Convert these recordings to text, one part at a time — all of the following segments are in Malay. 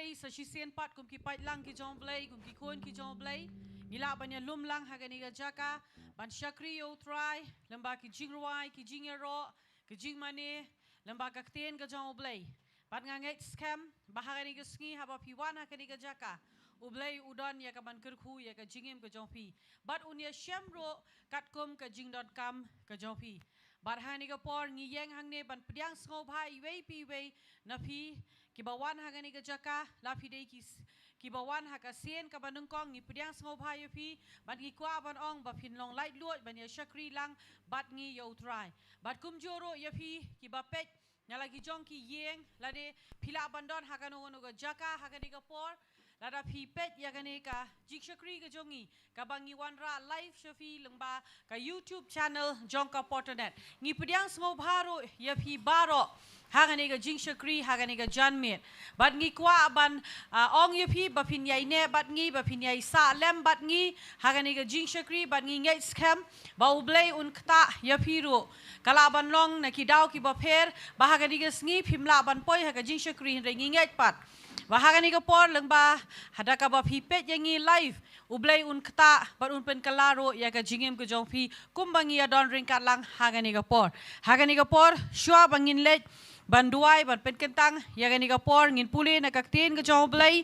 blay sa sisian pat kum ki pat lang ki jong blay kum ki kon ki jong blay ngila banya lum lang hagani ga jaka ban shakri yo try lamba ki jingrwai ki jingero ki jingmane lamba ka kten ga jong blay pat ngangai scam bahagani ga sngi haba piwan hagani ga jaka ublay udon ya ka ban kerku ya ka jingem ka jongpi bat unia shamro katkum ka jing.com ka jongpi bat hani ka por ngi yeng hangne ban pdiang sngo bhai wei pi wei na phi ki bawan hagani ka jaka la phi dei ki bawan ha ka sien ka banung kong ngi pdiang sngo bhai phi bat ngi kwa ban ong ba phin long light luot ban ya shakri lang bat ngi yo try bat kum joro ya phi ki ba pet nyalagi jong ki yeng lade phila bandon hagano ngono ka jaka hagani ka por lada pipet ya ganeka jikshakri ka jongi kabangi wanra live shafi lengba ka YouTube channel jongka portanet ngi pediang smo bharo ya phi baro hagane ka jikshakri hagane ka janmet bat ngi kwa ban ong ya phi ba phin yai ne bat ngi ba phin yai sa lem bat ngi hagane ka jikshakri bat ngi ngai scam ba ublei un kta ya phi ro kala ban long na ki daw ki ba pher ba hagane ka sngi phimla ban poi ha ka jikshakri ngi ngai pat Wahagani ka por lengba hadaka ba pipet yangi live ublay un kta bat un pen kalaro ya ka jingem ka jongpi kumbangi adon ringkat lang hagani ka por shwa bangin let banduai ban pen kentang ya gani ka por ngin puli na kaktin ka jong blay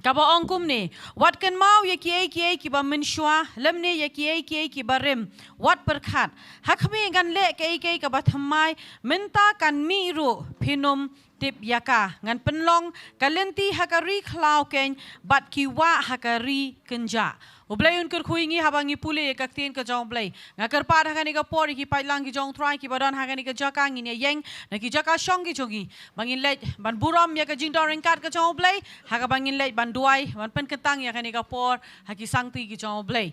kaba ongkum ni wat kan mau ya ki ba min shwa lemne ya ki ba rem wat perkhat hakmi gan le ki ka ba thamai minta kan mi ro phinom tip yaka ngan penlong kalenti hakari khlau ken bat ki wa hakari kenja ublay un kurkhui ngi habangi pule kaktin ka jong blay ngakar pa hagani ka por ki pailang ki jong try ki badon hagani ka jaka ngin yeng na ki jaka shong ki jongi bangin let ban buram ya ka jingdor ringkat ka jong blay haga bangin let ban duai ban pen ketang ya kani ka por haki sangti ki jong blay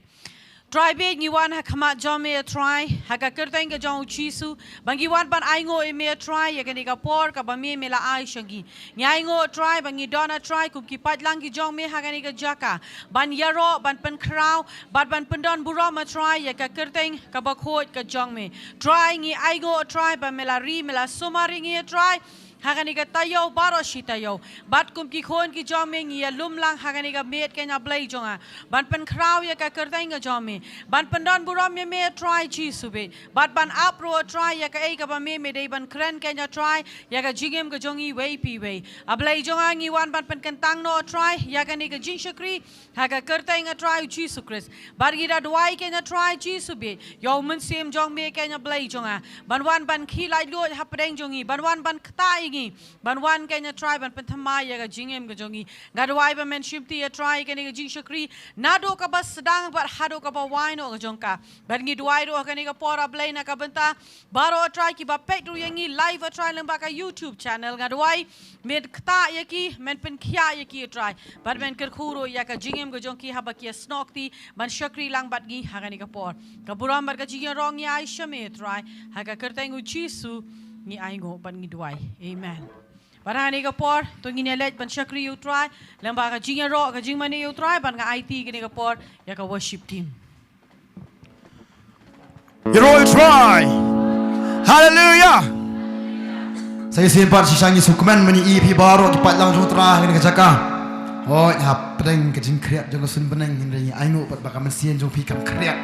Try big ni wan hakama jome a try haka kerteng ka jong chisu bangi wan ban aingo e me try ya kani ka por ka ba me la ai shangi ni aingo try bangi dona try kum ki pat lang ki jong me hagani ka jaka ban yaro ban pen kraw ban pendon buram a try ya ka kerteng ka ba khot ka jong me try ni aingo try ba me la sumari ngi try hagani ka tayo baro shitayo bat kum ki khon ki jome ngi ya lum lang hagani ka met kenya blai jonga ban pen kraw ya ka kerteng ka jome ban pendon buram ya me try chi sube bat ban apro try ya ka ei ka ba me dei ban kren kenya try ya ka jigem ka jongi wei pi wei ablai jonga ngi wan ban pen kentang no try ya ka ni ka jing shakri ha ka kerteng ka try chi su kris bar gira duai kenya try chi sube yo mun sem jong me kenya blai jonga ban wan ban khi lai lo hapdeng jongi ban wan ban ktai ban wan kenya try ban penthamai ya ga jingem ga jongi gadwai ba men shimti ya try kenya ga jing shakri nado ka bas sedang bat hado ka ba waino ga jongka ban ngi duai ro kenya ga pora blai na ka benta baro try ki ba pek ru yangi live try lamba ka YouTube channel gadwai med kta ya ki men pen khia ya ki try ban men ker khuro ya ka jingem ga jongki haba ki snokti ban shakri lang bat gi ha ga ni ka por ka buram bar ka jing rong ya aisha me try ha ka kertengu chisu ni aingo ban ngi duai amen barani ka por to ngi nelet ban shakri you try lamba ka jinga ro ka jing mani you try ban ka IT gini ka por ya ka worship team you all try hallelujah saya sempat sisangi sukuman mani EP baru cepat langsung terang gini ka jaka oh hap pedeng ka jing kriat jong sun beneng ni aingo pat baka mesien jong pi kam kriat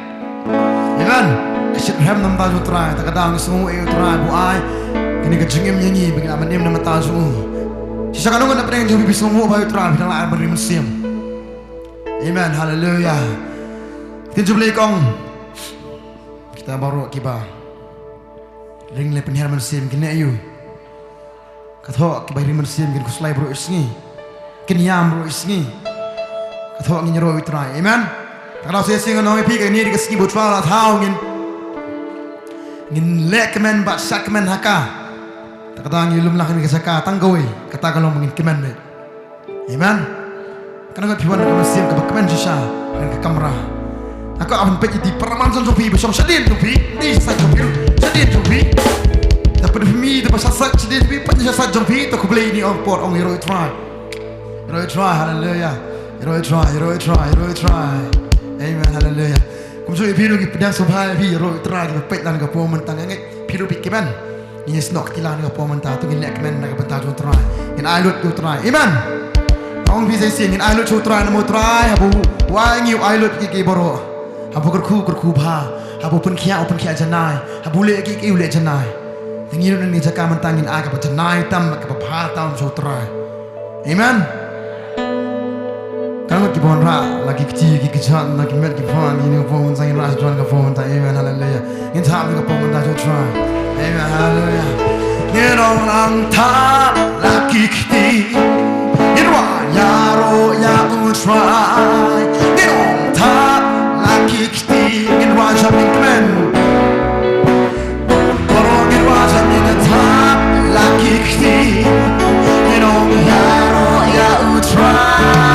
amen Kesit hem nam tajo try tak kadang semua eu try bu ai kini kejengem nyanyi bagi aman nem nama tajo sisa kanong na pedeng jong bibi semua bayu try bidang la beri mesim amen hallelujah kita jumpa kong kita baru kiba ring le penhar mesim kini ayu katho kiba ring mesim kini kuslai bro isngi kini yam bro isngi katho ngi nyero try amen kalau saya singa no pi ke ni di keski butwa la thau ngin lekmen ba sakmen haka takadang ilum lah ni kesaka tanggoi kata kalau mungkin kemen be amen kana ga piwan ka masim ka kemen sisa ngan ka kamera aku akan pe di paraman son sopi besong sedin sopi ni sa sopi sedin sopi dapat mi de pasal sedin sopi panja sa sopi to ku beli ni on port on hero try hallelujah hero try amen hallelujah kumso piru ki pedang sobhai pi ro try ki pet lan ka po man tan ngai piru pi kemen Ini senok tilah dengan pemerintah tu ngin lekmen dengan bentah tu try. Ngin ailut tu try. Amen. Ong bisa sing ngin ailut tu try namo try habu wai ngiu ailut ki boro. Habu kerku bha. Habu pun kia janai. Habu le ki le janai. Ngin ni jaka mentangin aga pa janai tam ka bha tam tu try. Amen. Kalau kita pun lagi kecil, lagi kejat, lagi met kita pun ini pun sangat ras jual kita pun tak. Amen, haleluya. Ini tahap kita pun tak try. Amen, haleluya. Ini orang tak lagi kecil, ini yaro yang try. Ini orang tak lagi kecil, ini wajah mingmen. Orang ini wajah mingmen tak lagi kecil, ini orang yaro yang try.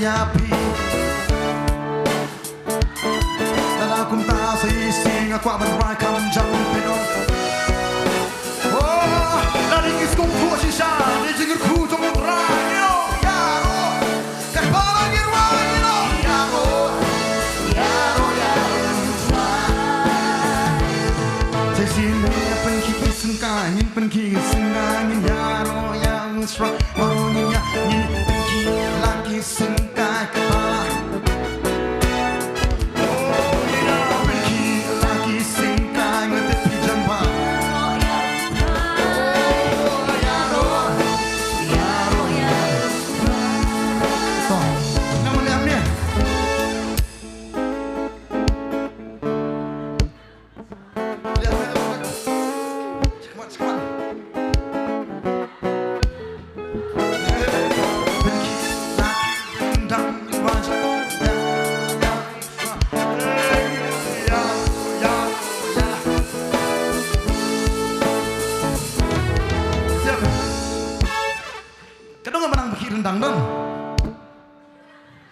yapi Dala kum ta sa ising a kwa ban rai kam jam pino Oh la ring is kum fu shi sha ni jing ku tong ra yo ya ro ka ba ni ra ni no ya ro Say sin me pen ki sun ka nin pen ki sun ga nin ya ro ya sra ro ni ya nin pen ki la ki sun ka ka ba Oh ni na pen ki la ki sun ka ngat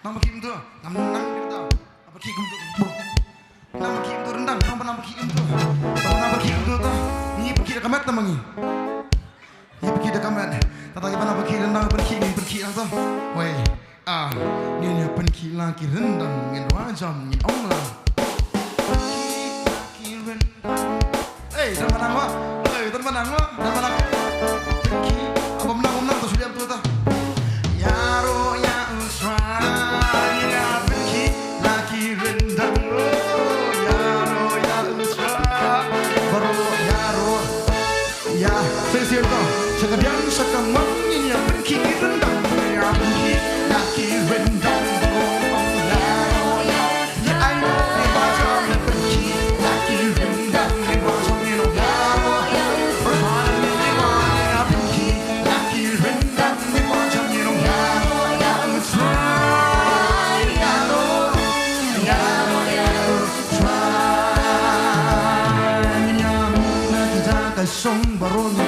Nama kim tu, nama kita. Apa kim tu? Nama kim tu rendang, nama kim tu. Nama kim tu tu. Ni pergi dah kamat nama ni. Ni pergi dah kamat. Tata kita nak pergi rendang, pergi tu. Wei, ni pergi lagi rendang, ngin wajam, ngin Allah. Pergi rendang. Dan menang wah, dan menang. Pergi, apa menang tu sudah tu tu. Yaro ya usra, ya pergi lagi rendang. Yaro ya usra, baru yaro ya. Saya tu, sekarang sekarang ini ya pergi rendang, ya pergi lagi rendang. Yaro ya, ya ayo macam pergi lagi rendang. Yaro ya, pergi lagi rendang. Song baru ni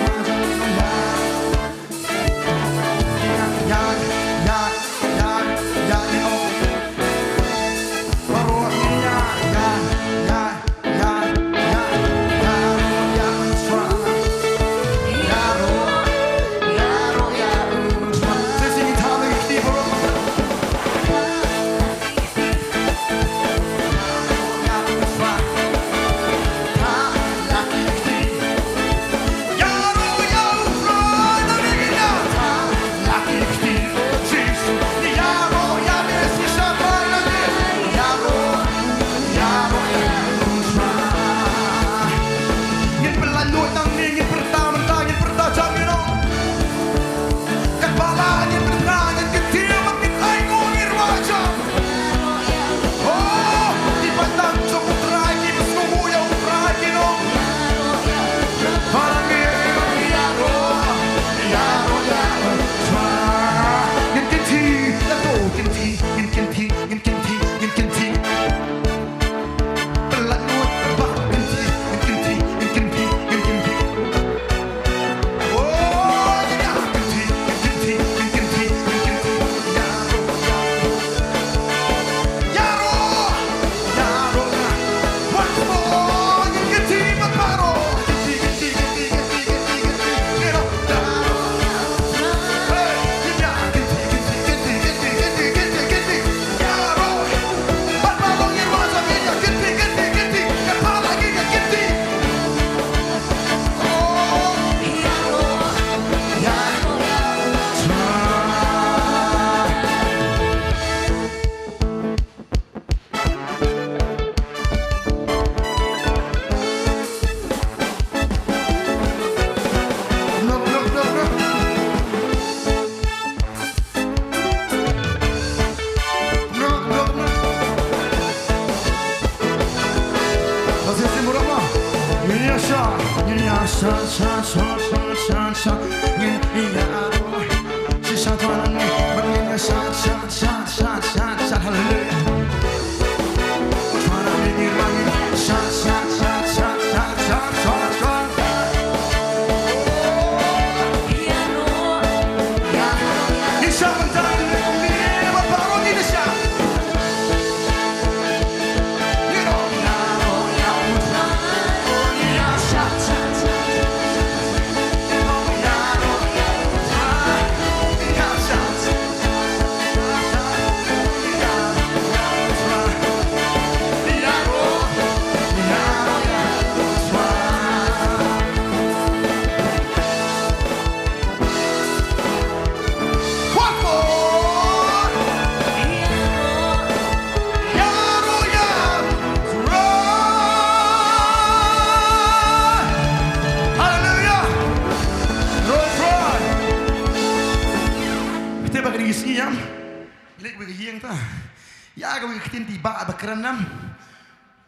kerenam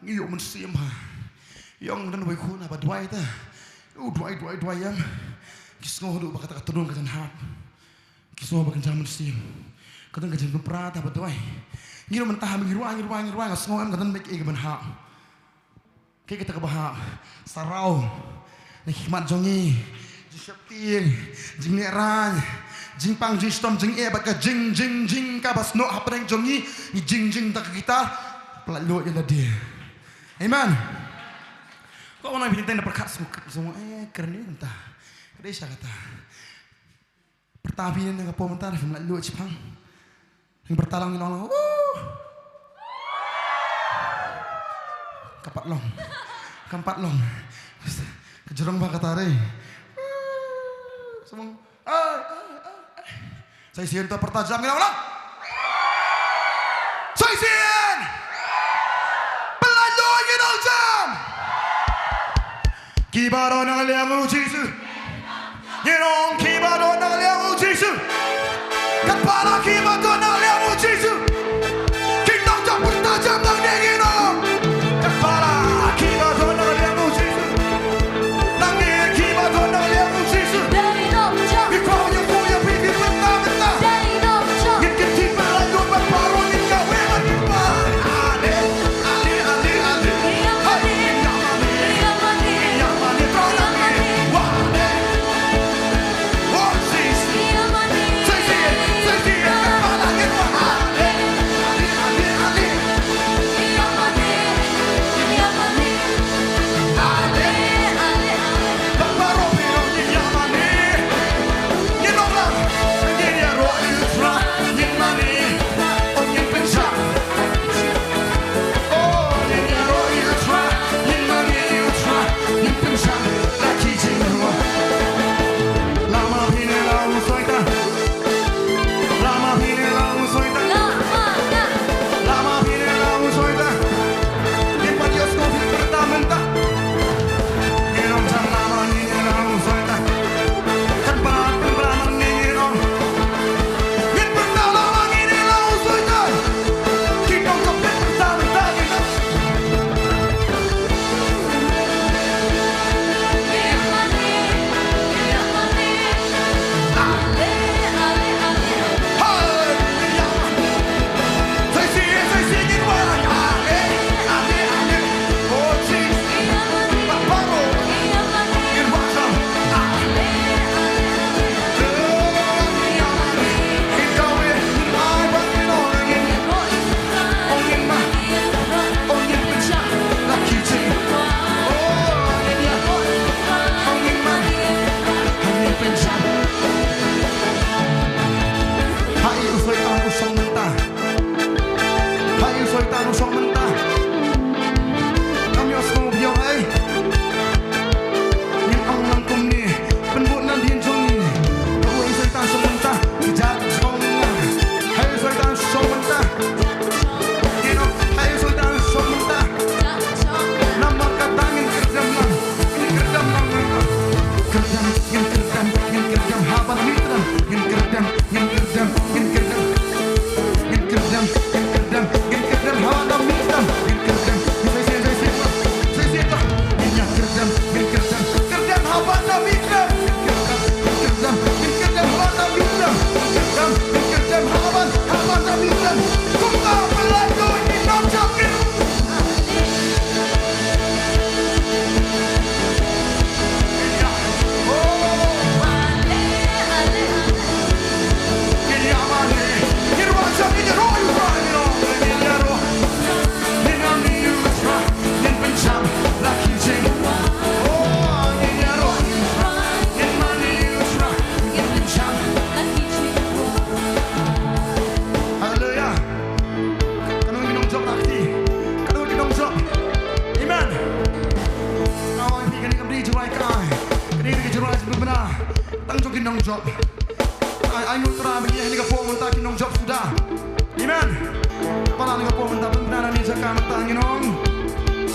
ngiyo mun siam ha yong dan wai khuna ba dwai ta dwai yam kisno do ba kata tudun kan ha kisno ba kan jamun siam kadang kan jamun prata ba dwai ngiyo mun taha ngiruang ngasno am kan mek e ban ha ke kita ka ba ha sarau ni hikmat jongi jisapti jingneran jing pang jing stom jing bat ka jing ka bas no hapreng jongi ni jing tak kita pelat ya dia. Amen. Kok orang pintai nak perkat semua keren ni entah. Kedai saya kata. Pertama ni nak apa mentar pelat lu cipang. Yang bertalang ni orang. Kampat long. Kejerong ba katare. Semua. Saya sian tu pertajam kita ulang. Saya sian. Pelanjut kita jam. Kibaro nang liang ujisu. Yenong kibaro nang liang ujisu. Kepala kibaro nang liang ujisu. Kita jam pertajam nang denginong. Kepala kibaro nang liang ujisu. Nang kibaro nang liang ujisu.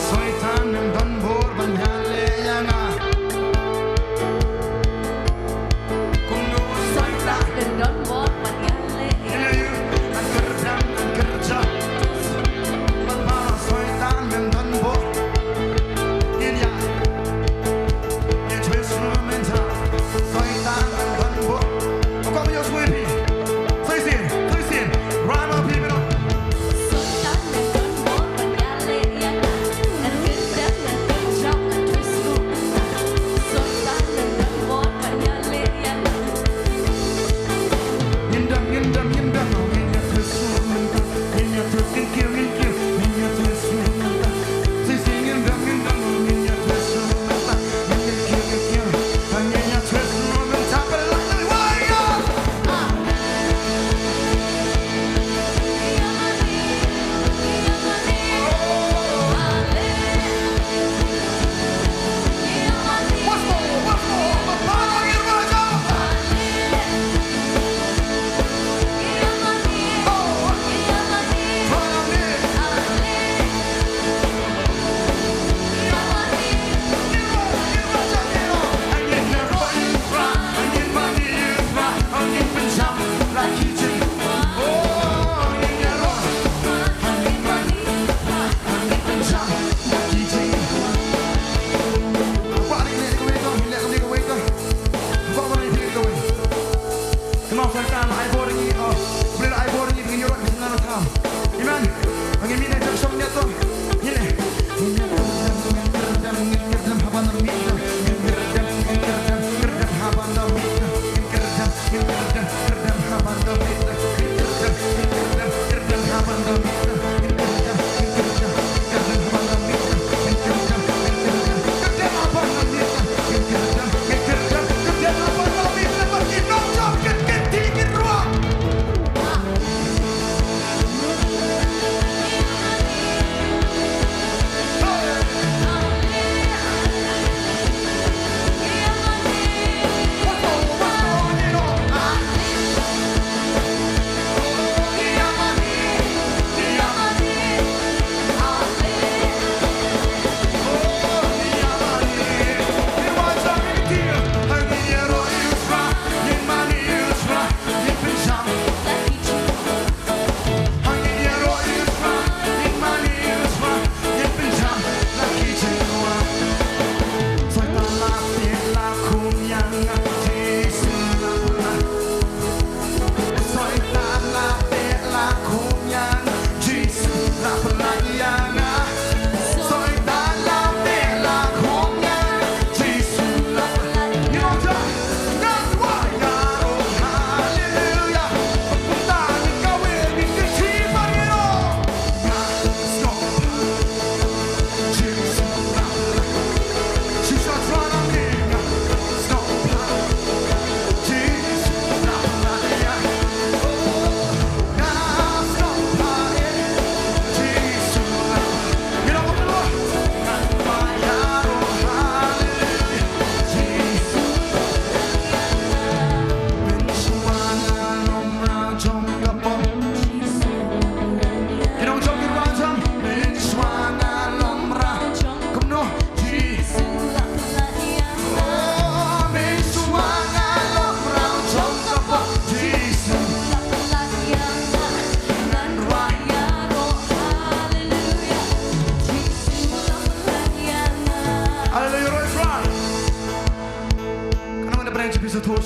Soy tan Abraham. Amen. Bagi mina jam som dia tu. Ini.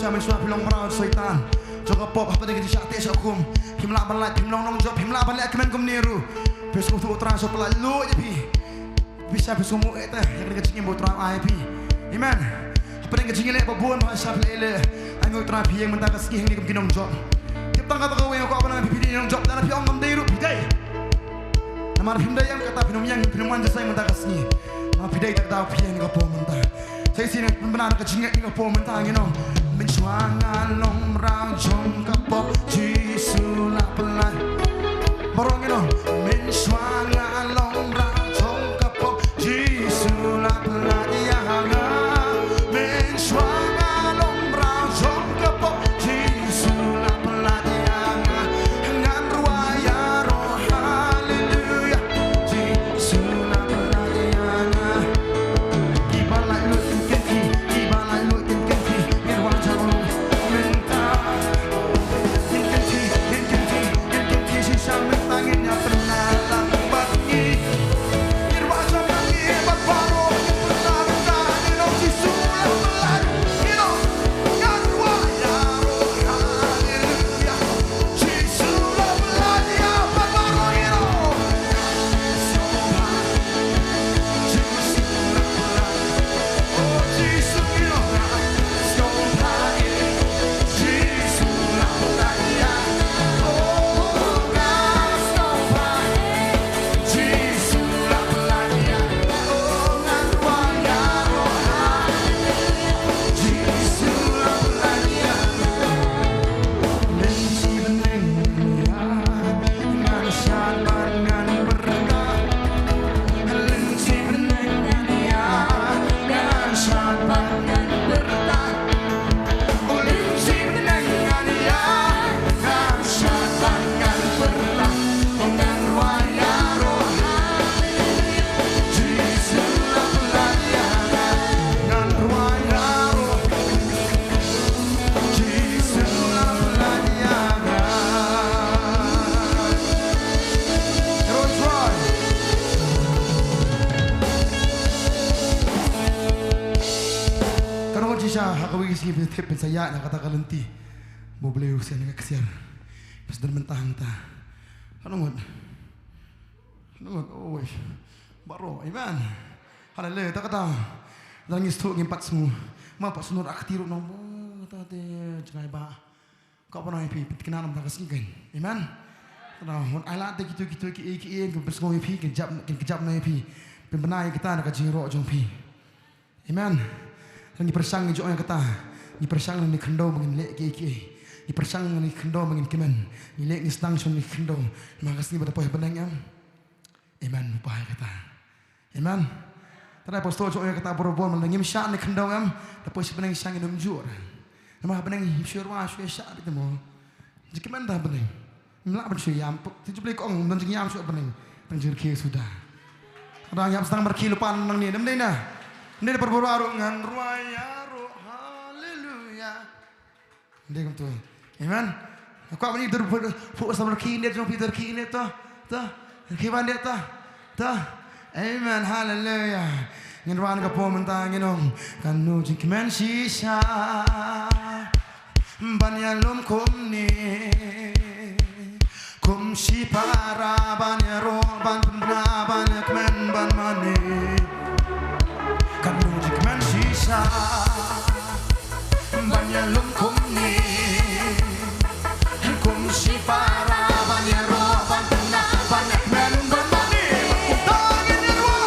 Kami sudah bilang merawat syaitan. Jika pop apa dengan disyak tes akum. Himla balai himlong nong job himla balai kemen kum niru. Besok tu utara so pelalu je pi. Bisa besumu eta yang dekat sini buat orang IP. Amen. Apa dengan sini le babon bahasa lele. Anggo utara pi yang mentang kasih yang ni kum kinong job. Kita kata kau yang kau apa nak pi nong job dan pi ong ngam niru pi dai. Nama pimda yang kata pinum yang pinum manja saya mentang kasih. Nama pi dai tak tahu pi yang kau mentang. Saya sini benar kecingit ni kau mentang you know. Mencuangan lomrang jong kapok jisulah pelai Borong ino mencuangan lomrang jong kapok jisulah pelai Yahanga mencuangan lomrang jong kapok jisulah pelai Yahanga Ngan ruaya roh haleluya jisulah pelai Yahanga Ibalai lu kenti ibalai lu kenti Hakawigi sige pinatip saya nak kata kalenti. Mau beli usia nak kesian. Pas dan mentang ta. Hanungot. Oi. Baro, amen. Haleluya. Tak kata. Nangis tu ngimpat semua. Mapa sunur aktiru nombo. Kata te jangan ba. Kau pernah pi kenalan tak kasihkan. Amen. Nah, mun ala te gitu ki bersengoi pi kejap na pi. Pembenai kita nak jiro jong pi. Amen. Lagi persang jo yang kata. Ni persang ni kendo mengin lek ki. Ni persang ni kendo mengin kemen. Ni lek ni stang sun ni kendo. Makasih pada poh benang am. Amen. Upah kata. Amen. Tara apostol jo yang kata boro-boro melengim syak ni kendo am. Tapos benang sang ni jur. Nama benang syurwa syak itu mo. Jika mana dah benang. Melak bersuyam. Tujuh beli kong dan jeng yam syuk benang. Penjur ki sudah. Orang yang sedang berkilupan nang ni. Nampak nah. Ini ada perbaru ngan ruaya roh. Haleluya. Ini kamu tu. Amen. Aku apa ni terpuk sama kini jom Peter kini tu. Kiban dia tu. Amen. Haleluya. Ngan ruan ka po mentang nginom kanu jing kemen shisha. Banyalum kumni. Kum si para banyaro ban banya kemen ban mani. Kanu jing kemen shisha. Banyalum kumni. Kum si para banyaro ban banya kemen ban mani. Tangin ni ruan.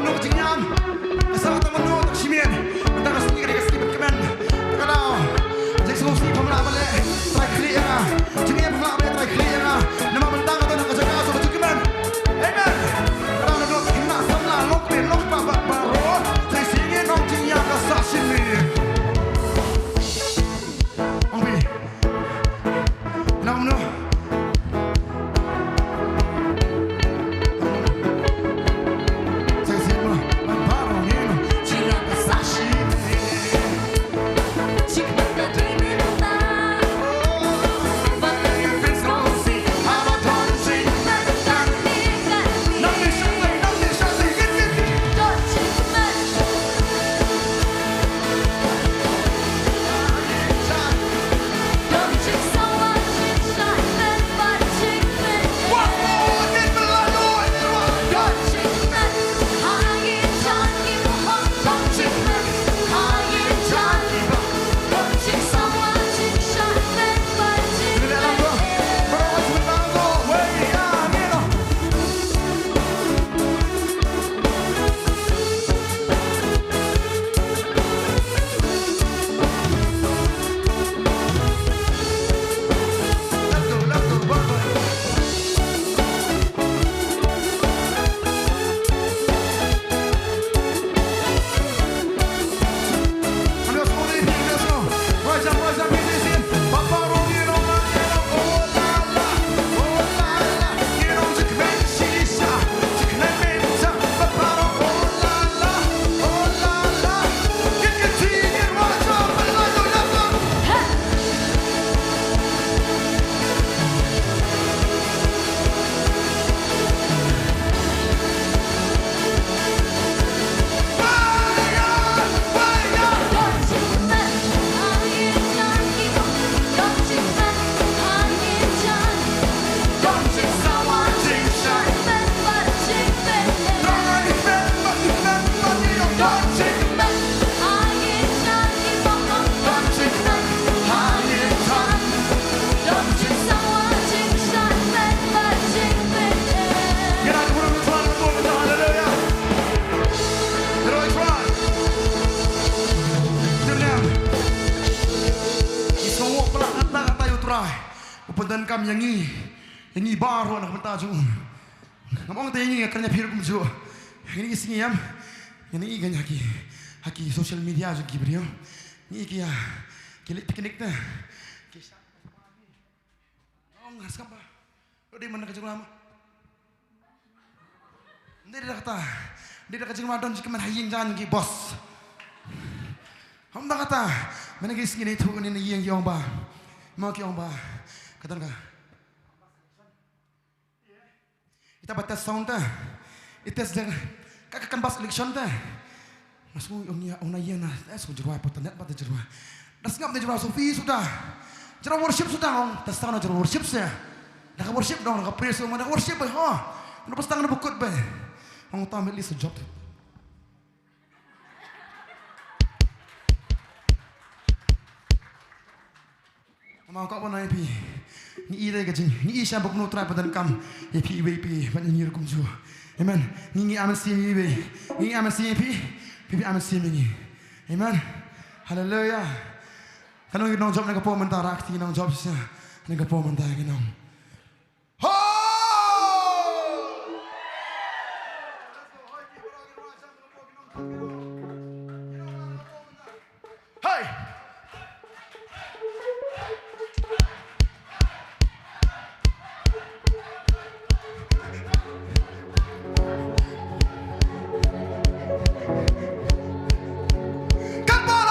penuh kecingan. Asal tak penuh tak simen. Mentang asli ke dekat sedikit kemen. Tak kenal. Jadi solusi pemenang balik. Try clear ya. Jadi yang pemenang balik try clear ya. Nama mentang atau nak kerja kau sebab kemen. Amen. Kalau nak duduk kena sama lok pin lok babak baru. Saya singin orang cingan kasar sini. Ambil. Nama penuh. Upuntan kami yang ini baru anak bertaju. Ngomong tanya ini kerana pihak kumju. Ini isinya yang ini kan haki social media juga beliau. Ini kia kilit piknik dah. Oh nggak siapa. Lo di mana kecil lama? Dia dah kecil madon jika mana haying jangan ki bos. Hamba kata mana kis ini tu ini yang kiong ba, mau kiong ba. Kata enggak? Kita batas sound dah. Itas jangan kakak bas election dah. Masuk orang yang na, so jerwa potanet pada jerwa. Das ngap jerwa Sofi sudah. Jerwa worship sudah orang. Tas tangan jerwa worship saya. Nak worship dong, nak praise orang, nak worship bah. Oh, nak pas tangan bukut bah. Orang tahu milik sejauh. Mau kau pun naik pi. Ni ide kecing, ni isya buk nutra pada kam, ye pi banyak ni rukum ju. Amen. Ni aman si ni ni aman si pi aman si ni. Amen. Haleluya. Kalau kita nak job nak apa mentara, kita nak job sih, nak apa mentara kita. Hey. Kingdom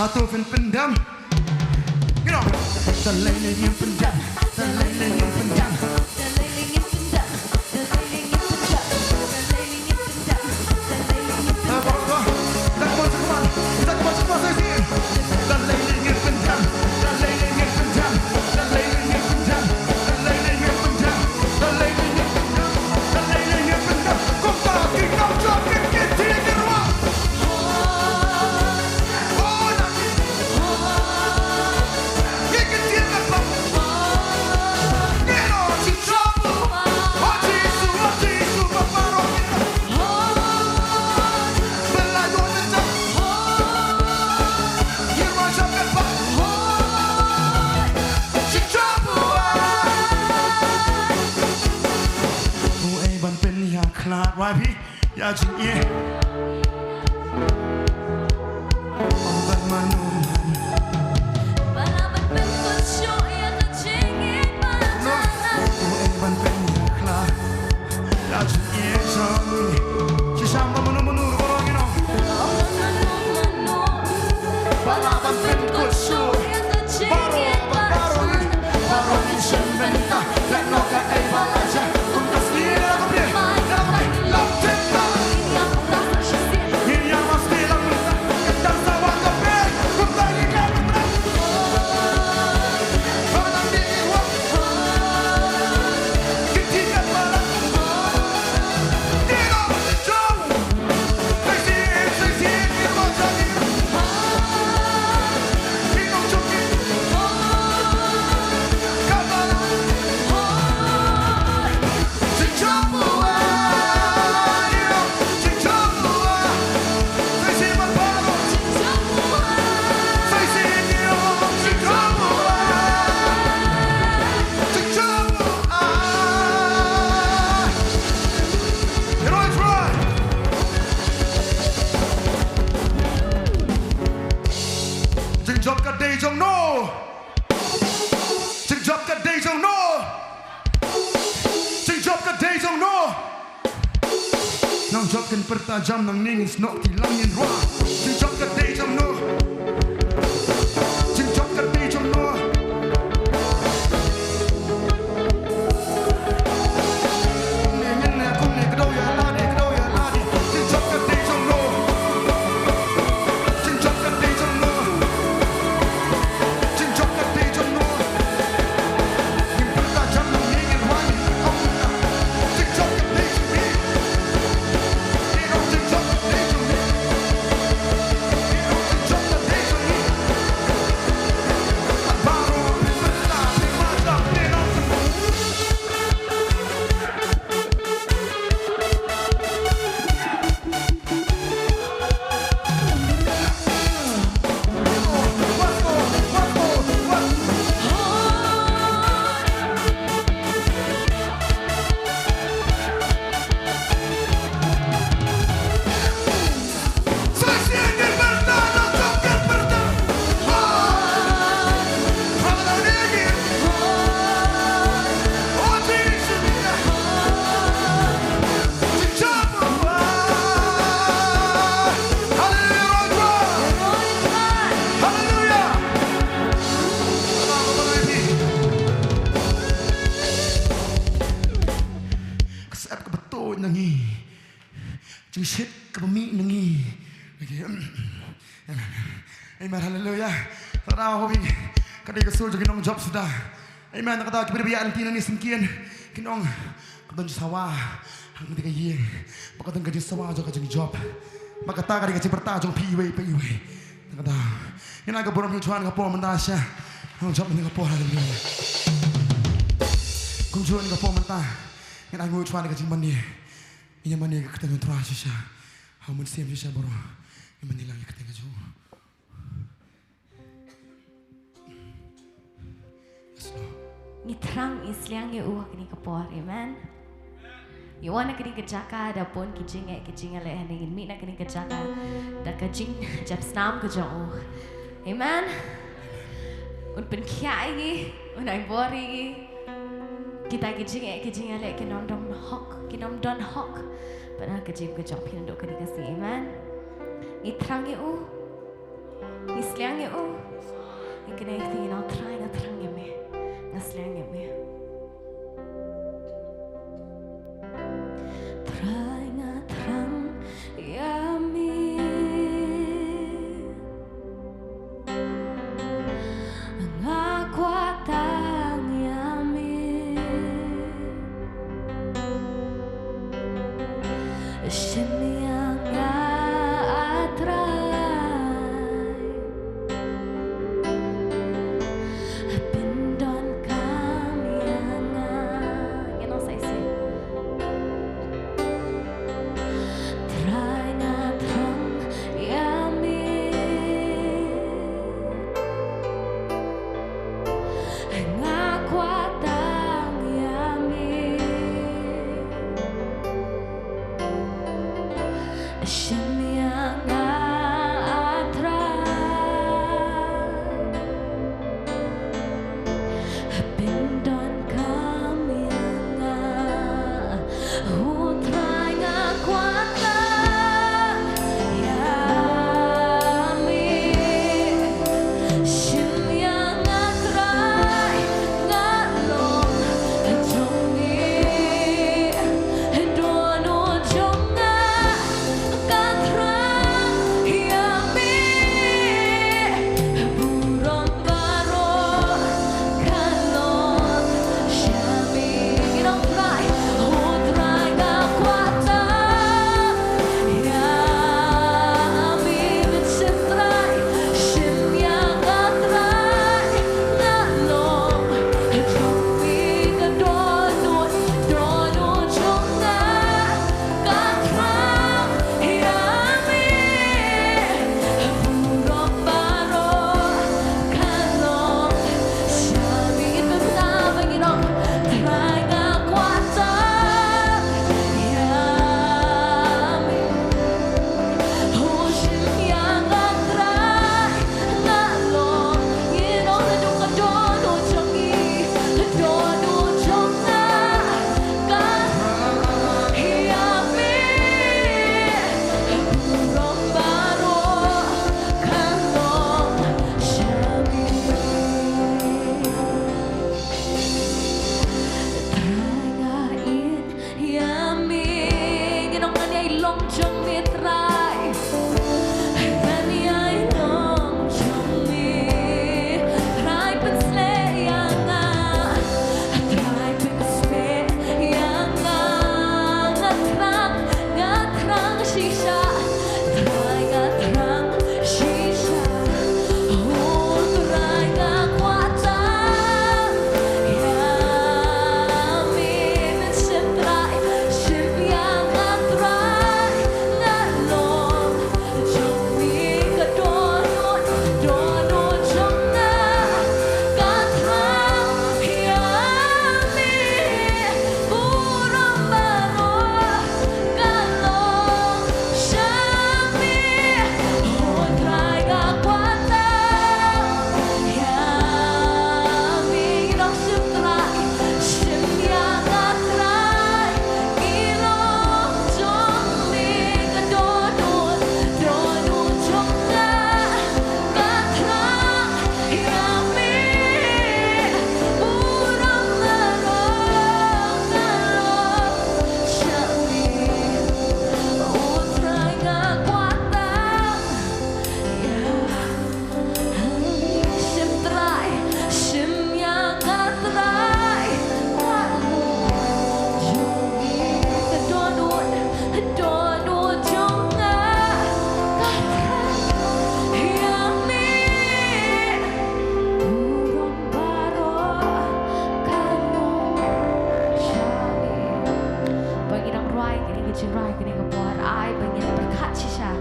batu fin pendam. You know, terleleng yang pendam, terleleng yang pendam. Ya cinye Obat manuman Balaban bentuk syok yang kecingin matanan Obat penyakla Ya cinye sami Sisamba menur-menur orang ini Balaban bentuk syok yang kecingin matanan Baroni sembenta Dan noka eval aja Untuk sendiri aku beri Jobkan pertajam nang ningis nok tilangin roh Jobkan day jam no Jobkan day jam no Ningin aku ni kedau ya ladi Jobkan day jam no Jobkan day jam no Jobkan day jam no Yang pertajam nang ningin roh Jobkan day jam no nangi jeng shit kebemi nangi amen haleluya tara hobi kadai kesul jeng kinong job sudah amen kata keberbiaan tina ni sengkian kinong kadon sawah ang tiga yeng pakadon gaji sawah jeng jeng job makata kadai gaji perta jeng piwe kata ina ka borom chuan ka po mandasya ang job ni ka po haleluya kung chuan ka po manta ina ngu chuan ka jeng mani Inya mani ka ketengah terasa siya, hamun siam siya boro, iman nilang ka ketengah jo. Yes Lord. Ni terang isliang ye uak ni kapor, amen. Iwana kini kejaka ada pun kijing le heningin mina kini kejaka da kajing jap snam kejong, amen. Un penkiai ni, un ay bori ni. Kita kijing le kinom don hok pada kejim kejap hindu kini kasih amen. Ni terang ye Isliang ya Ikna tingin au try na terang ya me. Ngasliang ya me. Try na terang ya me. Ngakuatang ya me. Shimyang atray Pindon kami you know say Try na trong yami Ngakwatang yami Shimyang atray Pindon kami utray ngakwatang yami Shimyang atray ngalong jongi dono jonga katrang yami burong baro kalong syami girong try utray ngakwatang yami bitsitray shimyang atray ngalong jongi dono jonga katrang yami burong baro kalong syami itu betapa girong try ngakwatang yami Shimyang atray ngalong girong dono jongi dono jonga katrang yami burong baro kalong syami Trangain yami ginong anyay long jong mitray anyay long jong mi try pensle yanga try pensle yanga ngatrang shisha try ngatrang shisha try ngakwatang yami bitsitray shimyang atray ngalong jongi dono jonga katrang yami burong baro kalong syami utray ngakwatang yami girong sitray shimyang atray girong jongi dono jonga katrang yami burong baro kalong syami utray ngakwatang Shimtray, shimyang atray jongi dono jonga katrang yami burong baro kalong syami Panginang ruay kini kejirai kini kebuat ai panginang berkat shisha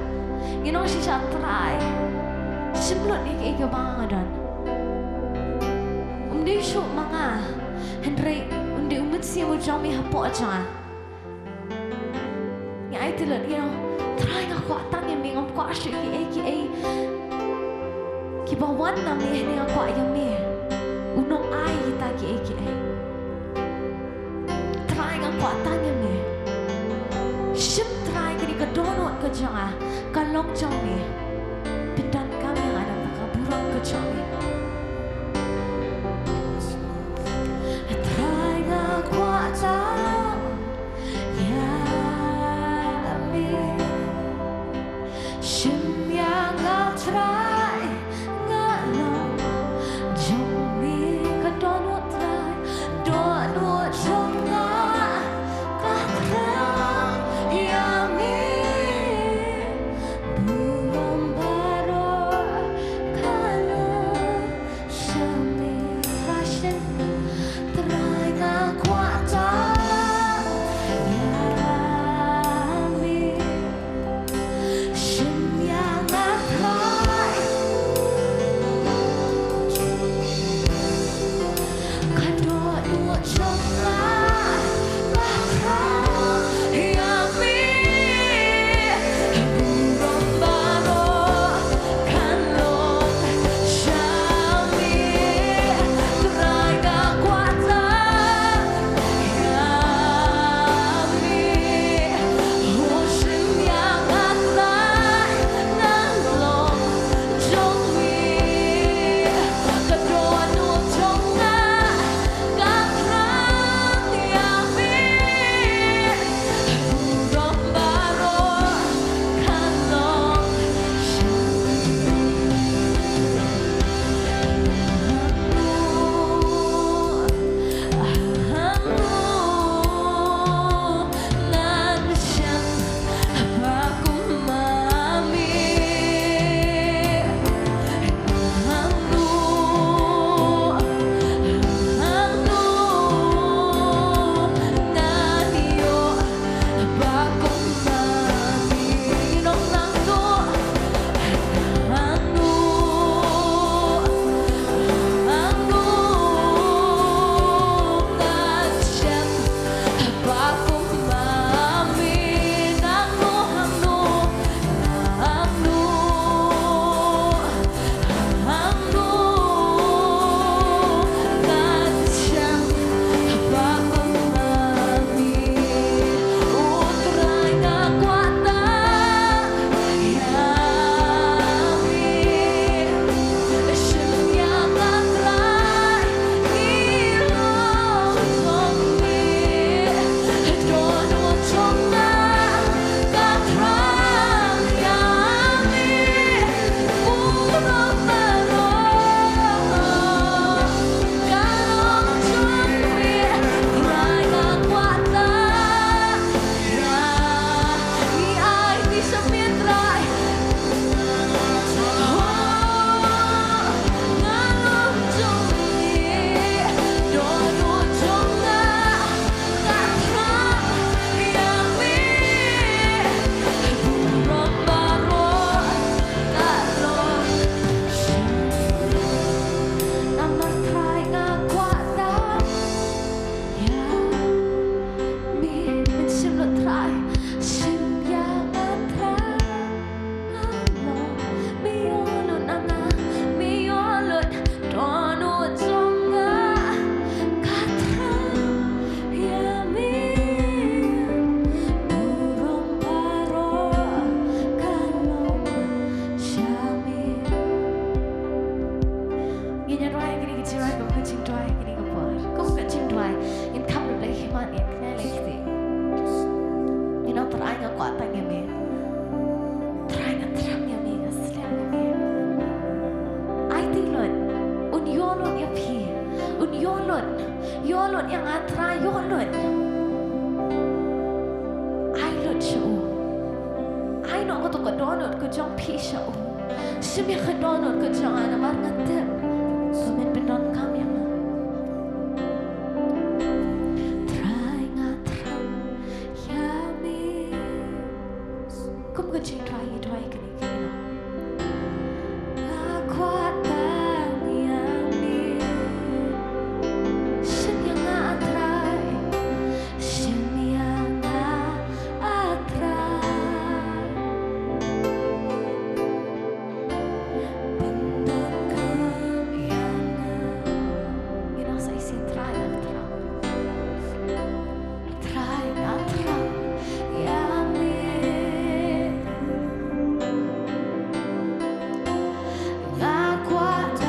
ginong shisha try Simplot ni ke bangadan Undi syuk manga Henry undi umut si mujami hapo aja Nga ay tilot try ngakwatang yang mingam kwa syuk ki bawan na mi ni ngakwa yang mi unong ay kita ki try ngakwatang yang mi Shim try kini kedonot ke janga kalong jang mi pindan kami yang ada Johnny. Try nga kuata yami. Shim ya nga try nga long Johnny ka dono try dono jonga ka try yami. Yolot yang atra yolot. Ai lot show. Ai no ko to ko donot ko jong pi show. Simi ko donot ko jong ana mar ngatem. Kamen benon kam yang. Try ngatra yami. Kum ko jing try kini kini. Kuat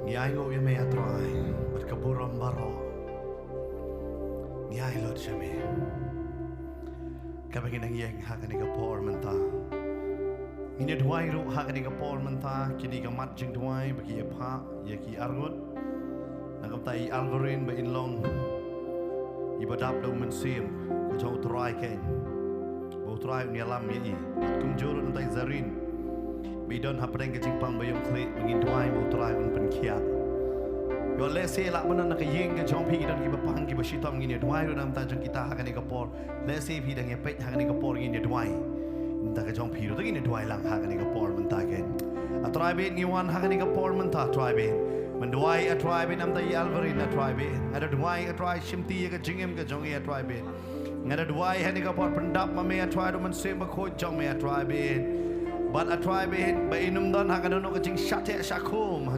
Ngiaingo ya me atrai berkeburam baro. Ngiai lot jame. Kabagin ang yang hakan ni kapor menta. Ini duai ru hakan ni kapor menta kini kamat jeng duai bagi apa ya ki argut. Nakam tai Alvarin ba inlong. Ibadap do mensim ke jauh terai ken. Bau terai ni alam ye. Kum juru nantai zarin. Bidon hapadeng ke jingpang bayong klik mengin duai bau terai un penkiat. Yo lese la mana nak yeng ke jong pi dan ki bapang ki basitam ngini duai ru nam ta jong kita hakan ni kapor. Lese pi dang ye pet hakan ni kapor ngini duai. Nta ke jong pi ru ngini duai lang hakan ni kapor menta ken. Atrai be ni wan hakan ni kapor menta trai be. Menduai atrai be nam ta Alvarin atrai be. Ada duai atrai shimti ke jingem ke jong ye atrai be. Ngada duai hakan ni kapor pendap mame atrai do mense bakho jong me atrai be. But atrai be ba inum don hakan no ke jing shate shakum.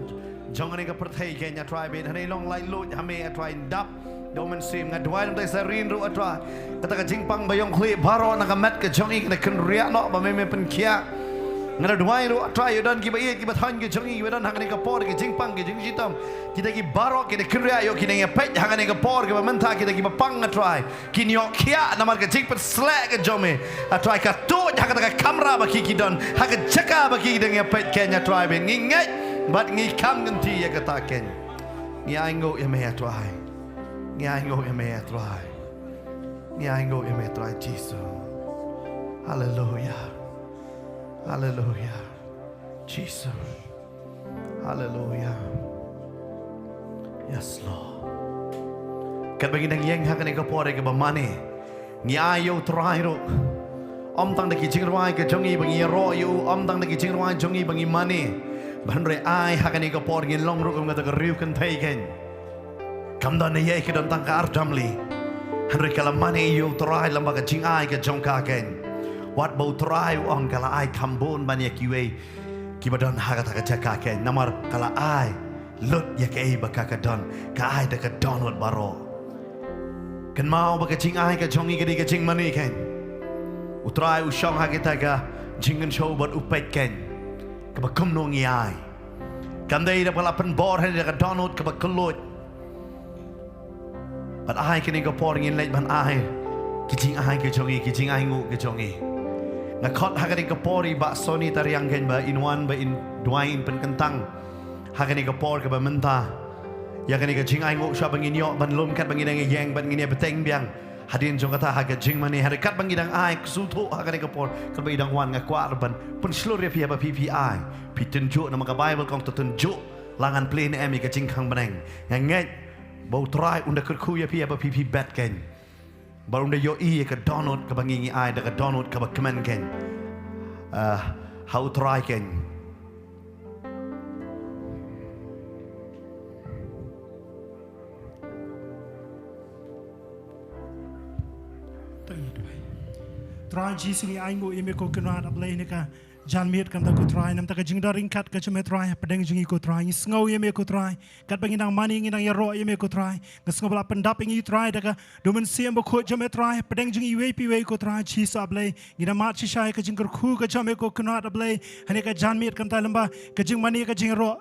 Jangan ni kepertai kenya try ben hani long lai lut hame try dap domen sim ngadwai nam sarin ru atrai kata ka jingpang bayong kli baro na kamet ke jongi na ken ria no ba me pen kia ngadwai ru atrai don ki ba ye ki ba than ke jongi ba don hangani ka por ke jingpang ke jing sitam kita ki baro ke ken ria yo ki ne pet hangani ka por ke ba menta kita ki ba pang atrai ki nyo kia na mar ke jing per slek ke jome atrai ka to kata ka kamera ba ki don ha ka jaka ba ki de pet kenya try ben ngai But ngi kam ganti ya kataken. Ngi aingo ya me try. Ngi aingo ya me try. Ngi aingo ya me try Jesus. Hallelujah. Hallelujah. Jesus. Hallelujah. Yes Lord. Kat bagi nang yeng hakan ka pore ka bamane. Ngi ayo try ro. Om tang daki jingruai ke jongi bangi ro yu om tang daki jingruai jongi bangi mane. Banre ai hakani ka por ngin long rukum ngata ka riu kan thai ken kam dan ye ke dan tang ka ardamli hanre kala mane yo trai lamba ka jing ai ka jong ka ken wat bau trai ong kala ai kambon ban ye kiwe ki badan hakata ka jaka ken namar kala ai lut ye ke ba ka don ka ai da ka donot baro kan mau ba ka jing ai ka jongi ka jing mane ken utrai usong hakita ka jingan show bat upet ken kebakum nongi ai kamdai da pala pen bor hen da donut kebakulot but ai kini ko por ngin leit ban ai kijing ai ke jongi kijing ai ngu ke jongi na khot hakani ko pori ba soni tariang gen ba in one ba in duain pen kentang hakani ko por ke ba menta ya kani ke jing ai ngu sha bangin yo ban lum kat bangin ngi yang ban ngin beteng biang hadin jong kata haga jing mani harikat bangidang ai sutu hakani ko por ke ba idang wan ngakwa ban pun seluruh pihak PPI pi tunjuk nama ka Bible kong tunjuk langan plane emi ka jingkang beneng ngai bau try unda kerku ya pihak PP bet ken baru unda yo i ka donut ka bangingi ai da ka donut ka ba kemen ken how try ken try Jesus ni aingo ime ko kenat ablay ni ka jan miet kam ta ko try nam ta ka jingda ringkat ka chme try pedeng jingi ko try ngau ime ko try kat banginang mani nginang ya ro ime ko try ngasngo bala pendap ingi try da ka domen siam bo ko chme try pedeng jingi we pi we ko try Jesus ablay ngina mat chi shai ka jingkar khu ka chme ko kenat ablay hani ka jan miet kam ta lamba ka jing mani ka jing ro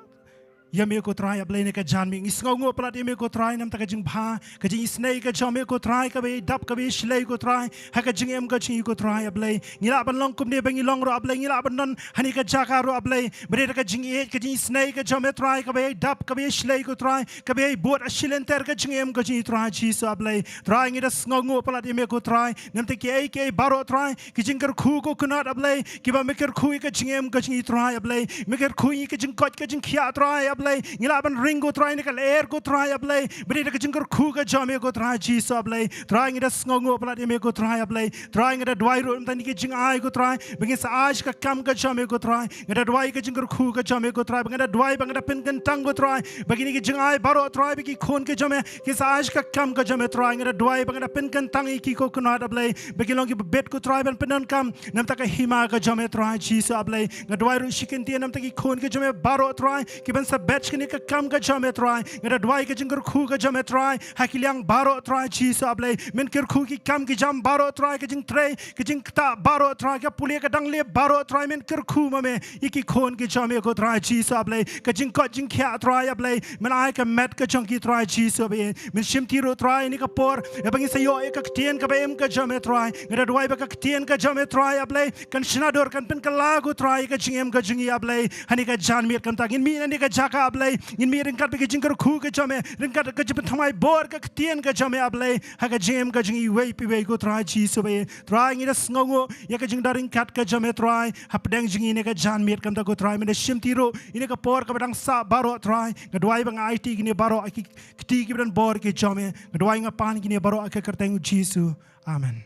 Yame ko try ablay ne ka jan mi isngau ngo plat yame ko try nam ta ka jing bha ka jing snake ka jame ko try ka be dap ka be shlei ko try ha ka jing em ka jing ko try ablay ngila ban long kum ne bangi long ro ablay ngila ban non hani ka jaka ro ablay bre ka jing e ka jing snake ka jame try ka be dap ka be shlei ko try ka be bot a shilenter ka jing em ka jing try chi so ablay try ngida ngau ngo plat yame ko try nam te ke baro try ki jing kar khu ko kunat ablay ki ba me kar khu ka jing em ka jing try ablay me kar khu ka jing kot ka jing khia try ablay ngila ban ring go try ni ka air go try ablay bri ka jingkar khu ka jame go try chi so ablay try ngida sngongo plat me go try ablay try ngida dwai ro tan ki jing ai go try bingin sa aj ka kam ka jame go try ngida dwai ka jingkar khu ka jame go try ngida dwai bangida pen kan tang go try bagini ki jing ai baro try bigi khon ke jame ki sa aj ka kam ka jame try ngida dwai bangida pen kan tang ki ko kunat ablay bagi long ki bet ko try ban penan kam nam ta ka hima ka jame try chi so ablay ngida dwai ro shikin ti nam ta ki khon ke jame baro try ki ban sa batch kini ka kam ka jam try ngada dwai ka jing khu ka jam try hakiliang baro try Jesus ablay men ker khu ki kam ki jam baro try ka jing tray ka jing ta baro try ka puli ka dang le baro try men ker khu ma me iki khon ki jam ko try Jesus ablay ka jing ko jing kya try ablay men ai ka met ka jong ki try Jesus ablay men shim tiro try ni ka por e bangi sayo e ka tien ka bem ka jam try ngada dwai ba ka tien ka jam try ablay kan shnador kan pen ka lagu try ka jing em ka jing ablay hani ka jan mir kan tagin mi ni ka jaka ablay in mi ring ka be jing khu ka jam ring ka ka jip thamai bor ka tien ka jam ablay ha ka jam ka jing wei pi wei go try Jesus ablay try ngi das ngongo ya ka jing daring kat ka jam try hapdang jing ni ka jan mir kan ta go try men shim tiro ini ka por ka badang sa baro try ngadwai bang IT gini baro ki ti ki dan bor ki jam ngadwai nga pan gini baro ka kerteng Jesus amen.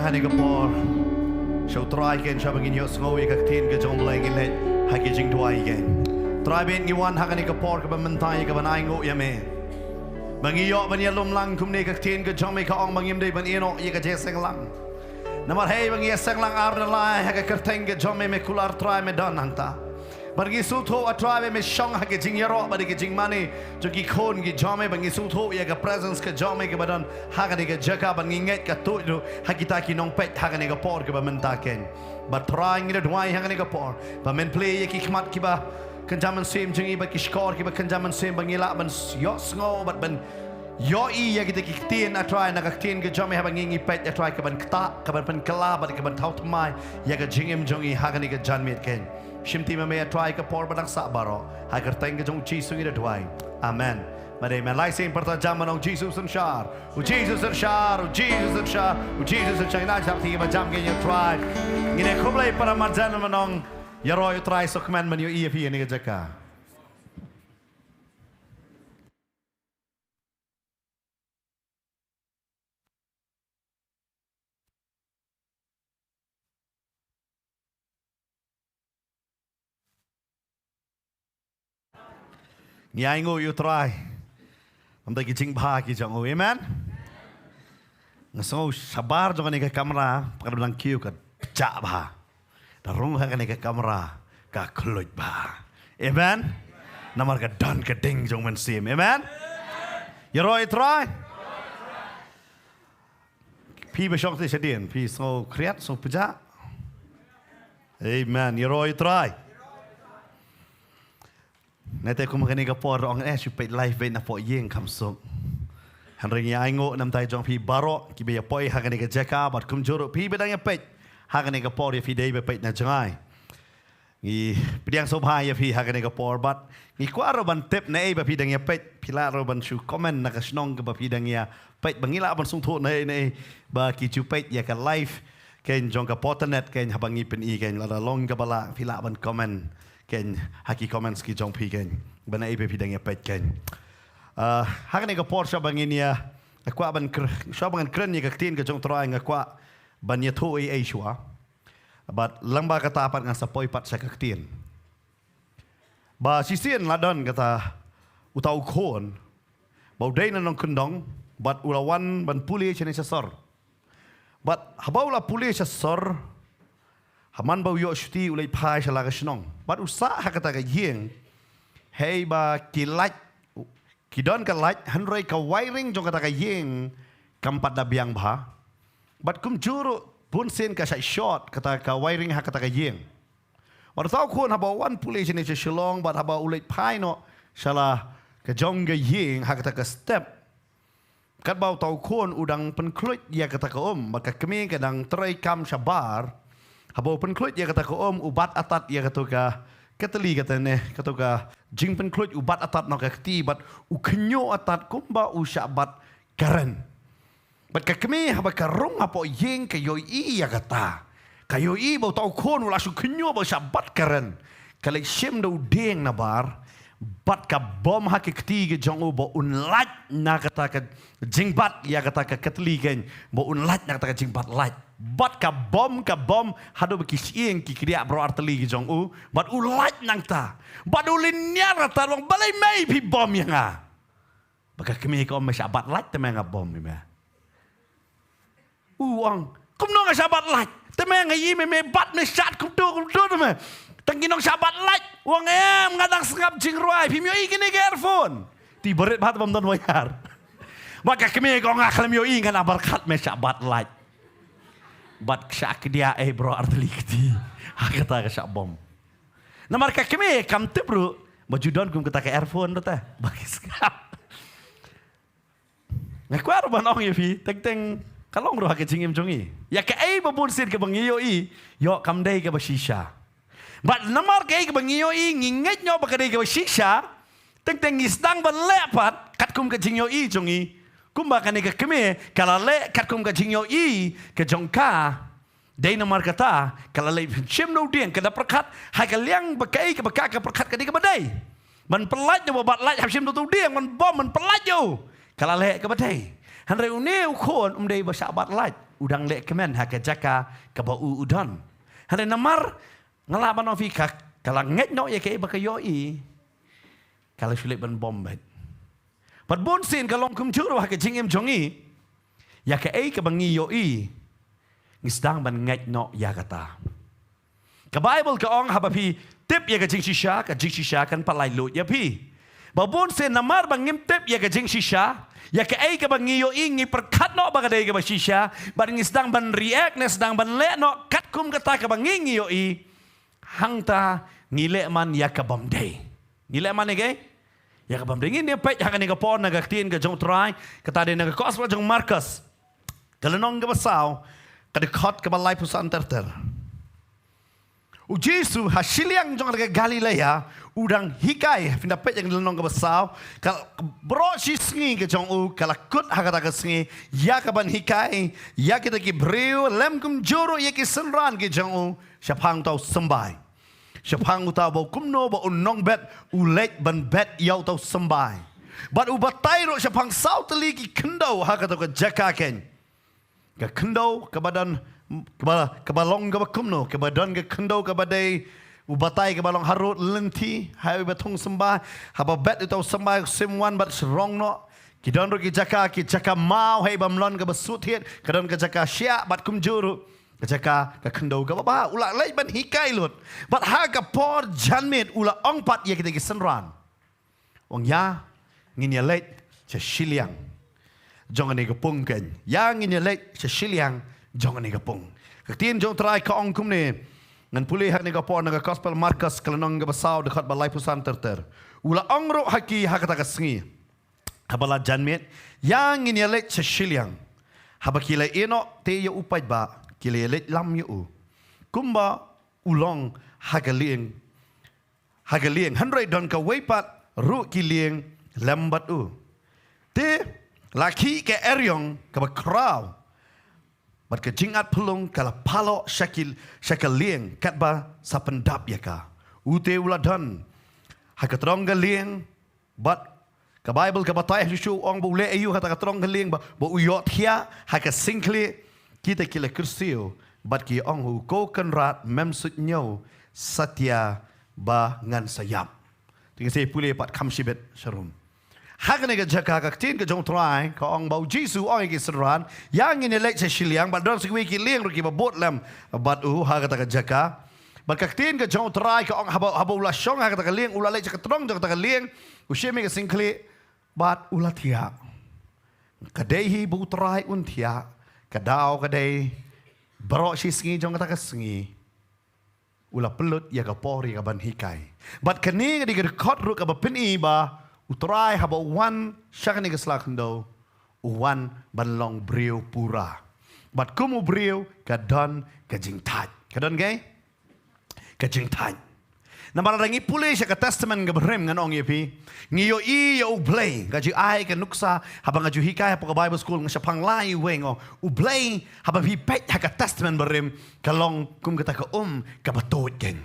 Hani kapor show try ken shabangin yo snowy ka tin ka jong blay ngin le haki jing tuai gen try ben ni wan hakani kapor ka bantai ka banai ngo yame bangi yo ban yalom lang kum ne ka tin ka jong me ka ong bangim dei ban eno ye ka jeseng lang namar hey bangi yeseng lang ar na lai haka kerteng ka jong me kular try me dan hanta Bagi suto atrai me shong ha ke jing yaro bagi ke jing mani jo ki khon ki jame bagi suto ya ke presence ke jame ke badan ha ke ke jaka ban nginget ka tu do ha kita ki nong pet ha ke ke por ke ba mentaken but trying it dwai ha ke por ba men play ya ki khmat ki ba kenjaman sim jing i ba ki score ki ba kenjaman sim bangila ban yo sngo but ban yo i ya kita ki tien atrai na ka tien ke jame ha ban ngi pet atrai ke ban kta ke ban kala ba ke ban thau tmai ya ke jing im jong i ha ke jan met ken Shimti me try ke por badang sabaro. Hagar teng ke jong Jesus ngi dwai. Amen. But amen. Lai sin perta jaman ong Jesus and shar. U Jesus and shar. U Jesus and shar. U Jesus and shar. Na jam ti ma jam ke you try. Ngine kublai para marjan manong yaro you try so command man you EFP ni ke jaka. Nyai ngu you try. Amda ki jing bha ki jong amen. Ngaso sabar jong ni ke kamera pakar bilang kiu ka pecah bha. Darung ha ni ke kamera ka kluj bha. Amen. Namar ka dan ka ding jong men sim. Amen. You roi try. Pi be shok te sedien, pi so kriat so pecah. Amen. You roi try. Nanti aku makan ikan por orang supaya live na po yeng kamsuk. Henry yang aingo nam tay jong pi baro kibe poi hakan ikan jaka bat kum juru pi bedang ya pet hakan ikan por ya fi day be pet na jangai. Ni pediang sobha ya fi hakan ikan por bat ni kuaro ban tip na e ba pi dang ya pet pila ro ban su comment na kasnong ke ba pi dang ya pet bangila ban sung tho na e ba ki chu pet ya ka live ken jong ka potanet ken habangi pen i ken la long ka bala pila ban comment ken haki comments ki jong pi ken bana ibe pi dang ya pet ken hakan ni ka por sha bangin ya akwa ban sha bangan kren ni ka tin ka jong troy ngakwa ban ya tho ai shwa but lamba kata apat ngan sapoi pat sa ka tin ba sisien ladon kata utau khon bau dai na nong kendong but ulawan ban puli chene sor but habau la puli sor Haman bau yo shti ulai pai shala ka shnong. Bat usa hakata ka yeng. Hey ba kilat kidon ka light hanroi ka wiring jong kata ka yeng kampat da biang bha. Bat kum juru pun sen ka short kata ka wiring hakata ka yeng. Bat tau khon haba one police ni shalong bat haba ulai pai no shala ka jong ka yeng hakata ka step. Kat bau tau khon udang penklut ya kata ka bat ka kemi kadang trai kam shabar. Habo penklut ya kata ko ubat atat ya kata ka keteli kata ne kata ka jing penklut ubat atat no ka kti bat uknyo atat kumba usyabat karen bat ka kemi haba karung apo yeng ka yoi ya kata ka yoi bau tau kon ula su knyo ba syabat karen kale shim do deng na bar bat ka bom ha kti ge jong bo unlat na kata ka jingbat ya kata ka keteli gen bo unlat na kata ka jingbat lat bat ka bom hado bekisieng ki kriya bro arteli ki jong bat ulat nang ta bat ulinya rata long balai mai pi bom yang a baka kemi ko masabat lat te menga bom mi me uang kum no nga sabat lat te menga yi me bat me sat kum tu me tangki nong sabat lat uang ngadang sengap jing ruai pi mi kini ke earphone ti berit bat bom don wayar baka kemi ko nga klam yo ngan abarkat me sabat lat bat syak dia bro arteli kti hakata ka syak bom namar ka keme kam te bro bajudon kum kata ka earphone ta bagi skap ngakwar banong yefi teng kalong ro hak jingim jongi ya ka babun sir ke bangiyo yo kam dai ka bashisha bat namar ka bangiyo nginget nyo ba ka dai ka bashisha teng isdang ban lepat kat kum ka jingyo jongi kumba ka ka keme kalale kat kum ka jingyo ka jongka dai namar kata kalale chim no dien kada perkat hai ka liang bakai ka baka ka perkat ka di ka badai man pelat jo bat laj hapsim tu dien man bom man pelat jo kalale ka badai hanre une ukon dai basa bat laj udang le kemen ha ka jaka ka ba udan hanre namar ngalaban ofi ka kala nget no ye ke baka yo kala sulit ban bom bet Pat bon sin kalong kum juru ha ke jingim jongi ya ke ka bangi yo ngisdang ban ngat no ya kata Ke Bible ke ong haba pi tip ya ke jing shisha kan palai lut ya pi. Babun se namar bangim tip ya ke jing shisha. Ya ke ai ke bangiyo ingi perkat no bagadai ke shisha. Baringi sedang ban react ne sedang ban le no kat kum kata ke bangingi yo i. Hangta ngile man ya ke bamdei. Ngile man ke? Ya ke bamdei ngin ne pet ya ke ne ke pon na ke tin ke jong try. Kata de na ke gospel jong Markus. Kalau nong ke basau ke dekat ke balai pusat terter. U Yesu hasiliang jong ke Galilea udang hikai pindah pet yang lenong ke basau kal bro sisngi ke jong u kala kut hakata ke singi ya ke ban hikai ya kita ki breu lem kum joro ya ki senran ke jong u siapang tau sembai siapang tau bau kumno bau nong bet u lek ban bet yau tau sembai bat u batai ro siapang sau teli ki kendau hakata ke jakaken ke kendau ke badan ke balong ke bakumno ke badan ke kendau ke badai ubatai ke balong harut lenti hai batung sembah haba bet itu sembah semwan bat serong no kidan ro ki jaka mau hai bamlon ke besut hiet kidan ke jaka sya bat kumjuru ke jaka ke kendau ke baba ula lai ban hikai lut bat ha ke por janmet ula ong pat ye kita ki senran ong ya ngin ya let che shiliang jong ne ke pungken ya ngin ya let che shiliang jong ni kapung. Ketin jong try ka ong kum ni ngan pulih hak ni kapon na gospel Markus kelenong ke basau dekat balai pusat terter. Ula ong ro haki hakata kasngi. Habala janmet yang ini lek seshiliang. Haba kila eno te yo upai ba kila lek lam yo. Kumba ulong hagalieng handrai don ka weipat ru kilieng lambat u. Te laki ke eryong ka ba kraw. Bat ke jingat pelung kala palo syakil lieng katba sapendap yaka. Ute uladan. Haka terong lieng bat ke Bible ke batay Yesu ong bu le ayu hata terong lieng ba uyot hia haka singkli kita kila kursiu bat ki ong hu ko kenrat memsut nyau satya ba ngan sayap. Tinggal saya pulih pat kam shibet sharum. Hakan ke jaka tin ke jong try ka ong bau Jesu ong ke seran yang ini lek siliang bat don sikwi ki liang ruki babot lam bat ha kata ke jaka bat tin ke jong try ka ong haba ula syong ha kata ke liang ula lek trong jong kata ke liang usyeme ke singkli bat ula tia kadai bu try un tia kadau kadai bro si singi jong kata ke singi ula pelut ya ka pori ka ban hikai bat kini di ke kot ru ka bapin ba utrai haba wan syakani keslakndo wan banlong brio pura bat kumu brio kadon kajing taj kadon gay kajing taj namara rangi pule syaka testament gabrem ngan ong yepi ngiyo I yo ublay gaji ai ka nuksa haba ngaju hikai haba Bible school ngsyapang lai wengo ublay haba hi pet haka testament berem kalong kum kata ka kabatot geng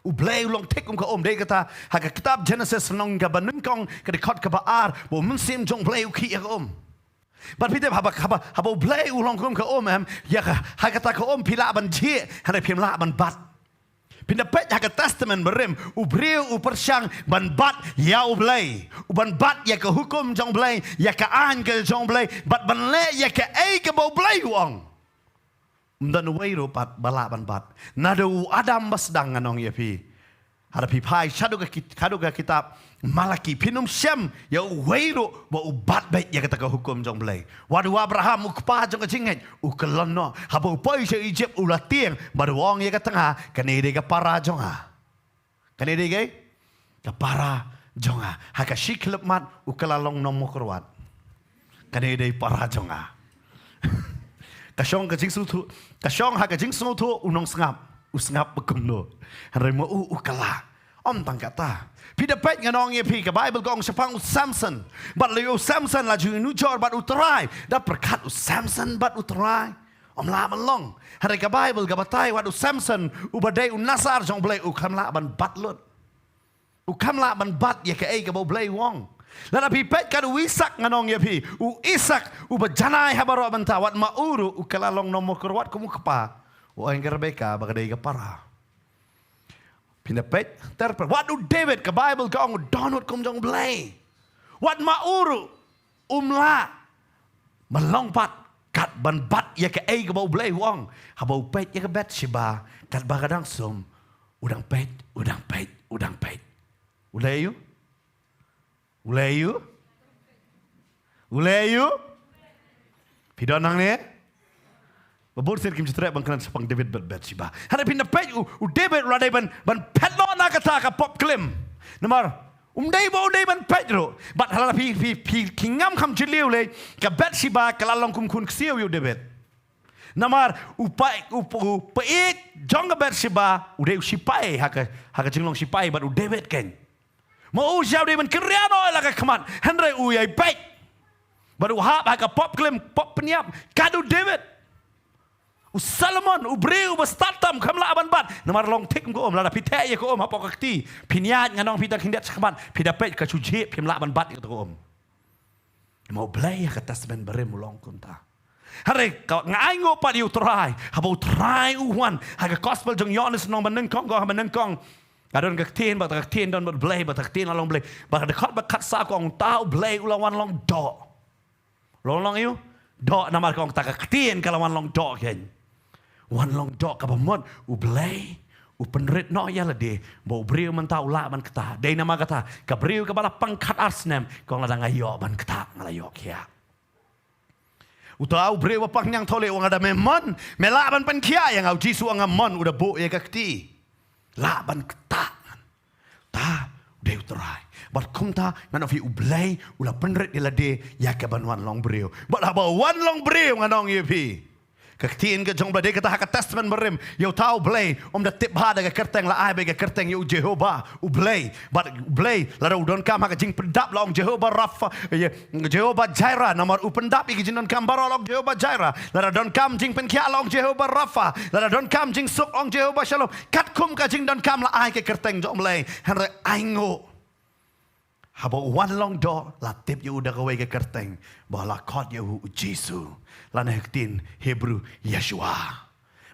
ublay ulong tek ka dei kata haka kitab Genesis nong ka banun kong ka dekat ka baar bo munsim jong blay uki ya bat pite haba ublay ulong ka ya haka ta ka pila ban ji hana pimla ban bat pinda pet haka testament berem ubriu upersyang ban bat ya ublay uban bat ya ka hukum jong blay ya ka an ka jong blay bat ban le ya ka ai ka bo blay uong dan wairo pat balaban bat nado adam basdang anong yapi hadapi pai kaduga kitab Malaki pinum syam ya wairo ba ubat baik ya kata hukum jong blay wadu Abraham ukpa jong jinget ukelono habo pai se Egypt ulatieng baruang ya katanga kanede ka para jonga kanede gay ka para jonga haka shiklep mat ukelalong nomokrwat kanede para jonga kasyong kajing sutu kasyong ha kajing sutu unong usngap bekumno harai mo ukala om tangkata pida pet nganong ye pi ka Bible gong syapang Samson bat leo Samson la ju nu jor bat utrai da perkat Samson bat utrai om la melong harai ka Bible ga batai wat Samson ubadai unasar jong blai ukam la ban bat lut ukam la ban bat ye ka ai ka bo blai wong lana pi pet kan Isak nganong ya pi Isak ubajanai habaro banta wat mauru ukalalong nomor kurwat kumu kepa wa engger beka bagadai ka para pinda pet terper wat David ka Bible ka ong donut kum jong blay wat mauru umla melongpat kat ban bat ya ke ai ke bau blai wong habau pet ya ke bet siba kat bagadang sum udang pet ulayu pidon nang ne babur sir kim citra bang kan sepang David bet siba hana pin pet u David radai ban pet lo na kata ka pop klim namar dai ban pet ro bat hala pi kingam kham chiliu le ka bet siba kala long kum kun xiu yu David namar upai jong bet siba udai sipai haka jinglong sipai bat u David ken mau jauh dia ban kriano la ka khaman henry u yai pet bat u haka pop klim pop peniap kadu David Salomon ubreu bastatam kamla aban bat namar long tik ko la pi the ye ko ha pokakti piniat nganong pita kindet sakman pida pet ka chuje pim la aban bat ko mau blai ka tasben bare mulong kunta hare ka ngai ngo pa diu try habau try uwan ha ka gospel jong yones nong ban nang kong go ha ban nang kong adon ka tin ba ka tin don blai ba ka tin along blai ba ka khat ba khat sa kong tau blai ulawan long do long you do namar kong ta ka tin kalawan long do ken wan long dok kabamot ublay upenrit no ya lade bo briu man tau la ban kata dei nama kata ka briu ka bala pangkat arsnem kong ladang ayo ban kata ngalayo kia utau briu pang nyang tole wang ada memon mela ban pen kia yang au jisu ang amon udah bo ya kakti la ban kata ta deu trai bat kumta ngano fi ublay ula penrit ya lade ya ka ban wan long briu bat haba wan long briu nganong yepi Kaktiin ke jong bade kata hak testament merim yo tahu blay da tip ha daga kerteng la ai bega kerteng yo Jehovah ublay but ublay la don kam hak jing pendap la Jehovah Rafa Jehovah Jireh namar upendap iki jinon kam barolog Jehovah Jireh la don kam jing pen kia la Jehovah Rafa la don kam jing sok ong Jehovah Shalom kat kum ka jing don kam la ai ke kerteng jong blay han aingo habo wan long do la tip yo da gawe ke kerteng ba la kot yo Jesu lana hektin Hebrew Yeshua.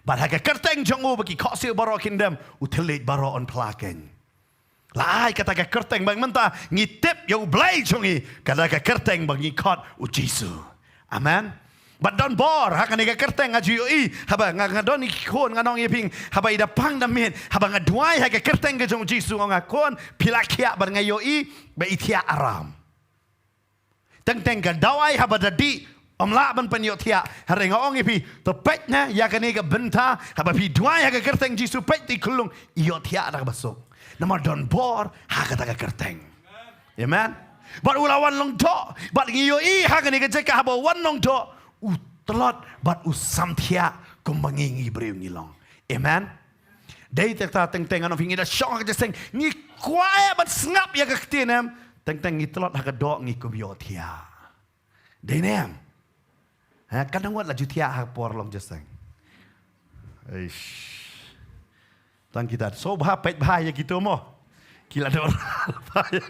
But haka kerteng jongu bagi kosil baro kingdom utelit baro on plaken. Lai kata ka kerteng bang menta ngitip yo blai jongi kata ka kerteng bagi kot u Jesu. Amen. But don bor haka ni ka kerteng ngaju yo I haba ngadon ikon nganong yeping haba ida pang damin haba ngadwai haka kerteng ke jong Jesu ngakon pilakia bar ngayo I ba itia aram. Teng ka dawai haba dadi la ban penyo tia hare ngong ipi to petnya ya kani ka benta haba pi dua ya ka kerteng Jisu pet ti kulung iyo tia ada basok nama don bor ha kata ka kerteng amen but ulawan long do but ngiyo I ha kani ka jeka haba wan long do utlot but usam tia kumbangi breu ngilong amen dei ta teng ano fingi da shong ka jeng ni kwaya but snap ya ka tinem teng ngitlot ha ka do ngi kubyo tia dei nem kadang wat laju tiak hak por long jeseng. Tang kita sobha pet bahaya gitu mo. Kila ada orang bahaya.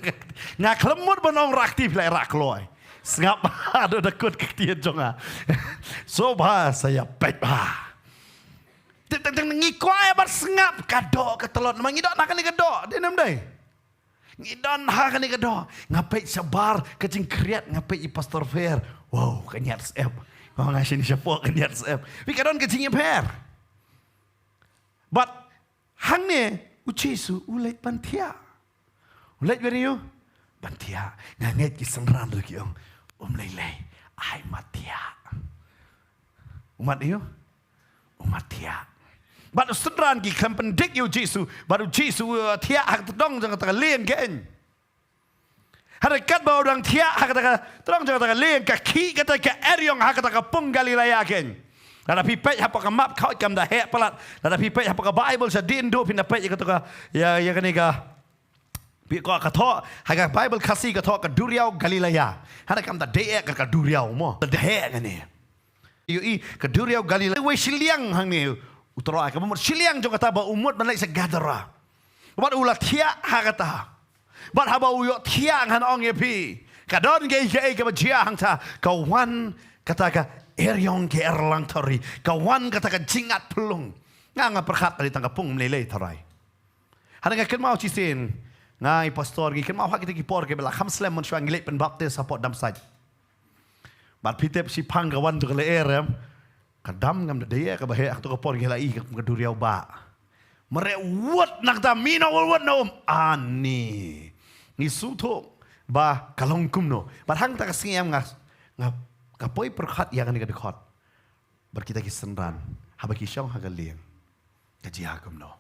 Ngak lemut benong raktif lai rak loy. Sengap ada dekut ketian jonga. Sobha saya pet bah. Teng ngikuai bar sengap kadok ketelot mang idok nak ni kadok. Dia nam dai. Ngidon hak ni kadok. Ngapai sabar kecing kriat ngapai I pastor fair. Wow, kenyat sep. Oh ngasih ni siapa kenyat sep. Pikadon kecingnya per. But hang ni ucisu ulet pantia. Ulet beri you pantia. Nganget kisenran lagi yang lele. Ai matia. Umat you umat tia. Baru senran ki kampendik you Jesu. Baru Jesu tia hak terdong jangan terlien gen. Harakat bawa orang tia hak kata terang jangan kata lien kaki kata ke eriong hak kata pung Galilea ken. Lada pipet apa ke map kau kam dah hek pelat. Lada pipet apa ke Bible sedin do pindah pet kata ya kani ka. Pi ko kata hak Bible kasih kata ke Duriau Galilea. Hada kam dah dek ke Duriau mo. Dah hek ni. Yo I ke Duriau Galilea we siliang hang ni. Utara ke umur siliang jong kata ba umut malai segadara. Wat ulah tia hak kata. But haba uyok tiang han ong yepi. Kadon ke ke bajia hang ta. Kawan kata ka eriong ke erlang tori. Kawan kata ka jingat pelung. Nga perkhat dari tanggapung melelei tarai. Hada ka mau cisin. Ngai pastor ki mau hak kita ki por ke bela khamslem mon shwang lek pen baptis support dam side. Bat pitep si pang kawan tu ke erem. Kadam ngam dia ka bahaya tu ka por gelai ka duriau ba. Merewat nak ta mina wat no ani. Ni suto ba kalong kumno. Ba hang ta ka singam ngas. Ngap ka poi perkhat yang ni ka dekhot. Bar kita ki senran. Haba ki syong ha ka liang. Ka jia kumno.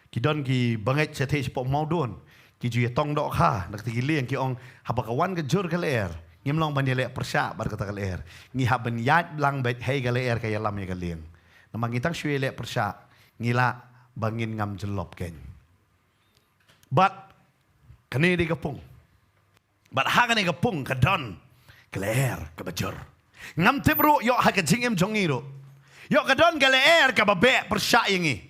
Ki don ki bangai chethe pok mau don. Ki ju tong dok kha nak ti liang ki ong haba ka wan ka jur ka ler. Ngim long ban le persya bar kata ka ler. Ngi haban yat lang bet hei ka ler ka yalam ya ka liang. Namang itang shwe le persya ngila bangin ngam jelop ken. But kani di kapung. But ha kani kapung ka don ka ler ka bajur. Ngam tibru yo ha ka jingem jongiro. Yo ka don ka ler ka babe persya yangi.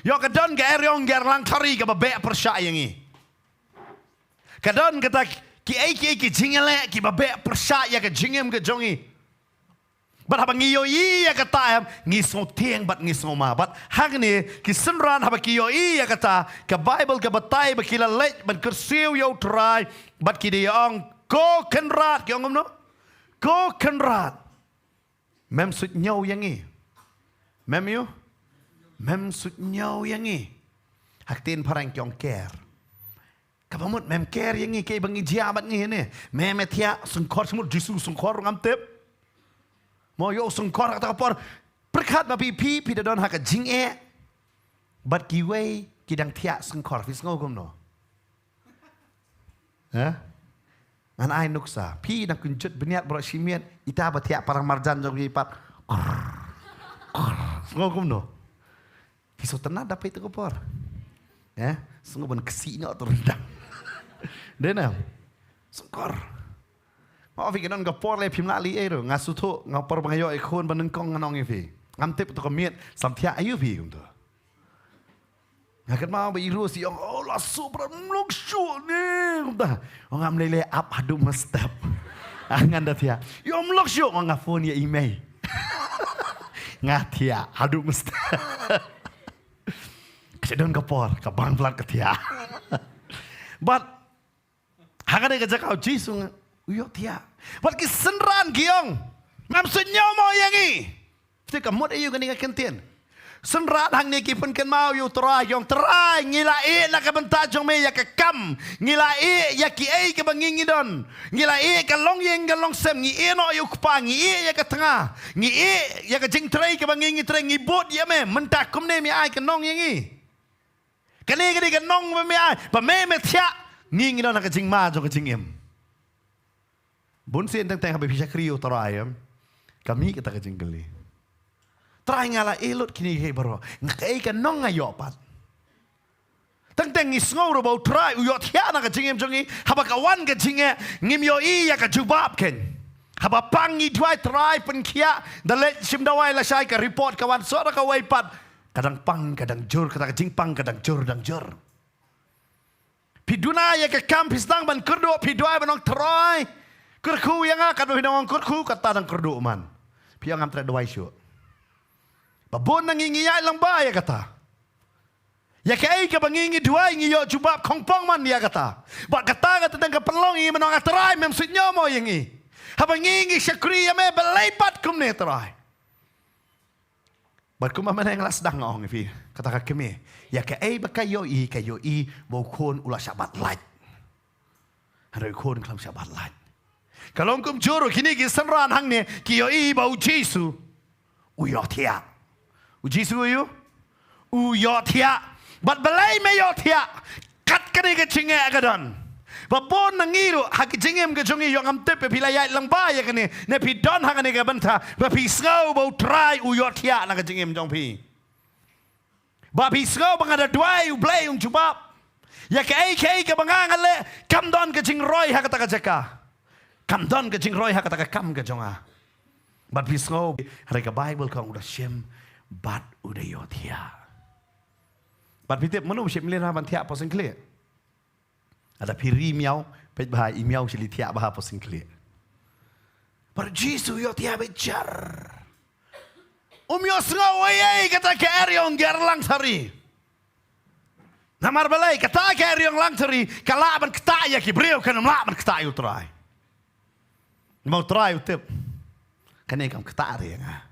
Yo ka don ka eryong gerlang thari ka babe persya yangi. Ka don kata ki jingele ki babe persya ya ka jingem ka jongi. But habang iyo iya kata ngi so tieng bat ngi so ma bat hang ni ki senran habang iyo iya kata ka Bible ka batai ba kila lech ban kersiu yo try bat ki diong ko kenrat ki ongom no ko kenrat mem sut nhau yangi mem yo mem sut nhau yangi hak tin parang kyong ker kapamut mem ker yangi ke bangi jiabat ngi ne mem etia sungkor semut jisu sungkor ngam tep mo yo sungkor kata kapor perkat ma pi dadon hak jing bat ki wei ki dang tia sungkor fis ngogom no Ngan ai nuksa pi nak kuncut beniat bro simiat ita batia parang marjan jong ipat ngogom no kiso tenad dapat itu kapor sungguh ban kesi no terendam dena sungkor mau fikiran kapor le pim lali ero ngasuto ngapor bangayo ikon banengkong nganong ifi ngamtip to komiet samtia ayu fi gum to ngakat mau biru si ong oh la super mlok shu ni dah ngam lele up adu mestap angan datia yo mlok shu ngafon ya email ngatia adu mestap kedon kapor ka bang plat ketia but hagane ka jakau jisung uyo tia wat ki senran giong ngam sunyo mo yangi ti kamot ayu gani ka kentien senrat hang ni ki pun ken mau yu trai yong trai ngila na ka benta jong me ya ka kam ngila ya ki ka bangingi don ngila ka long yeng ka long sem ngi no yu pa ngi ya ka tengah ngi ya ka jing trai ka bangingi trai ngi bot ya me menta kum ne mi ai ka nong yangi kani ka nong me ai pa me tia ngi don ka jing ma jong ka jing em Bun sen teng habe bisa kriyo trai kami kita ka jing geli try ngala elot kini ke baro ngai ka nong ayo pat teng isngau ro bau try uyo thia na ka jingem jongi haba ka wan ka jinge ngim yo ya ka jubab ken haba pangi dwai try pen kia dale sim dawai la sai ka report ka wan so ka wai pat kadang pang kadang jur kata jing pang kadang jur dang jur piduna ya ka kampis dang ban kerdo pidwai banong try kerku yang akan binong kerku kata dang kerdo man piang am tra dwai syu babon nangingiyay lang ba ya kata ya kay ka bangingi duay ngiyo jubab kongpong man ya kata ba kata tang ka pelong i manong atray mem sinyo mo yangi habangingi syakriya me belaypat kum ne tray bat kum man ang lasdang ong ifi kata ka kemi ya kay ba kayo i bo kon ula sabat light hari kon klam sabat light kalong kum juro kini ki sanran hang ne kiyo i ba jisu uyo tia jisu uyo tia bat balai me yo tia kat kani ke chinge agadon babon nangiru hak jingem ke jongi yo ngam tepe pilayai lang ba ya kani ne pi don hak ne ke banta ba pi sngau bo try uyo tia na ke jingem jong pi ba pi sngau bang ada duai u blai jubab ya ke bangang ale kam don ke jing roi hak ta ka jaka kam don ke jing roi hak ta ka kam ke jonga bat pi sngau hari ka Bible kong udah shem bat udah yo tia bat pitip menu ship milin haban tia posen clear ada piri miau pet bah miau sili tia bah posen clear par jisu yo tia bejar yo sngo wayai kata ke eriong gerlang sari namar balai kata ke eriong lang sari kala ban kata ya ki breu kan mla ban kata yu try mau try utip kan kam kata re nga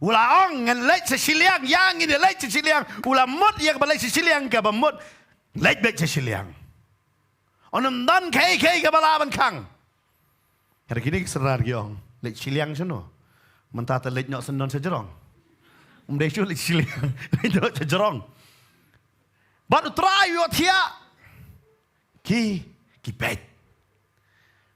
Ula ong ngan lek sesiliang yang ini lek sesiliang. Ula mut yang balai sesiliang ke bamut lek bek sesiliang. Onam dan kai ke balaban kang. Hari kini serar giong lek sesiliang seno. Mentata lek nyok sendon sejerong. Umdesu lek sesiliang lek nyok sejerong. Baru try yo tia. Ki pet.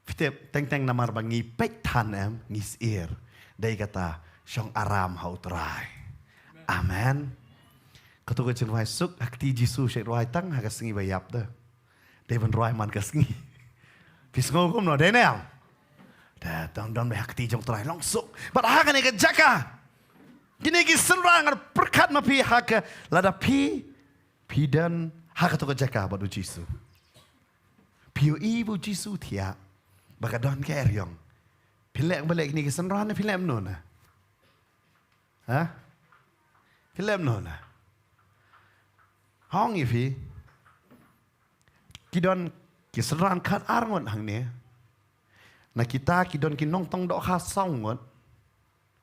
Fitep teng namar bangi pet tanem ngis ir. Dai kata Syong aram hau terai. Amen. Kau jen wai suk akti Jisu syek roi tang ha kasengi bayap dah. Devan roi man kasengi. Pisngo kum no denel. Dah don be akti jong terai long suk. But ha kan ke jaka. Kini ki senrang ar perkat ma pi ha ke lada pi dan ha ka to ke jaka badu Jisu. Piu ibu Jisu tia. Baka don ke eryong. Pilek balik ni ke senrang na pilek nona. Hah? Film nona. Hong ifi. Kidon kiseran kat arngot hang ni. Na kita kidon kinong tong dok ha songot.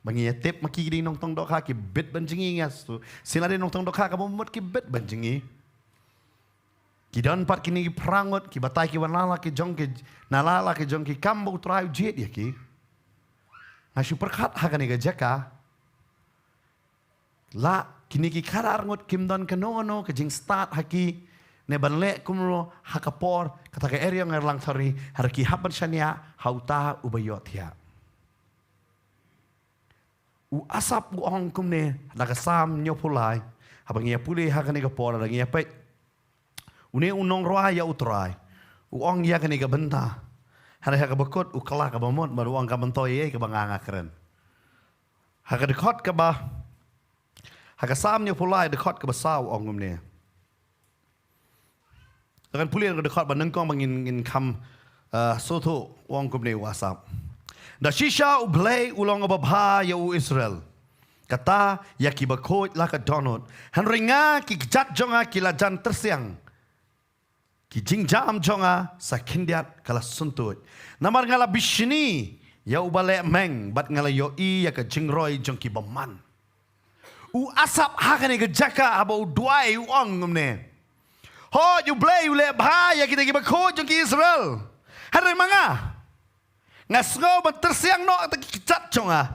Bangi tip maki di nong tong dok ha ki bet banjingi ngas tu. Sila de nong tong dok ha ka bomot ki bet banjingi. Kidon pat kini ki prangot ki batai ki wanala ki jong ki nalala ki jong ki kambu trai jet ya ki. Na super khat ha kan ga jaka. La kini ki karar ngot kim don kanono ke jing start haki ne banle kumro hakapor kata ke area ngerlang sorry harki haban shania hauta ubayot ya u asap u ong kumne nagasam nyopulai habangia puli hakane ka por rangia pe une unong roa ya utrai u ong ya kane ka benta hare ha ka bakot u kala ka bamot baru ong ka bentoy ka banganga keren ha ka dekot ka ba Hakasam nya pulai dekat ke besar ongum ni. Dengan pulian ke dekat banengkong bangin kam soto ongum ni wasap. Da shisha ublay ulong ababha ya u Israel. Kata ya ki bakot la ka donot. Han ringa ki jat jonga ki la jan tersiang. Ki jingjam jonga sakindiat kala suntut. Namar ngala bishini ya ubale meng bat ngala yo I ya ka jingroi jong ki baman. U asap hakane ke jaka abo duai u ong ne. Ho you blay u le bha ya kita ki bakho jong ki Israel. Hare manga. Ngasngo ba tersiang no ta ki chat jonga.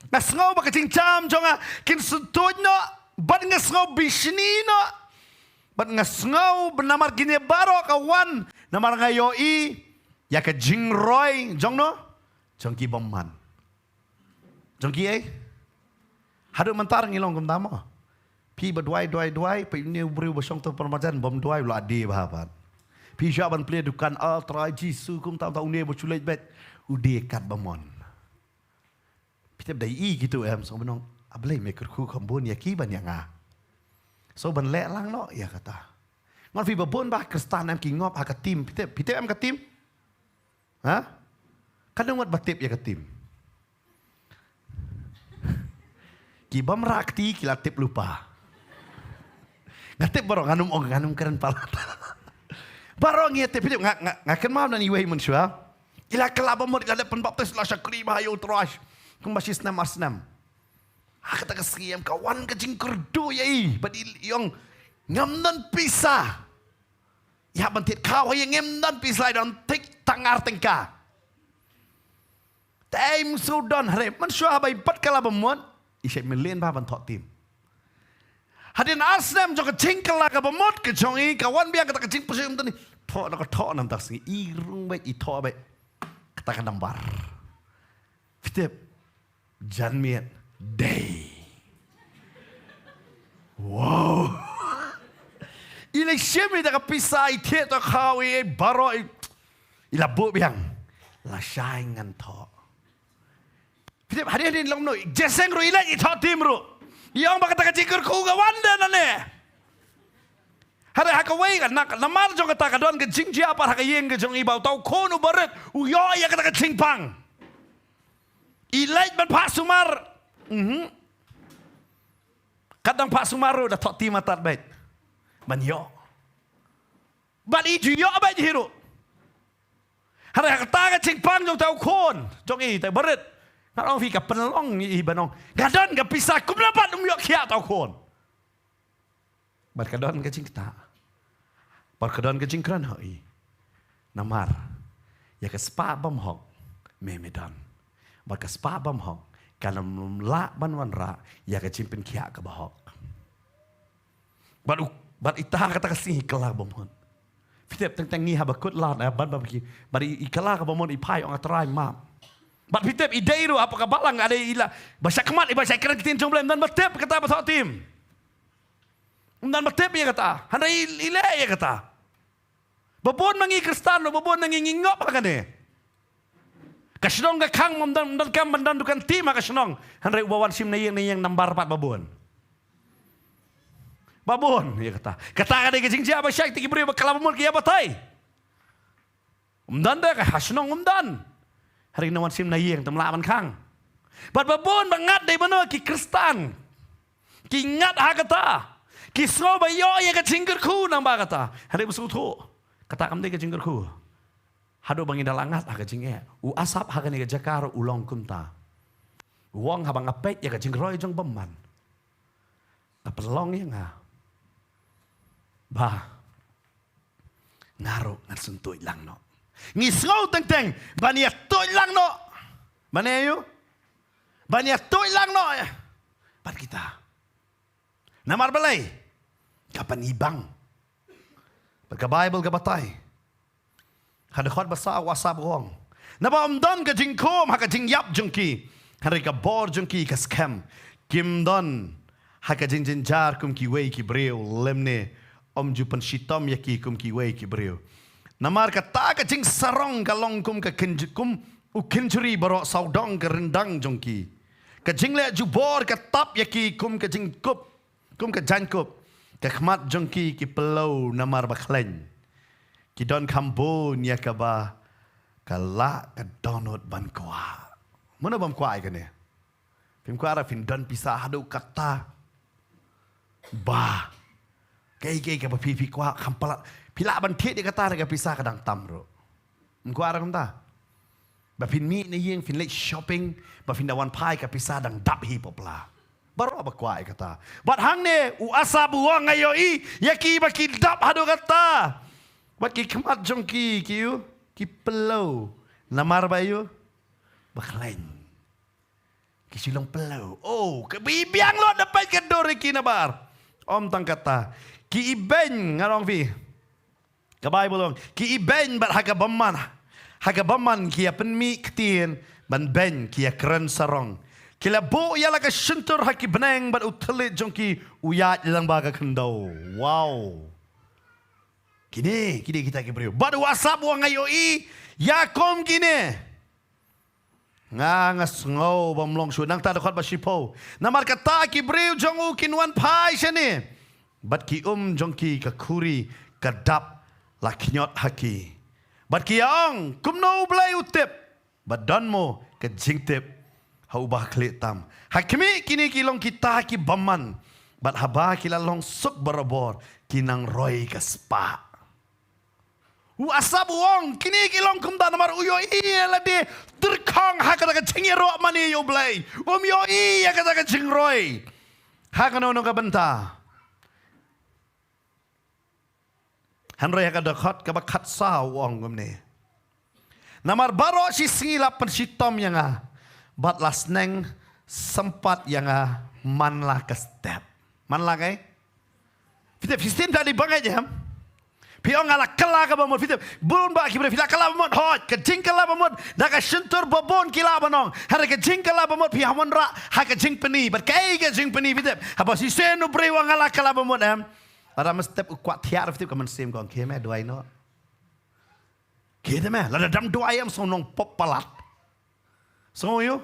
Ngasngo ba ka jingcham jonga kin sutuj no bat ngasngo bishni no. Bat ngasngo benamar gine baro kawan namar ngayo I ya ka jingroi jong no jong ki baman. Jong ki Hadut mentar ngilong kum tamo. Pi berduai pe ni beriu besong tu permajan bom duai lo adi bahapan. Pi jaban play dukan ultra Jisu kum tahu ni berculik bet ude kat bamon. Pi tep dai I gitu so benong ablay maker ku kambon ya ki ban yang a. So ban lek lang no ya kata. Ngon fi babon bah kristan am ki ngop ha ka tim pi tep am ka tim. Ha? Kadang wat batip ya ka tim. Ki bam rakti kila tip lupa. Ngatip barong nganum keren pala. Barong ngetip itu ngakan maaf nani wei mensyua. Ila kelaba mod ila depan baptis la syakri bahayu trash. Kumbasis nam asnam. Kata kesiam kawan kecing kerdu yai. Badi yong ngamdan pisah. Ya bantit kau yang ngamdan pisah dan tik tangar tengka. Time sudan hari mensyua bai pat kelaba mod. Isyek melian bahan tok tim. Hadin asnam jong kecing kelak ke bemot ke jongi kawan biar kata kecing pusing tadi. Tok nak tok nam tak sengi irung baik ito baik kata kadang bar. Fitip janmiat day. Wow. Ilek siapa dah kepisah itu tak kawi baro ila bu biang la syaingan tok. Fitip hari long no jeseng ru ilek ito tim ru. Yang bakal kecikir ku kawan dan ane. Hari hakawai kan nak namar jong kata kadon ke jing dia apa hakayeng ke jong ibau tau kono baret uyo ya kata kecing pang. Ilek ban Pak Sumar. Kadang Pak Sumar dah tok tim atat baik. Ban yo. Ban iju yo baik hiru. Hari kata kecing pang jong tau kon jong i tai baret. Ngarong fi ka penlong ni ibanong. Gadon ka pisah kum dapat umyok kia tau kon. Bat kadon ka jing kita. Bat kadon ka jing kran hoi. Namar. Ya ka spa bam hok memedan. Bat ka spa bam hok kanam la ban wan ra ya ka jing pen kia ka bahok. Bat itah kata kasih kelah bam hon. Fitep teng ngi habakut lat ban baki. Bat ikalah ka bam hon ipai ong atrai map. Bat fitep ide itu apakah balang ada ilah. Bahasa kemat bahasa keren kitin jomblem dan batep kata bahasa tim. Dan batep ya kata. Handa ile ya kata. Babon mangi Kristen lo babon nangi ngingop kan ni. Kasnong ka kang mamdan kam mandan dukan tim kasnong. Handa ubawan sim na yang nambar 4 babon. Babon ya kata. Kata kada ke jingja bahasa tiki beri bakalabamon kia batai. Umdan dah kasnong umdan. Hari nawan sim na yang temla man kang. Bat babon bangat dai bano ki Kristen. Ki ngat ha kata. Ki so ba yo ya ka jingger ku nang ba kata. Hari busu tu. Kata kam dai ka jingger ku. Hado bangin dalangat ha ka jinge. U asap ha ka ni ka jakar ulong kumta. Wong ha bang apet ya ka jingroi jong beman. Kapelong ya nga. Ba. Ngaro ngat suntui lang no. Ngisngau teng-teng. Bania toy lang no. Bania yu. Bania toy lang no. Pat kita. Namar balay. Kapan ibang. Pagka Bible kabatay. Hadakot basa wasap wong. Naba umdan ka jingkom haka jingyap jungki. Hari ka bor jungki ka scam. Kimdon haka jinjar kum ki wei ki breu lemne. Om jupan shitom yaki kum ki wei ki breu. Namar kata ka jing sarong kalong kum ka kinjukum u kinjuri baro saudong ka rendang jongki. Ka jing le jubor ka tap yaki kum ka jing kup kum ka jankup. Ka khmat jongki ki pelau namar baklen. Ki don kambon ya ka ba kala ka donot ban kwa. Mana bam kwa ka ne? Pim kwa ra fin don pisah hadu kata ba. Kay ka ba pipi kwa kampala pila ban thiet dia kata dekat pisah kadang tam ro. Mko ara kamta. Ba fin mi ni yeng fin late shopping ba fin dawan pai ka pisah dang dap hi popla. Baru ba kwa kata. Bat hang ne u asa buang ayo i yaki ba ki dap hado kata. Bat ki kemat jongki kiu ki pelau. Namar ba yu baklen. Ki silong pelau. Oh, ke bibiang lo dapat ke dori ki nabar. Om tang kata ki iben ngarong fi. Ka Bible dong. Ki iben bat haga baman. Haga baman ki apen mi ketien ban ben ki keren sarong. Kila bo ya la ka shintur haki beneng bat utelit jongki uyat lang baga kendau. Wow. Kini kita ki beriu. Bat WhatsApp wang ayo i ya kom kini. Ngas ngau bamlong su nang ta dekat basipo. Namar kata ki beriu jong u kinwan pai sini. Bat ki jongki ka kuri kadap lakinyot haki. Bat kiang kumno blai utip. Bat don mo ke jingtip. Hau bah kletam. Hakimi kini kilong kita ki baman. Bat haba kila long suk barabor. Kinang roy ke spa. Asap wong kini kilong kumda namar uyo iya lade. Terkong hakata ka jingi roh mani yo blai. Yo iya kata ka jing roy. Hakano no ka benta. Hanroy ka dakot ka bakat sa wong gumne. Namar baro si singilap pensitom yang bat las neng sempat yang manlah ke step. Manlah kay? Fitip fistin tadi bangai jam. Piong ala kala ka bamot fitip. Bulun ba ki bre fila kala bamot hot ke jing kala bamot da ka shintur babon kila banong. Hare ke jing kala bamot pi hamon ra ha ke jing peni bat kay ke jing peni fitip. Haba si senu bre wang ala kala bamot am. Ada mestep kuat tiar fitip ka man sim gong keme doai no. Kita meh, lada dam doai am sonong pop palat. So you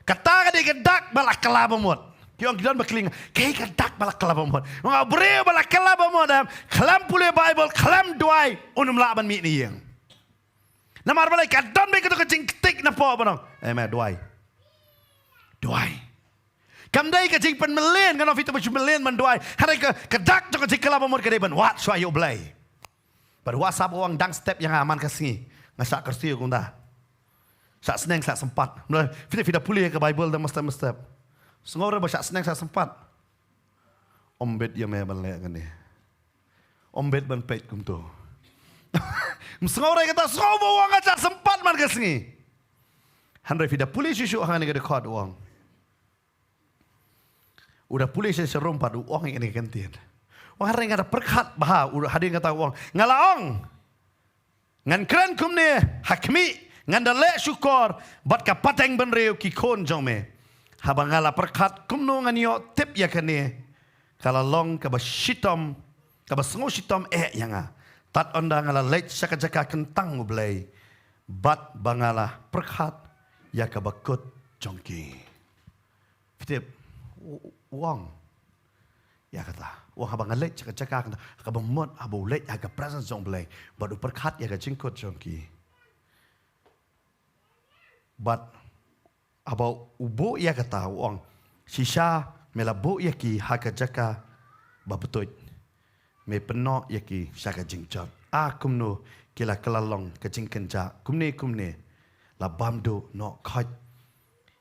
kata ka di kedak balak kala bamot. Kiong kidon bakling kay kedak balak kala bamot. Nga bre balak kala bamot am. Kalam pule Bible, kalam doai unum laban mi ni yang. Namar balai kadon be ketok jing tik na po banong. Meh doai. Doai. Kamdai ka jing pen melen kan ofito ba melen man doai. Hari ka kedak jong jing kala bamot ka deban wat so ayo blai. Pada WhatsApp orang dang step yang aman kasih. Ngasak kersi kong dah. Syak seneng syak sempat. Mula fida pulih ke Bible dah mesti. Sengau dah syak seneng syak sempat. Ombet ya me balek kan ni. Ombet ban pet kum tu. Sengau dah kata sengau bawang aja sempat man kesini. Handai fida pulih susu hang ni ke dekat uang. Udah pulih saya serumpat uang ini gantian. Wah hari ada perkat bah udah hadir kata uang ngalaong. Ngan keren kum ni hakmi ngan dalek syukur bat ka pateng benreu ki kon jome. Habang ngala perkat kum no ngan yo tip ya kene. Kala long ka basitom ka basengo sitom yang tat onda ngala lech saka-jaka kentang ublay. Bat bangala perkat ya ka bakut jongki. Fitip uang ya kata uang habang lech saka-jaka ka bamot abu lech aga present jong blay. Badu perkat ya ka jingkut jongki. But abau ubo ya kata uang sisa melabu ya ki haka jaka babetut me penok ya ki saka jingcot kumno kila kelalong ke jingkenja kumne la bamdo no khat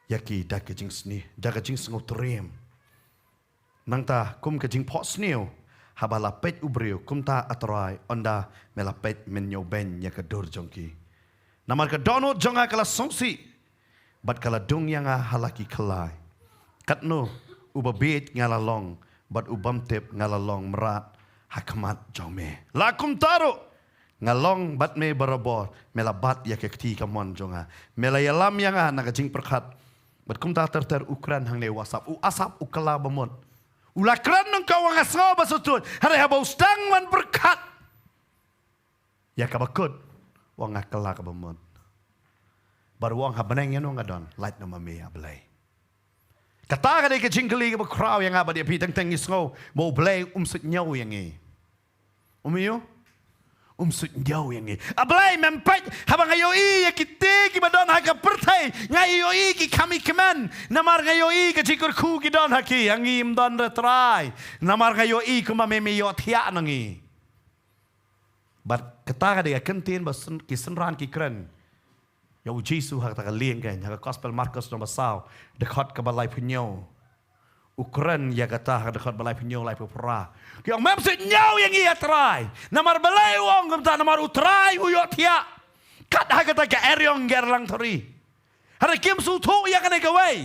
ya ki da ke jing sni da ke jing sngo trem nangta kum ke jing pot sneo habala pet ubreu kumta atrai onda mela pet menyo ben ya ke dor jongki namar ke dono jonga kala songsi bat kala dung yang halaki kelai katno ubabit ngalalong bat ubam tip ngalalong merat hakmat jome lakum taro ngalong bat me barabor melabat ya kekti kamon jonga melayalam yang naga jing perkat bat kumta ter ukran hang le wasap asap ukala bamot ulakran nang kawang asngo basutut hari habau stang man berkat ya kabakut wang akala kabamot baru wang habaneng yan ngadon light nama me ablay kata ka ke jingkeli ke crowd yang apa dia pitang tang isngo mo blay umsut nyaw yang ni umiyo umsut nyaw yang ni ablay mempet habang ayo ya kiti ki badon ha ka pertai ngayo ki kami keman namar ngayo ke jikur ku ki don haki yang im don retrai namar ngayo kuma me yo thia nangi bat kata ka dia kentin basun ki senran ki kren ya Yesus hak tak liang kan hak gospel Markus nomor 1 dekat ke balai penyo Ukraine ya kata dekat balai penyo lai pura yang mem senyau yang ia try namar balai wong kumta namar utrai uyot ya kat hak kata ke eriong gerlang tori hari kim su thu ya kan ke wei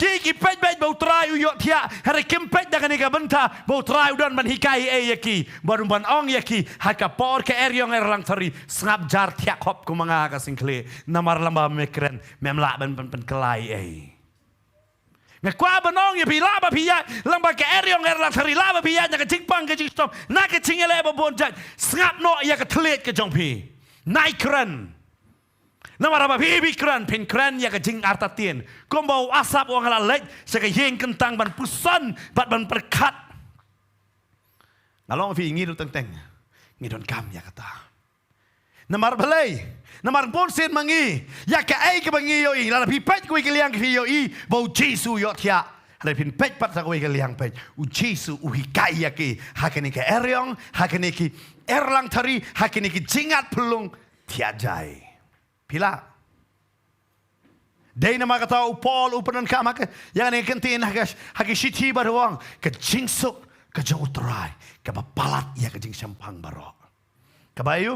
ki pej bau try uyot ya hari kim pej dah kan ke benta bau try udan ban hikai yaki baru ban ong yaki hak por ke eriong erlang tori ngap jar tiak hop ku manga ka singkle namar lamba mekren memla ben kelai ngakwa banong ya bila ba pia lamba ke eriong erlang tori laba pia nya ke jingpang ke jingstop na ke jingele ba bonjat ngap no ya ke tlet ke jongpi naikren namar ba bibi kran pin kran ya ke jing artatien kombo asap wang la lek seka yeng kentang ban pusan bat ban perkat ngalong fi ngidu teng ngidon kam ya kata namar balai namar pon sen mangi ya ke ai ke bangi yo i la pi pet ku ke liang ke yo i bo jisu yo tia la pin pet pat sa ku ke liang pet u jisu u hikai ya ke hakene ke eriong hakene ki erlang tari hakene ki jingat pelung tiajai pila day nama kata Paul upanan kama ke yang ni kentin haki shiti baruang ke jingsuk ke jauh terai ke bapalat ya ke jing sempang barok ke bayu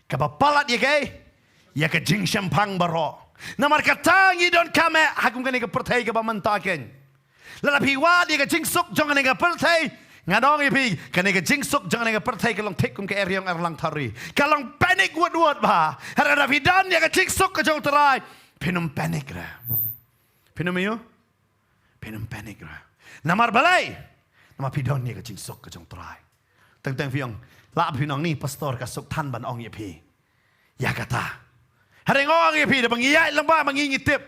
ke bapalat ya ke jing sempang barok namar kata ngidon kame hakum kene ke pertai ke bamantaken lalapi wad ya ke jingsuk jangan ke pertai ngadong ipi kene ke jingsuk jangan ke pertai ke long tekum ke eriong erlang tari kalong panik wad ba harada vidan ya ke jingsuk ke jauh terai penum panik ra penum yo penum panik ra namar balai nama pidon ya ke jingsuk ke jauh terai teng fiong la pinong ni pastor ka suk tan ban ong ipi ya kata hari ngong ipi de bangiya lamba mangingitip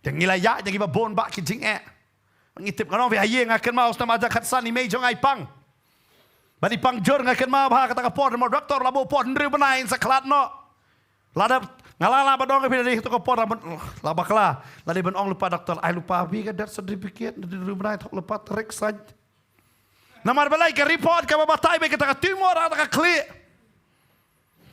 yang ngilaya yang iba bon ba ki jing ngitip kanong biaya ngaken mau sama aja katsan ni mejong ai pang bani pang jor ngaken mau ba kata kapor mo doktor labo pot ndri benain saklat no lada ngalala badong ke dari to kapor labakla ladi ben ong lupa doktor ai lupa bi ka dat certificate ndri benain tok lupa trek saj namar balai ke report ka batai be kata timor ata ka clear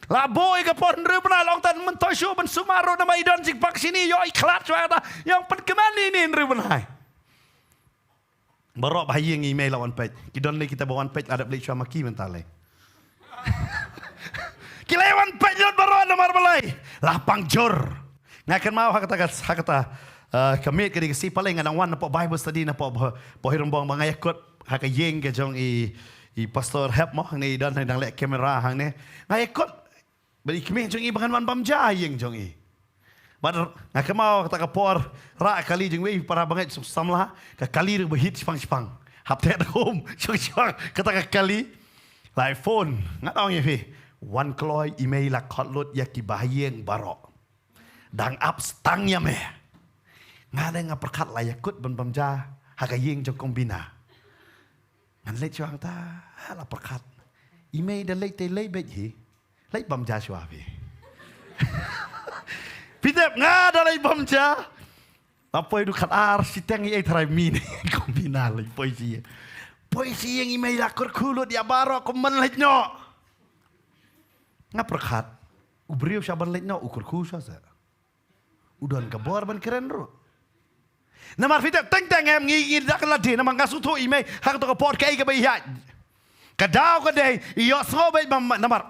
Laboi ke pon ribna long tan men toy show ben sumaro nama idon jik pak sini yo ikhlas ta yang pen keman ini ribna. Barok bahayang email lawan page. Kidon ni kita bawan page ada beli cuma maki mentale. Kilewan page yon barok nomor balai. Lapang jor. Ngakan mau kata kami kedi si paling ngadang wan po Bible study na po hirumbong bangayakot hakayeng ke jong i pastor help mo ni dan dang lek kamera hang ne ngayakot beli kami jong i bangan wan pamja yeng jong i bar ngakamau kata kapor ra kali jeng we para bangai samlah ka kali ru hit spang hapte at home jong kata kali lai phone ngadong ye fi wan kloi email la khatlot yaki bahayeng barok dang up stang ya me ngada ngaperkat layakut ban pamja hakayeng jong kombina ngan le chuang ta la perkat email dan le te le bet hi lấy bầm cha xóa về, Peter ngã đã lấy bầm cha, apa itu kata si tengi ay try mini kombinal poesia yang imay lakor kulot ya baro kuman leit nyo, ngaperkat ubriu saban leit nyo ukur kusa sa, udan kabor ban keren ro. Namar Peter teng em ngigid dak ladi namang kasuto imay hak to kapor kay kabay Kadau kadai iyo semua baik namar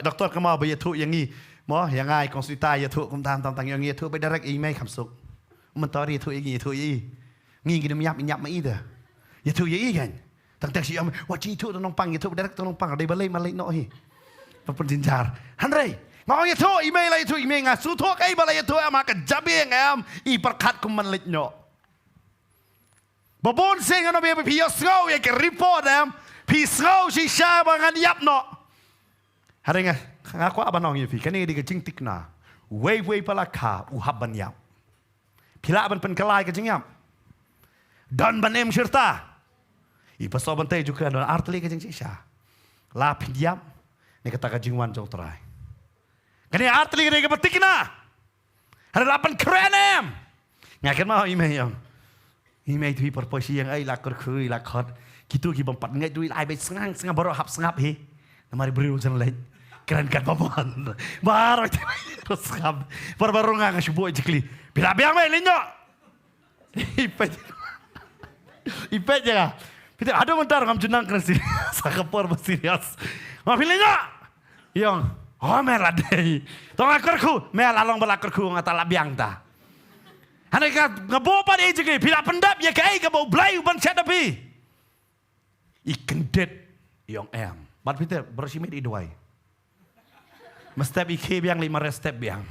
doktor kemau bayi tu yang ni mo yang ai konsulta ya tu kum tam yang ni tu bayi direct email kamsuk mentori tu yang ni tu ngi gini miap mai dah ya tu kan tang si am wa chi tu nong pang ya tu direct nong pang dai balai malai no hi penjinjar handrai ngau ya tu email lai tu email ngasu tu kai balai ya tu ama ka jabe ngam i perkat kum manlit no babon sing ano be pi yosgo ya ke report am Pisau si syabangan yap no. Hari nga ngaku apa nong yepi kani di kecing tikna. Wei palaka uhab ban yap. Pila ban penkelai kecing yap. Dan ban em serta. Ipa so ban tay juga dan artli kecing sisa. La pinjam ni kata kecing wan jong terai. Kani artli kecing kepetikna. Hari lapan keren em. Ngaken mau email yang. Email tu perposi yang ai lakor kui lakot. Gitu kita empat ngai duit ai bet sengang baru hap sengap he. Namari beriu jan lain. Keren kan paman. Baru sengap. Baru ngang subuh jekli. Bila biang mai linyo. Ipet ya. Kita ada mentar ngam jenang kena sini. Sakapor serius. Ngam linyo. Yang oh merah deh. Tong akorku, merah long balakorku ngata labiang ta. Hanai ka ngabo pa di jekli. Bila pendap ya kai ngabo blai ban catapi. Ikan dead yang em. Bat Peter bersimit idoi. Mestep ike biang 5 step biang.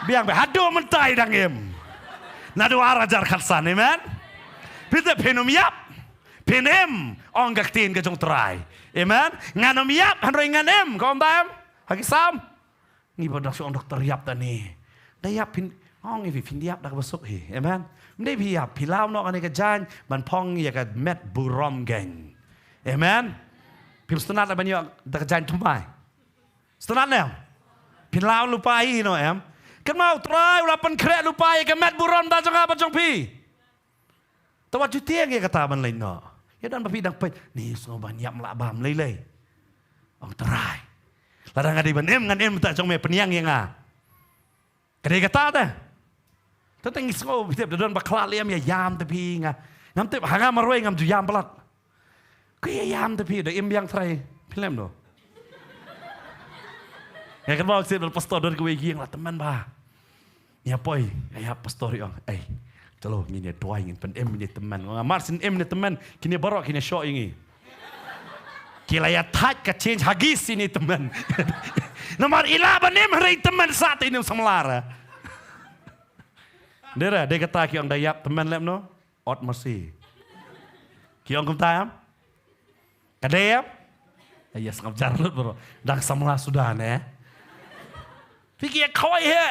Biang hado mentai dang em. Nado arajar khatsan amen. Peter penom yap. Penem onggak tin ke jong try. Amen. Nganom yap handroi nganem kom tam. Hagi sam. Ngi bodak so dokter yap tani. Dayap pin ong ifi pindiap dak besok he. Amen. Mendai biap pilau no ane kejan ban pong ya ka met burom geng. Amen. Pim stunat la banyo dak kejan tumpai. Stunat ne. Pilau lupai no em. Kan mau try ulapan krek lupai ka met burom da jong apa jong pi. Tawat jutiang ya kata ban lain no. Ya dan papi dak pe ni so banyak melabam lei. Ong try. Ladang adi ban em ngan em ta jong me peniang yang a. Kadai kata ta. Tentang isgo bitep don bakla liam ya yam tepi nga. Ngam tep hanga maroi ngam ju yam pelat. Ku ya yam tepi de im yang trai film do. Ya kan mau sih pastor don ku giang lah teman ba. Ya poi ya pastor yang calo ngini doa ingin pen em ni teman. Ngamar sin em ni teman kini barok kini show ini. Kila ya tak ka change hagis ini teman. Nomor 11 em hari teman saat ini samlara. Dera, dia kata kiong dayap teman lem no, ot masih. Kiong kum tayam, kadayap, ya sengap jarlut bro, dah samlah sudah ne. Fikir kau he,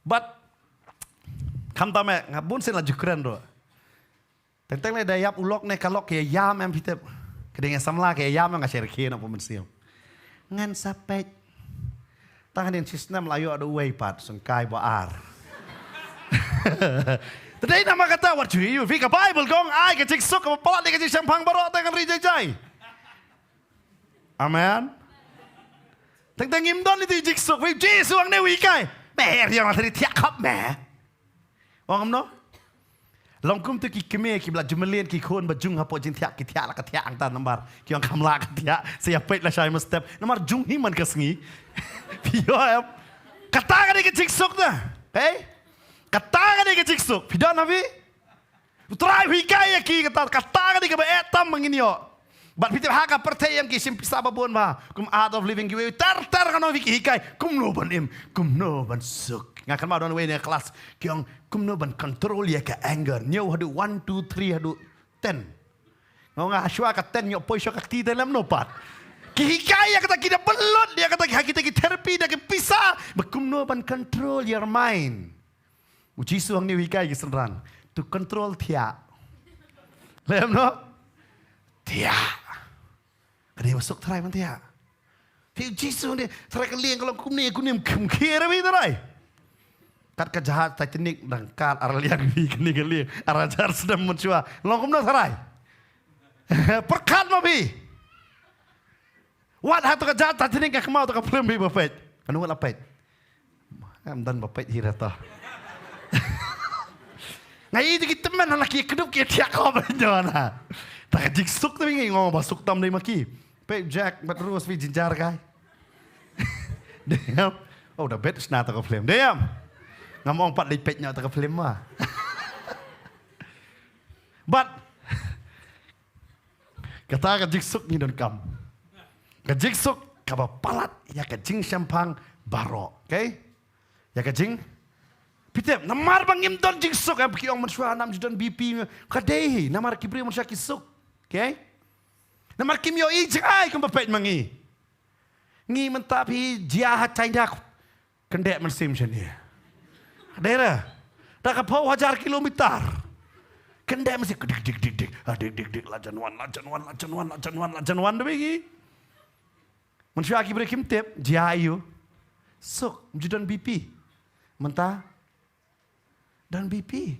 but kam tame ngabun sen laju keren bro. Tentang le dayap ulok ne kalok kayak yam em pitep, kadang samlah kayak yam yang ngasih rekeh nak pemensiam. Ngan sapet, tangan yang sistem layu ada way pat, sengkai boar. Today nama kata what you fika Bible gong ai ka cik sok ka pala ka cik sampang barok ta kan rijai. Amen. Teng im don itu jiksuk, we Jesu ang ne wikai. Mer yang tadi tiak kap me. Wang no. Long kum tu ki keme ki bla jumelien ki khon ba jung hapo jin tiak ki tiak la ka tiak ang tan nambar. Ki ang kamla ka tiak. Saya pet la shai mas step. Namar jung hi man ka sngi. Pio em. Kata ka ni ki jiksuk na. Hey? Kata ka ni ki jiksuk. Pidon habi. Utrai wikai ya ki kata ka ni ka ba etam manginyo. But pitip haka pertay yang ki simpisa babon ma. Kum art of living ki tar kano wiki hikai. Kum no ban im. Kum no ban suk. Ngakan ma don we ne kelas kyong kum no ban control ya ka anger. Nyo hadu 1 2 3 hadu 10. Ngau nga aswa ka 10 nyo poi ka ti dalam no pat. Ki hikai ya kata kita belot dia kata kita ki therapy dah ki pisa. Kum no ban control your mind. Uji suang ni hikai ki senran. To control thia. Lem no? Thia. Kadi masuk try man thia. Fi Jisu ni try ka liang kalau kum ni kum kira wi tarai. Kat kejahat Titanic dan kat arah liang wi kini kali arah jar sedang mencua. Long kum na tarai. Perkat ma bi. Wat hatu kejahat Titanic ka mau tu ka film bi bapet. Anu wat lapet. Am dan bapet hirata. Ngai itu kita teman lelaki keduk kita tiak kau berenjana. Tak jiksuk tapi ngai ngomong basuk tam dari maki. Pep Jack terus vi jinjar kai. Diam. Oh dah bet senat tak film. Diam. Ngomong 4 lipetnya tak film mah. But kata jiksuk ni don kam. Jiksuk kaba palat ya jing syampang baro. Okay? Ya jing Pitep, namar bangim don jiksuk am ki ong mansua nam judan BP kadai namar kibri mansua kisuk. Okay? Namar kim yo i jai kum bapet mangi. Ngi mentapi jahat caindak kendek mensim sini. Daerah. Dah ka pau 1000 kilometer. Kendek mesti dik dik lajan wan debegi. Mansua kibri kim tep jayu. Suk judan BP. Mentah dan BP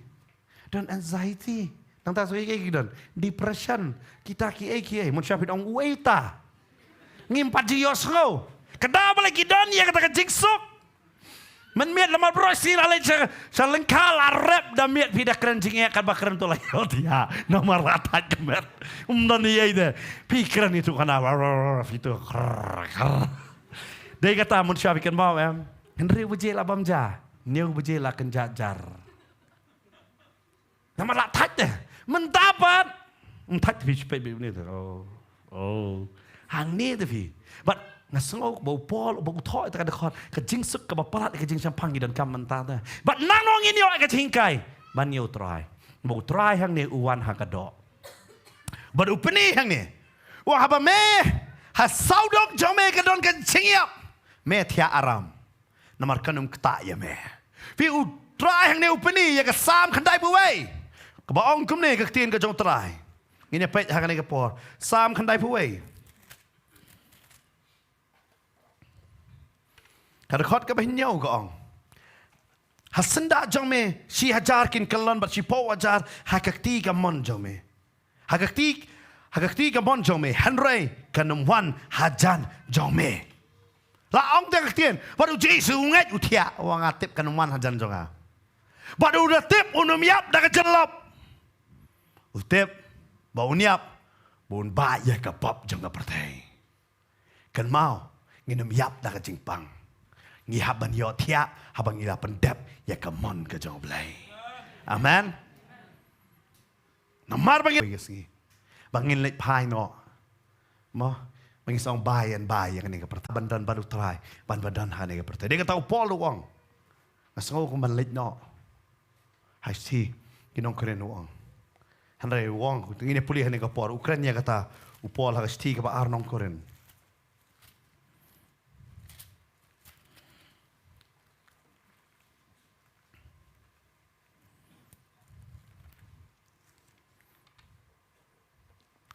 dan anxiety nang ta soi ke dan depression kita ki mun syapit ong ueta ngimpat jios ngo kada balik dan ya kata jiksuk men miet lamar brosin ale sa lengkal arep da miet pidak keren jinge kan bakren to layo dia nomor ratat kemer dan iya ide pikiran itu kana itu dia kata mun syapit kan mau em Henry bujel abamja Niu bujela kenjajar. Nama lak taj deh. Mendapat. Taj tapi cepet begini tu. Oh. Hang ni tu pi. But ngasengau bau pol bau thoi tak ada khot. Kejing suk ke bapalat kejing sampang dan kam mentah tu. But nanong ini orang kejing kai. Ban niu try. Bau try hang ni uwan hang kadok. But upeni hang ni. Wah apa me? Hasaudok jome kedon kejing yap. Me tia aram. Namar kanum ketak ya me. Fi utrai hang ne upeni ya ke sam khandai puwei. Ke baong kum ne ke tien ke jong trai. Ini pet hang ne ke por. Sam khandai puwei. Kada khot ke bahinyau ke ong. Hasenda jong me si hajar kin kalon bat si po hajar hakakti ka mon jong me. Hakakti ka mon jong me. Henry kanum wan hajan jong me. La ong teng tien, baru Jesu ngai utia, wang atip kanuman hajan jonga. Baru udah tip unum yap dah kejelop. Utip, bau niap, bun ba ya kapap jonga pertai. Kan mau nginum yap dah kejingpang. Ngi haban yo tia, habang ila pendep ya kamon ke jong blai. Amen. Namar bangin bangin lek pai no. Mo mengisong bayan yang ini keperta bandan baru try badan hane keperta dia kata Paul wong ngasong ko man late no hai si kinong keren wong hanre wong ngine puli hane kapor Ukraina kata Paul ha sti ka ba arnong koren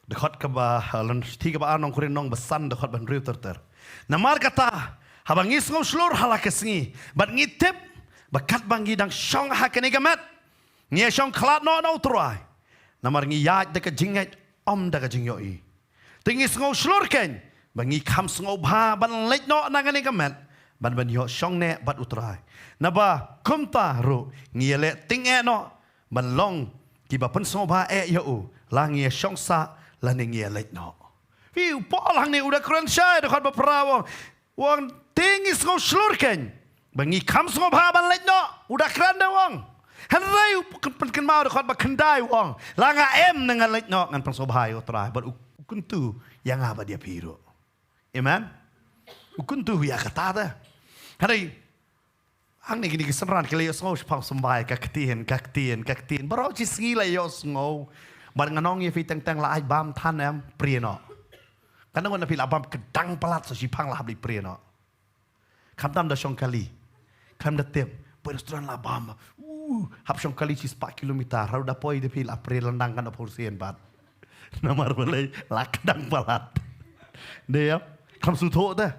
dekat ke bah lan tiga ba anong kurin nong besan dekat ban riu terter. Namar kata habang ngis ngau slur halak kesengi. Bat ngitip bakat bangi dang syong hakene gamat. Ngia syong klat no trai. Namar ngiyaj dekat jingat om dekat jingyoi. Tingis ngau slur ken Bangi kam sngau ba ban lek no nangani kamet. Ban yo shong ne bat utrai. Naba kumta ru ngiele ting no ban long ki ba pen sngau ba yo lang ngie shong sa la ngie lek no. Viu polang ni udah keren syai dekat beprawo. Wang tinggi sngau slurken. Bangi kam sngau ba ban lek no udah keren dah wang. Henry pen mau dekat ba kendai wang. Langa dengan lek no ngan pen sngau ba yo utrai bat ukuntu yang apa dia piro. Amen. Ukuntu ya kata dah. Hari hang ni gini keseran kali yo sngau pang sembai kaktiin. Baru cis ngila yo sngau. Bar nganong ye fiteng la ai bam than em prieno. Kan ngon na pil abam kedang pelat so sipang lah bli prieno. Kam tam da shong kali. Kam da tem. Poi restoran la bam. Hap shong kali cis 4 kilometer. Haru da poi de pil april landang kan opursian bat. Namar balai la kedang pelat. Dia kam su tho dah.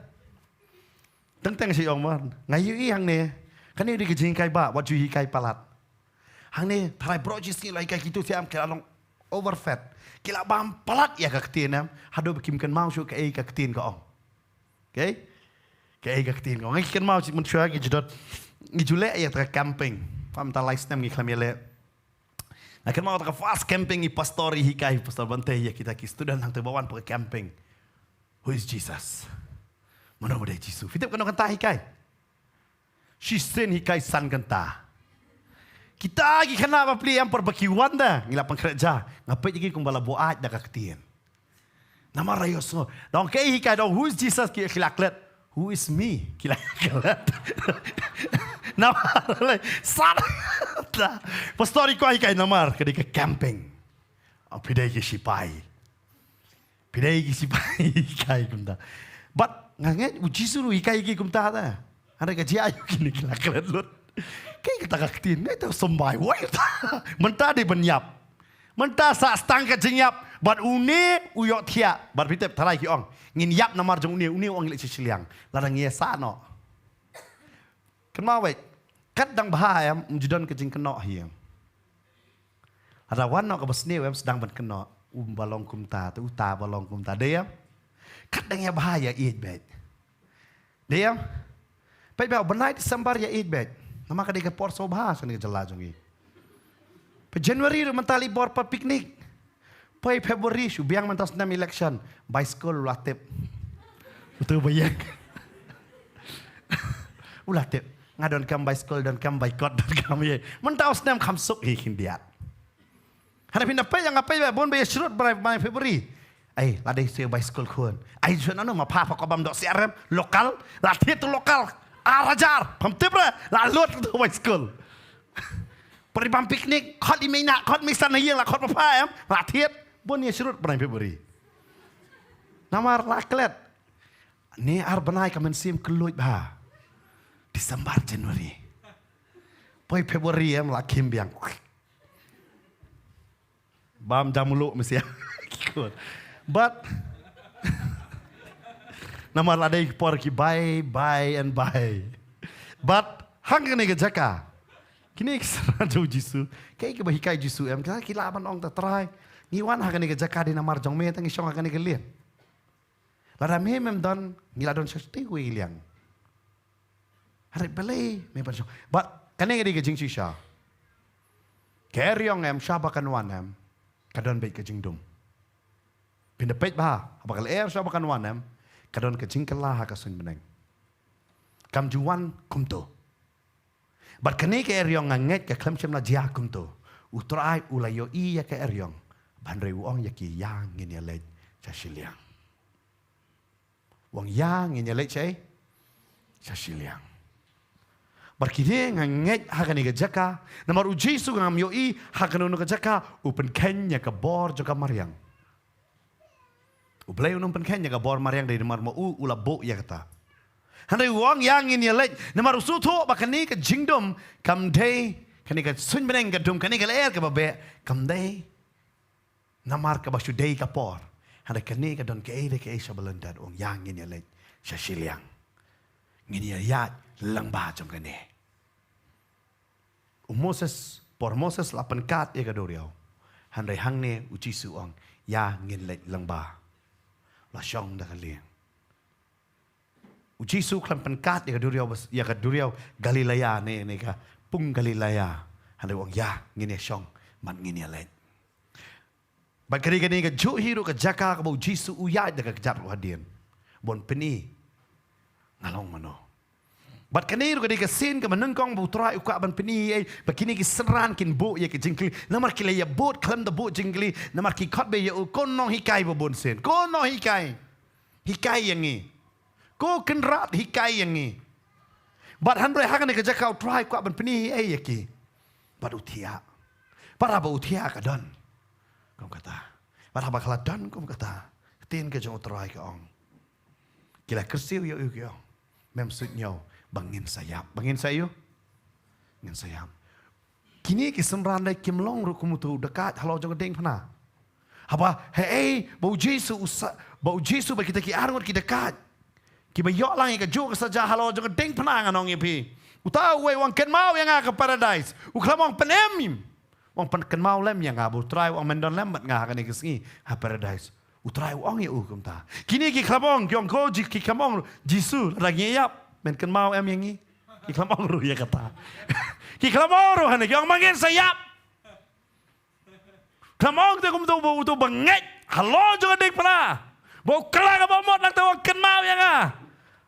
Teng si ong man. Ngai hang ne. Kan ni di kejing kai ba, wat ju hi kai palat. Hang ne tharai projis ni lai kai kitu siam kira long overfed. Kila bam palat ya ka ketin am. Hado bekim kan mau syu ka ei ka ketin ka ong. Okay? Ka ei ka ketin ka ong. Ngai kan mau si mun syua ki jodot. Ngi jule ya tra camping. Pam ta live stem ngi klamele. Ngai kan mau ta fast camping i pastori hi kai pastor bante ya kita ki student hang te bawan per camping. Who is Jesus? Mana ada Jesus? Fitip kan kata hikai. She send hikai san kanta. Kita lagi kena apa peli yang perbakiwan dah. Ngila pengkerja. Ngapai lagi kumbala buat dah kaktian. Nama rayos no. Dong kei hikai dong. Who is Jesus? Kila kilaklet. Who is me? Kilaklet. Nama rayos. Sana. Pastori ko hikai namar. Ketika camping. Pidai ke sipai. Pidai ke sipai hikai kumta. But nganget uji suruh ikai iki kumta ta. Ada gaji ayu kini kilaklet lut. Kai kita kaktin ngai tahu sombai wai ta. Menta de benyap. Menta sa stang ka jenyap. Bat une uyok thia. Bat pitep tharai ki ong. Ngin yap namar jong une ong lek siliang. Larang ye sa no. Kan mau wei. Kat dang bahaya mjudon ke jing keno hiang. Ada wan no ka basne wem sedang ban keno. Balong kumta tu uta balong kumta dia. Kadang ya bahaya eat bed. Dia, pai bau benai Desember ya eat bed. Nama kadang ke por sobha sini ke jelas jongi. Pai Januari mentali bor pa piknik. Pai Februari su biang mentas nam election. Bicycle ulah tip. Betul bayang. Ulah tip. Ngadon kam bicycle dan kam boycott dan kam ye. Mentas nam kam suk hikin dia. Hari pindah pai yang apa ya bon bayar surut by Februari. Ay, ladai saya bicycle kun. Ay, jual anu mah papa kau bam dok CRM lokal, latih tu lokal. Arajar, pam tibra, lalut tu bicycle. Pergi bam piknik, kau di mina, kau mixan lagi lah, kau apa em, latih, bon ya surut pernah Februari. Namar laklet, ni ar benai kamen sim keluit bah. Desember Januari. Poi Februari em lakim biang. Bam jamulu mesti. But nama ladai pergi buy and buy. But hang ni kejaka. Kini keseran jauh jisu. Kayak kebahikai jisu em. Kita kilaban ong tertrai. Ngiwan hang ni kejaka di nama jong me tangi syong hang ni kelian. Ladai me mem don ngiladon sesti gue iliang. Hari belai me pan syong. But kani ni kejing sisha. Keryong em syabakan wan em. Kadon baik kejing dum. Pindah pet bah, apakah siapa kan wanem, kadon kecing kelah kasun beneng. Kam juan kumto. Bat kene ke eryong nganget ke klem cemna jia kumto. Utrai ulayo iya ke eryong. Bandre uong yaki yang ngin yalej sasiliang. Wang yang ngin yalej cai sasiliang. Barkide nganget hakani ke jaka, namar uji su ngam yoi hakanu ke jaka upen kenya ke bor joka mariang. Ublay unum penkenya ka bor mariang dari namar mo ula bo ya kata. Handai wang yang ini lek namar usuto bakani ke jingdom kam day kani ka sun beneng ka dum kani ka leer ka babe kam day namar ka basu day ka por. Handai kani ka don ke ere ke isa balendad ong yang ini lek sa siliang. Ngini ya lang ba jong kani. Moses por Moses lapan kat ya ka doriau. Handai hang ne uci suong ya ngin lek lang ba. La syong dah kalian. Jisu klan penkat ya kaduriau Galilea ni ka pung Galilea hande wong ya ngini syong man ngini let. Bat kari ka jo hiru ka jaka ka bau Jisu uya da ka jat hadien. Bon peni ngalong mano. Bat kaniru ka sin ka menengkong bau trai uka ban peni ai bakini ki seran kin bo ya ki jingkli namar ki ya bot klam da bo jingkli namar ki khot be ya kon no hikai bo bon sen kon no hikai yang ni ko kenrat hikai yang ni bat handroi hakan ka jakau trai uka ban peni ai ya ki bat utia para ba utia ka don kom kata para ba kala don kom kata tin ka jong trai ka ong kila kersiu ya yo mem sut nhau bangin sayap. Bangin sayo? Bangin sayap. Kini kisemran dai kimlong ru kumutu dekat halau jong deng pana. Haba hey bau Jesu ba kita ki arngot ki dekat. Ki ba yok lang ka jo ka saja halau jong deng pana nganong ipi. Utau we wang ken mau yang ke paradise. Uklamong penemim. Wang ken mau lem yang abu try wang mendon lem mat nga ka ni kisngi ha paradise. Utrai wang ya kum ta. Kini ki klamong kyong ko ki klamong Jesu lagi yap. Men ken mau yang ni. Ki klamong ru ya kata. Ki klamong ru hane kyong mangin sayap. Klamong te kum tu banget. Halo juga dek pana. Bau kelang apa mot nak tahu ken mau yang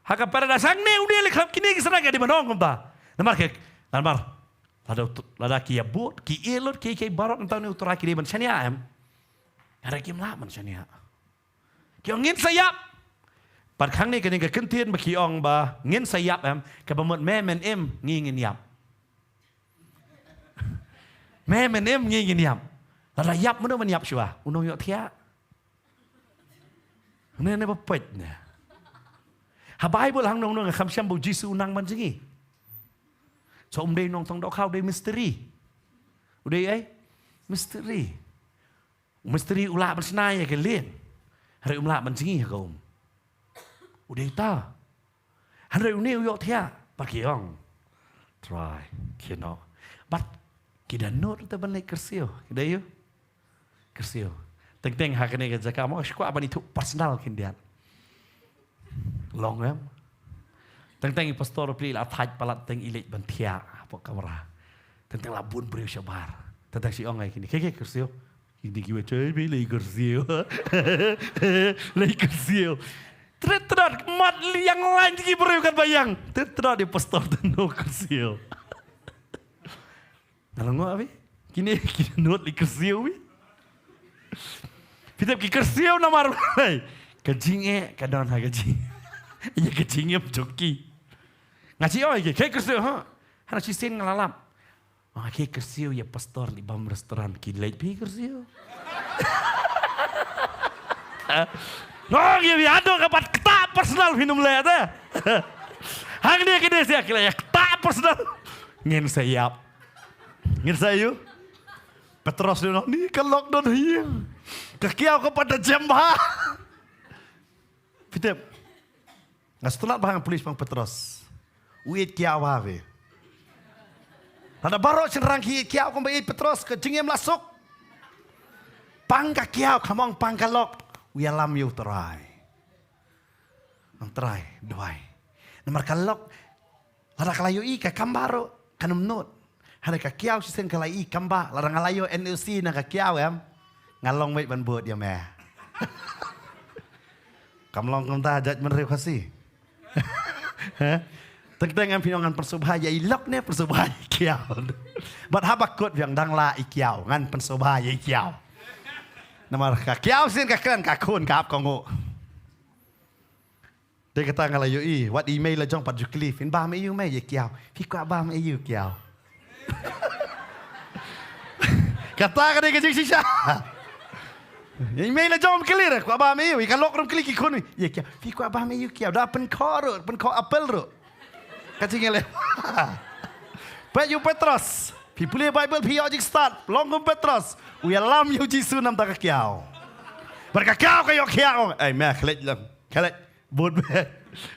haka paradise sang ni udi le kini ki sana di manong kum ta. Namar. Lada ki ya bot ki elot ki barot entau ni utara ki di man syania em. Ada kim la man syania. Kyong ngin sayap. ปัดครั้งนี้กันนี่ก็ขึ้นเทียนมาขี้องบาเงินสยับแอมกับประมวลแม่แม่เอ็มงี้เงินยับแม่แม่เอ็มงี้เงินยับแล้วยับมันต้องมันยับชัวอุโนยเทียเนี่ยเนี่ยเป็ดเนี่ยหาใบบัวหางนองกับคำเชื่อมบุจิสูนังมันจริงงี้ชมเดนองทองดอกข้าวเดมิสเตอรี่อุเดย์ไอ้มิสเตอรี่อุลามันสนายกันเลี้ยงอะไรอุลามันจริงงี้ครับudah itu, hari ini uyok dia pakai orang, try, kino, but kita not itu benar kersiu, kita yuk, kersiu, teng hak ini kerja kamu, aku apa itu personal kindian, long teng pastor pilih atai palat teng ilik bantia, apa kamera, teng labun beriu sabar, teng si orang ini, kek kersiu, ini kita cuy pilih kersiu, lagi kersiu. Terus mat yang lain lagi berikan bayang. Terus di pastor tentu kersiu. Kalau ngau apa? Kini not di kersiu. Kita kersiu namar. Kejing kadang kejing. Ya kejingnya joki. Ngaji oh kayak kersiu ha. Harus sisin ngalalap. Kayak kersiu ya pastor di bawah restoran kilat pi kersiu. Nong ya biado kapat ketak personal minum le ada. Hang dia kene sia kira ya ketak personal. Ngin sayap. Ngin sayu. Petros ni kelok don hiang. Kakiau kepada jembah. Fitep. Ngastulat bahang polis bang Petros. Uit kiau ave. Ada baru serang kiau kembali Petros ke jengem lasuk. Pangka kiau kamong pangkalok. Wialam yu terai. Ang terai, doai. Namar kalok. Lara kalayo i ka kambaro. Kanum not. Hada ka kiaw sisen kalai i kamba. Lara ngalayo NLC na ka kiaw em. Ngalong wait ban buat ya me. Kamlong kumta hajat menriu kasi. Teng-teng ang pinongan persubhaya ilok ne persubhaya kiaw. Bat habakut yang dang la i kiaw. Ngan persubhaya i kiaw. Namar kiaw sin ka kren ka kun ka ap kongo. Dia kata ngalayo i wat email la jong pat jukli fin ba me yu me ye kiaw. Fi kwa ba me yu kiaw. Kata ka dia kejing sisa. Email la jong clear kwa ba me yu ka lok rom klik ikon ye kiaw. Fi kwa ba me yu kiaw da pen ko apel ro. Kacing ele. Pa yu Petros. Pi pulih Bible pi ojik start long Petros. Uyalam yu Jisu nam tak kiau. Berkakau kayo kiau. Me klik lang. Klik bud be.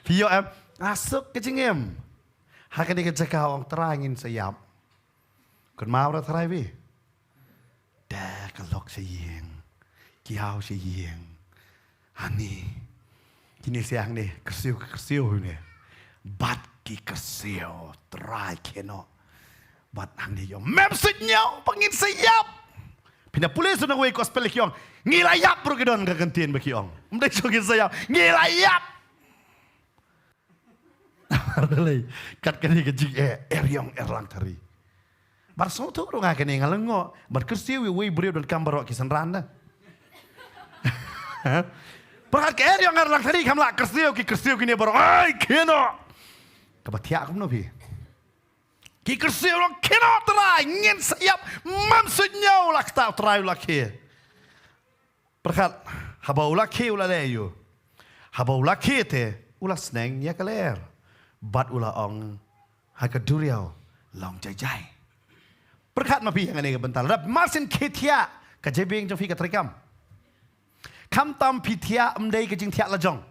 Pio em asuk ke jingem. Hakan ni kau orang terangin sayap. Kun mau ra terai bi. Da kalok sayeng. Kiau sayeng. Hani. Kini siang ni kersiu ni. Bat ki kersiu try keno. Bat hang ni yo mem senyau pangin sayap. Pina pulis na way gospel kiong. Ngilayap bro kedon kagantian bakiong. Mdai jogi sayap ngilayap. Arlay kat kani kejik eriong erlang tari. Bar so tu ro ngakani ngalengo. Bar kersiu we brio don kambaro kisan randa. Perhat ke yang ngarlang tadi kamla kersiu kini baru ai keno. Kabatia aku no pi. Ki kersiu lo keno terai ngin sayap mam sunyau lak tau terai laki. Perhat habau laki ula leyo. Habau laki te ula sneng ya kaler. Bat ula ong hakaduriau long jai. Perhat ma pi yang ini bentar. Rap masin ketia kajebing jofi katrikam. Kam tam pi tia mdai ke jing tia la jong.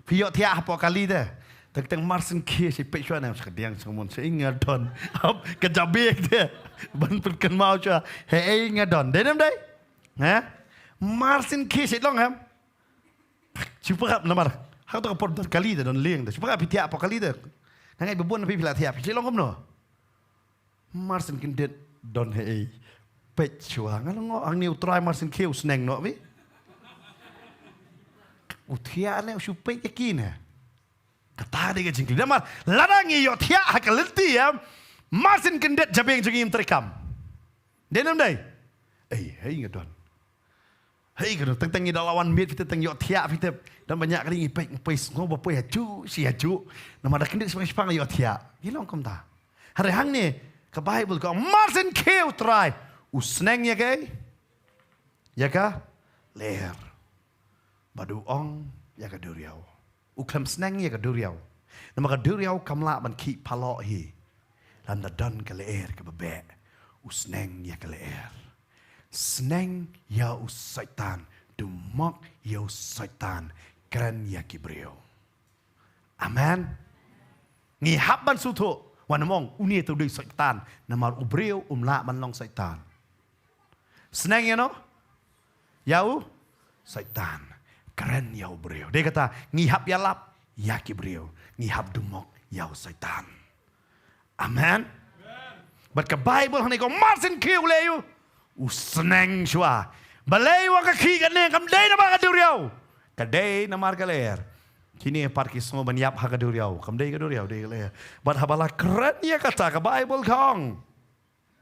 Pi yo tia hapo kali de. Teng marsen ke si pe chua na skadiang semon se ingadon. Hap ke jabek de. Ban perken mau chua. He ingadon. De nem dai. Ha? Marsen ke si long ham. Supaya namar. Hak to por kali de don lieng de. Supaya pi tia hapo kali de. Nangai bebon pi pila tia. Pi long kom no. Marsen kin de don he. Pecua ngalongo ang niu try marsin kiu sneng no mi. Utia ne supaya yakin. Kata dia jingkli. Namar larangi yo tia hakalenti ya. Marsin kendet jabeng jengim terikam. Denam dai. Hei ngadon. Hei kan tentang ni lawan mit kita tentang yo tia kita dan banyak kali ngipek ngoba poi haju si haju. Namar kendet sepang yo tia. Gilong kom ta. Hari hang ni ke Bible ko marsin kiu try. Usneng ya kay? Ya ka? Leher. Badu ong ya ka duriau. Uklam sneng ya ka duriau. Nama ka duriau kamla ban ki palok hi. Landa don ka leher ka bebe. Usneng ya ka leher. Sneng ya usaitan. Dumok ya usaitan. Keren ya kibriau. Amen. Ngihap ban suto. Wanamong uni tu dui saitan. Namar ubriau umla ban long saitan. Senang ya no? Yau saitan. Keren yau beliau. Dia kata ngihap ya lap. Yaki beliau. Ngihap dumok yau saitan. Amen. But ke Bible hani ko marsin kiu leu. Senang shua. Balai wa ka ki kan ne kam dei na ba ka duriau. Ka dei na mar ka ler. Kini parki semua banyap ha ka duriau. Kam dei ka duriau dei ka ler. But habala keren ya kata ke Bible kong.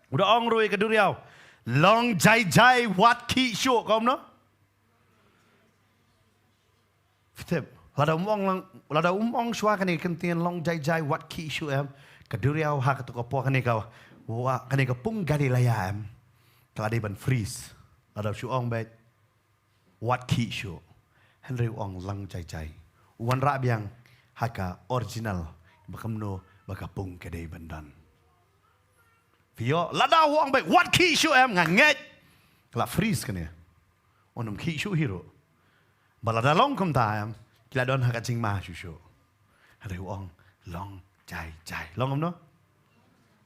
Udah ong rui ka duriau. Long jai wat ki show kom no. Fitep. Lada umong shwa kani kentian long jai wat ki show em. Kaduriau ha katu ko kani ka wa kani ka pung gadi laya em. Kaladi ban freeze. Lada shu ong bet wat ki show. Henry ong long jai. Wan ra biang haka original bakam no baka pung kadi bandan. Vio lada huang baik what ki shu em nganget kala freeze kan ya onum ki shu hero balada long kom ta em kila don ha kacing ma shu shu hari huang long jai long om no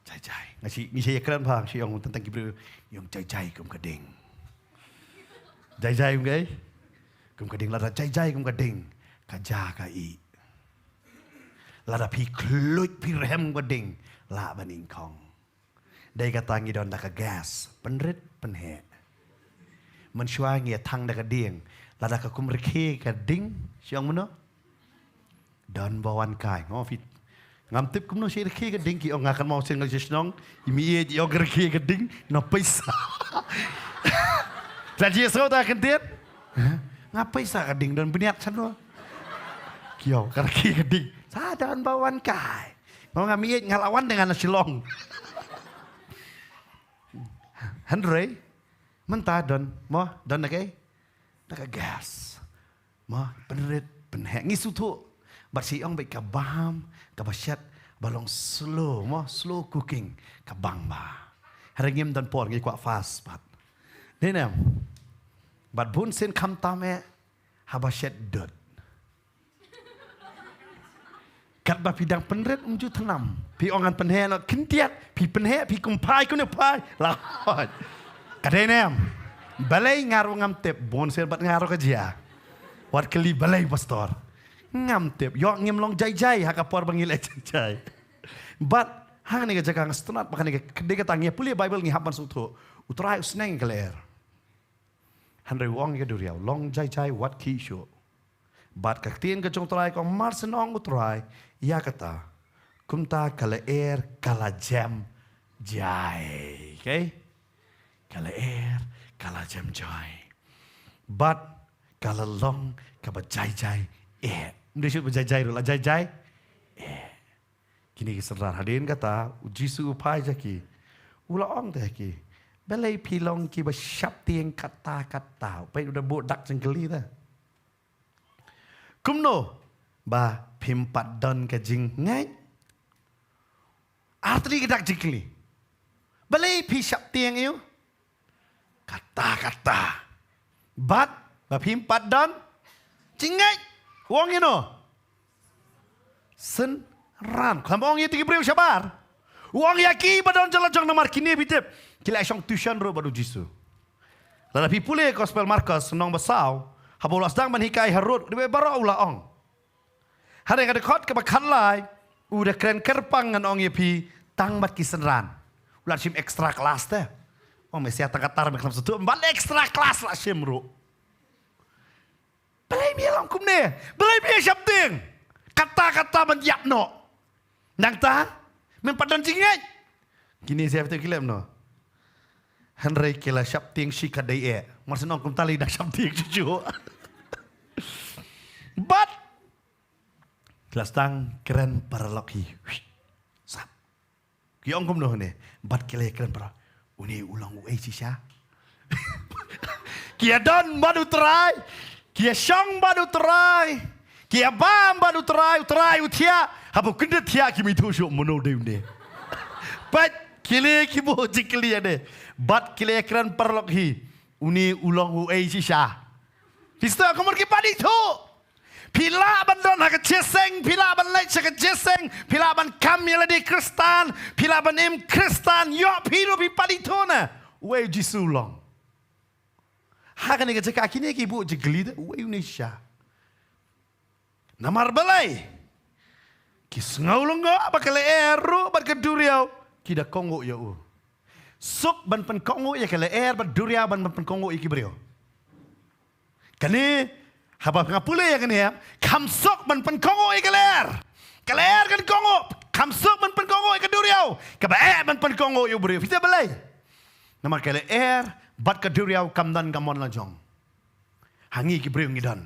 jai ngasi saya keren phang si ong tentang kibru yong jai kom kading jai ngai kom kading lada jai kom kading kaja ka i lada pi kluit pi rem kading la baning kong. Dai kata ngidon dak gas, penrit penhe. Mensyua ngia tang dak dieng, lada ka kumreke ka ding, siang meno. Don bawan kai, ngofit. Ngam tip kumno si reke ka ding ki ong akan mau sing ngisnong, imi ye yo reke ka ding, no paisa. Jadi so ta kentir. Ngapai sa ka ding don beniat sano. Kio ka reke ka ding. Sa don bawan kai. Mau ngami ngalawan dengan silong. Henry, mentah don nakai, nakai gas, penrit penhek ngisu tu, bersih ong baik kabam, kabasyat balong slow cooking kabang ba, hari ngem dan por ngi kuat fast bat, ni nam, bat bun sen kam tame, habasyat dot, kat ba pidang penrit unju tenam, pi ongan penhek nak kentiat, pi penhek pi kumpai kuna pai, lahot. Kadai nem, balai ngaruh ngam tep, bon ser bat ngaruh kerja. Wat keli balai pastor. Ngam tip. Yok ngem long jai-jai haka por bangil jai-jai. But hang ni jaga ngastunat pakan ni kedai katangnya puli Bible ngi hapan sutu. Utrai usneng keler. Handai wong ke duriau long jai-jai wat ki syo. But kaktiin ke jong trai ko marsen ong utrai ya kata. Kumta kala kala jam jai. Okay? Kala kala jam jai. But kala long kaba jai-jai Mesti sebut jai-jai dulu lah. Jai-jai Kini keserar hadirin kata Jisu upai jaki Ula ong teh ki Belai pilong ki bersyap tiang kata-kata Upai udah bodak jenggeli dah Kumno Ba pimpat don ke jing ngai Arti kedak jengli Belai pisyap tiang you Kata-kata Bat Ba pimpat don Jingai Wong ino Sen ran Kamu wong itu kibriu sabar Wong yaki badon jalan-jalan namar kini bitip Kila isyong tuition ro badu Jisu Lalu pipule gospel Markus Nong basau Habolas dang manhikai harut Dibay bara ula ong Hari yang dekot kebakan lai Udah keren kerpang ngan ong yapi Tang mat kisen ran Ulah sim ekstra kelas teh Wong mesti atang katar Mekenam setu Mbak ekstra kelas lah sim ro Belai mi lang kumne. Belai mi siap ting. Kata-kata menjap no. Nang ta? Mempadan jingai. Kini saya betul kilem no. Henry kila siap ting si kadai Masa nong kum tali dah siap ting cucu. But kelas tang keren para loki. Sap. Kiong kum no ne. But kila keren para. Uni ulang uai sisa. Kia don badu terai. Kia syang badu terai. Kia bam badu terai. Terai utia. Hapu kena tia kimi tu syuk mono de unde. But kile kibo jikli ade. But kile ekran perlok hi. Uni ulang uai sisa. Sister kamar ki padi tu. Pila ban don haka jeseng. Pila ban leit haka jeseng. Pila ban kamil di Kristan. Pila ban im Kristan. Yo piru pi padi tu na. Uai jisu ulang. Haka ni kata kini ki bu jegli dah uai Indonesia. Namar balai. Ki sengau longo apa kale eru ban keduriau kita kongo ya u. Suk ban pen kongo ya kale ban duriau ban pen kongo iki brio. Kani haba ngapule ya kani ya. Kam sok ban pen kongo ya kale. Kale kan kongo. Kam sok ban pen kongo ya duriau. Kaba ban pen kongo ya brio. Kita balai. Namar kale Bat keduriau kamdan kamon lajong. Hangi kibriu ngidan.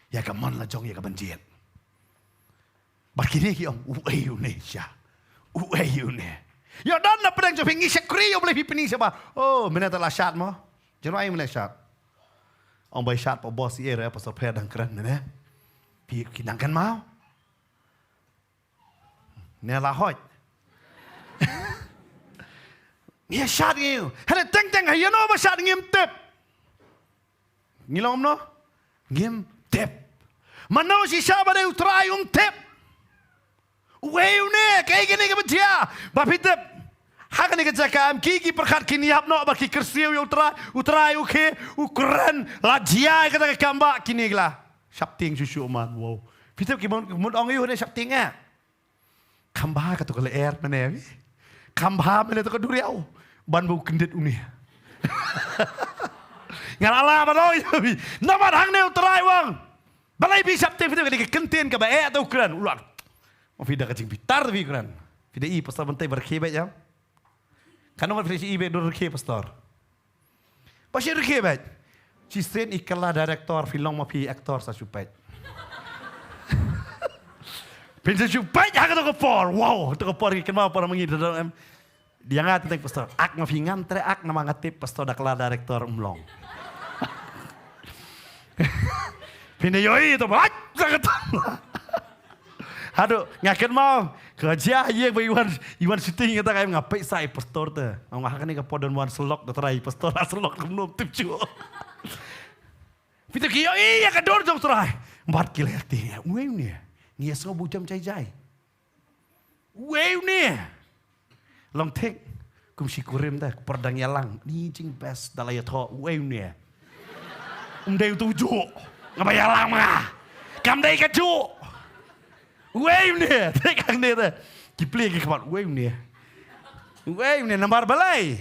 Ya kamon lajong ya kabanjiet. Bat kini ki om uai Indonesia. Uai une. Ya dan na pedang joping ngisek kriyo boleh pipini siapa. Oh, menata la syat mo. Jerai mulai syat. Om bai syat po bos era pasal pedang keren ne. Pi kinangkan mau. Ne la hoj. Ia syat ngiu. Hana teng-teng hayo no ba syat ngim tep. Ngilom no? Ngim tep. Mano si syaba de utrai tep. Uweu ne kay gini ka betia. Bapi tep. Haka ni kajaka am kiki perkat kini hap no ba ki kersiu utrai uke ukuran lajia kata kamba kini gla. Syapting susu man. Wow. Pitep ki mun ong yu ne syapting ah. Kamba ka to kale air mane. Kamba mane to ka duriau. Ban bau kendit uni. Ngalala ba oi. Namar hang ne utrai wang. Balai bi syapting pitep ka kenten ka ba to ukuran ulat. Mau vida kacing pitar tapi ukuran. Vida i pastor bentai berkebet ya. Kan nomor frisi ibe dur ke pastor. Pasir ke bet. Cisten ikala director film mapi aktor sa supet. Pintu supet ha ka por. Wow, to por ke mau para mengi dalam dia ngat tentang pastor. Ak mapi ngantre ak nama ngatip pastor dakla director umlong. Pintu yoi to bat. Aduh, ngaken mau kerja ye Iwan syuting kata kayak ngapai sai pastor tu. Ngah kan ni kapodon wan selok terai pastor selok belum tip cu. Fitu kiyo iya kador jom terai. Empat kilo hati. Ueu ni. Ni so bucam cai. Ueu ni. Long tek kum syukurim dah perdang yalang. Ni cing best dalaya tho ueu ni. Umdai tuju. ngabayang lama. Kam dai kaju. Wave ni, tekang ni tu. Kipli kemat wave ni. Wave ni nambar balai.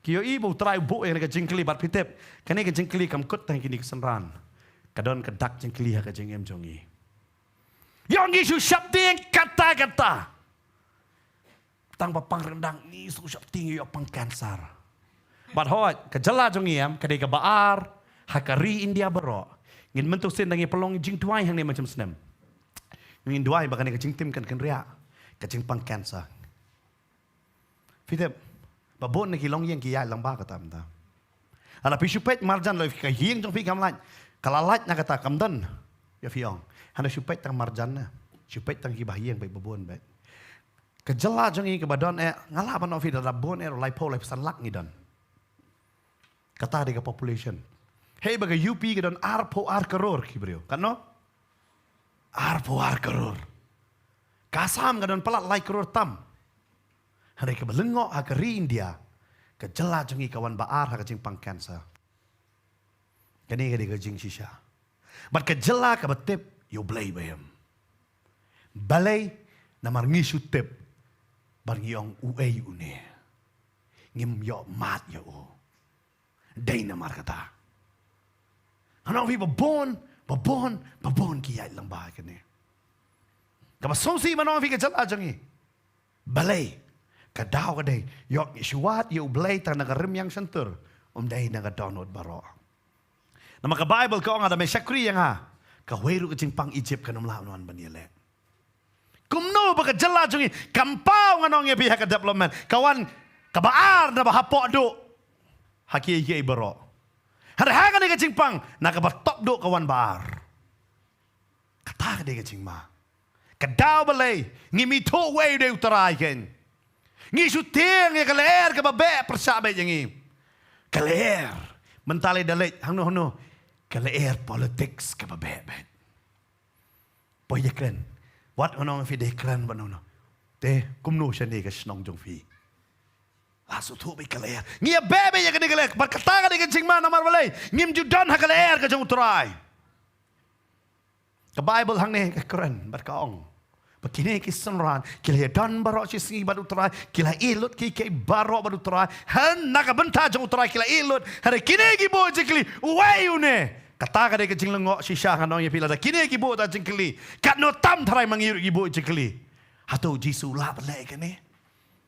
Kio ibu try bu yang ke jingkli bat pitep. Kani ke jingkli kam kut tang kini kesenran. Kadon kedak jingkli ha ke jingem jongi. Yang Yesu syabdi kata-kata. Tang papang rendang ni su syabdi yo pang kanser. Bat hot kejela jongi am kadai ke baar hakari India bero. Ngin mentuk sen dangi pelong jing tuai hang ni macam senem. Ngin duai bakane ke jing tim kan ria. Ke jing pang kanser. Pitep babon nak hilong yang kiai lamba kata mta. Ala pisupet marjan lo ka hieng jong pi kam laj. Kalalaj na kata kam dan ya fiong. Hana supet tang marjan na. Supet tang ki bahieng bai babon bai. Kejela jong i ke badon ngala ban ofi da bon lai po lai pesan lak ngidan. Kata de population. Hei bagai UP ke don arpo ar karor kibriu. Kan no? Arpo ar karor. Kasam ke don pelat lai karor tam. Hari ke belengok ha keri India. Ke jela jengi kawan baar ha ke jing pang kanser. Kani ke jing shisha. Bat ke jela ke betip yo blay bayam. Balay namar ngisu tip. Bar ngiyong uay une. Ngim yo mat yo. Day namar kata. Ano vi babon kiyay lang ba kani. Kapasongsi manon vi ke jela jengi. Balay kadaw kaday yok isuat yu blay ta nagarim yang sentur day nagadonod baro. Na maka Bible ko nga da may syakri yang ha kaweru kajing pang Egypt kanum lawan banile. Kumno ba kajala jungi kampaw nga nong yabi ha development kawan kabaar na bahapok do haki baro. Harahangan ni kajing pang nakabatop do kawan baar. Kata kaday kajing ma. Kadaw balay ngimito way de utaray ken. Ngisu tiang ya kaleer ke babe persabe jangi. Kaleer mentale dalit hangno kaleer politics ke babe. Poyekren. Wat ono fi dekran banono. Te kumno shani ke snong jong fi. Lasu tu be kaleer. Ngia bebe ya ke kaleer berkata ke jing mana mar balai. Ngim judan ha kaleer ke jong utrai. Ke Bible hang ne ke keren berkaong. Begini kisenran, kila dan barok sisi baru terai, kila ilut kiki barok baru terai, han nak bentar jeng terai kila ilut, hari kini kibo jengkli, uai une, kata kadai kecing lengok sisa kanong ya pilada, kini kibo tak jengkli, kat no tam terai mengiruk kibo jengkli, hatu Jisu lah belai kene,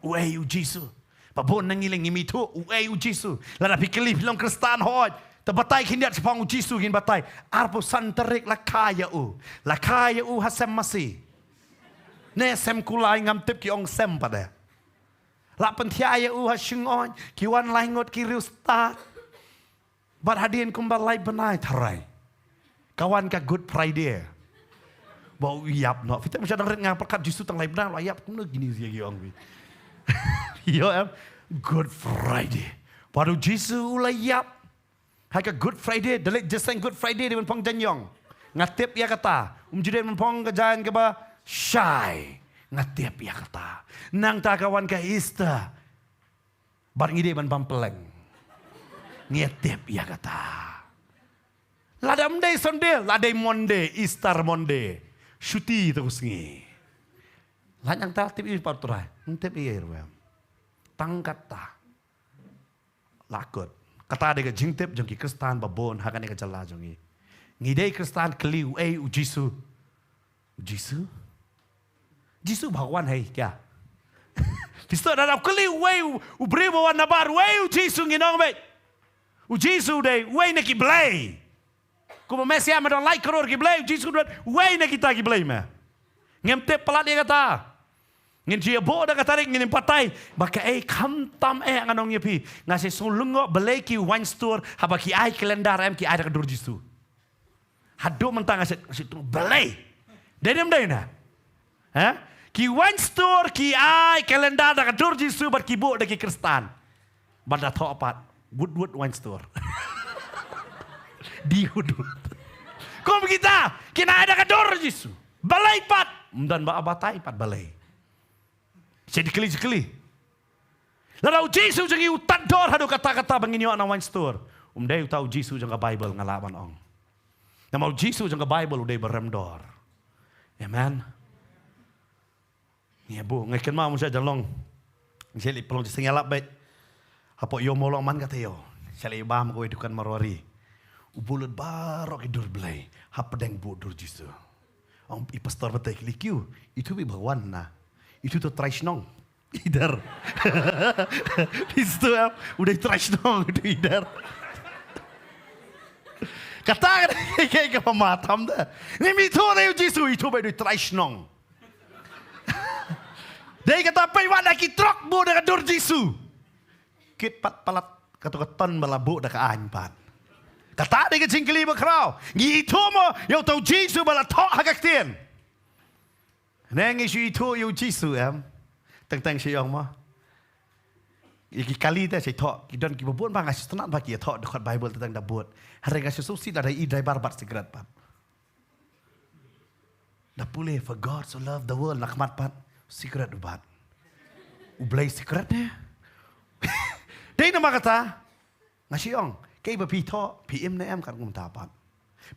uai u Jisu, babon nangiling imitu, uai u Jisu, lada pikili pilong Kristan hoj. Terbatai kindiat sepang u Jisu kin batai, arpo santerik lakaya u hasem masih. Ne sem kulai ngam tip ki ong sem pada. La pentia u ha shingon ki wan lai ngot ki riu start. Bat hadien kumbal lai benai tharai. Kawan ka Good Friday. Bau yap no. Kita macam dengar ngam perkat Jisu tang lai benai la yap kumno gini sia ki ong wi. Yo am Good Friday. Baru Jisu la yap. Hai ka Good Friday, delik jeseng Good Friday di pong janyong. Ngatip ya kata. Juden pong kejalan ke ba Syai ngatiap ya kata nang tagawan ka Easter bar ngide man pampeleng ngatiap ya kata ladam day Sunday ladai Monday Easter Monday syuti terus ngi lanyang ta tip i parturai ngtip i rwem tangkat ta lakut kata de jingtip jong ki Kristan babon hakan ka jala jongi ngide Kristan kliu u Jisu Jisu Bhagwan hai kya? Tisto dah nak keli way ubri bawa nabar way Jisu nginong bet. Jisu deh way nak kiblay. Kuma Mesia madon like koror kiblay Jisu deh way nak kita kiblay mah. Ngem tep pelat dia kata. Ngin dia bo dah kata ngin patai baka kam tam nganong nyepi ngasih sulungo belai ki wine store haba ki ai kalendar ki ada kedur Jisu. Hadu mentang ngasih tu belai. Dedem deh na. Ha? Ki wine store ki ai kalendar dak dur Jisu bat kibo dak ki Kristan. Banda tho apat Woodwood wine store. Di Woodwood. Kom kita kina ada kadur Jisu. Balai pat dan ba abatai pat balai. Sedikali. Lalu Jisu jangi utat dor hadu kata-kata bangin yo na wine store. Day tahu Jisu jang Bible ngalaban ong. Nama Yesus jang ke Bible udah beremdor. Amen. Ya bu, ngaken mau saya jalong. Jadi pelong sengalap baik. Apa yo molong man kata yo. Saya ibam ko edukan marwari. Ubulut barok idur belai. Apa deng bodur Yesus. Ang ipastor betai kilikiu. Itu bi bagawan na. Itu tu traishnong. Idar. Itu udah traishnong itu idar. Kata kayak pematam dah. Ni mito na yung Jisu itu by the traishnong. Dia kata apa yang ada kitrok bu dengan dur Jisu. Kit pat palat katukaton balabu dah kaan pat. Kata dia kecingkeli bakrau. Gitu mo yung tau Jisu balatok hagak tien. Neng isu itu yung Jisu teng siyong mo. Iki kali dah saya talk, kita kita buat bang asyik tenang bagi talk dekat Bible tentang dah buat. Hari asyik susi dah idai barbat segera pat. Dah boleh for God so love the world nak mat pat secret ubat. Ublay secretnya. Dia nama kata ngasyong, kay bapi talk, PM na kan ngum tapat.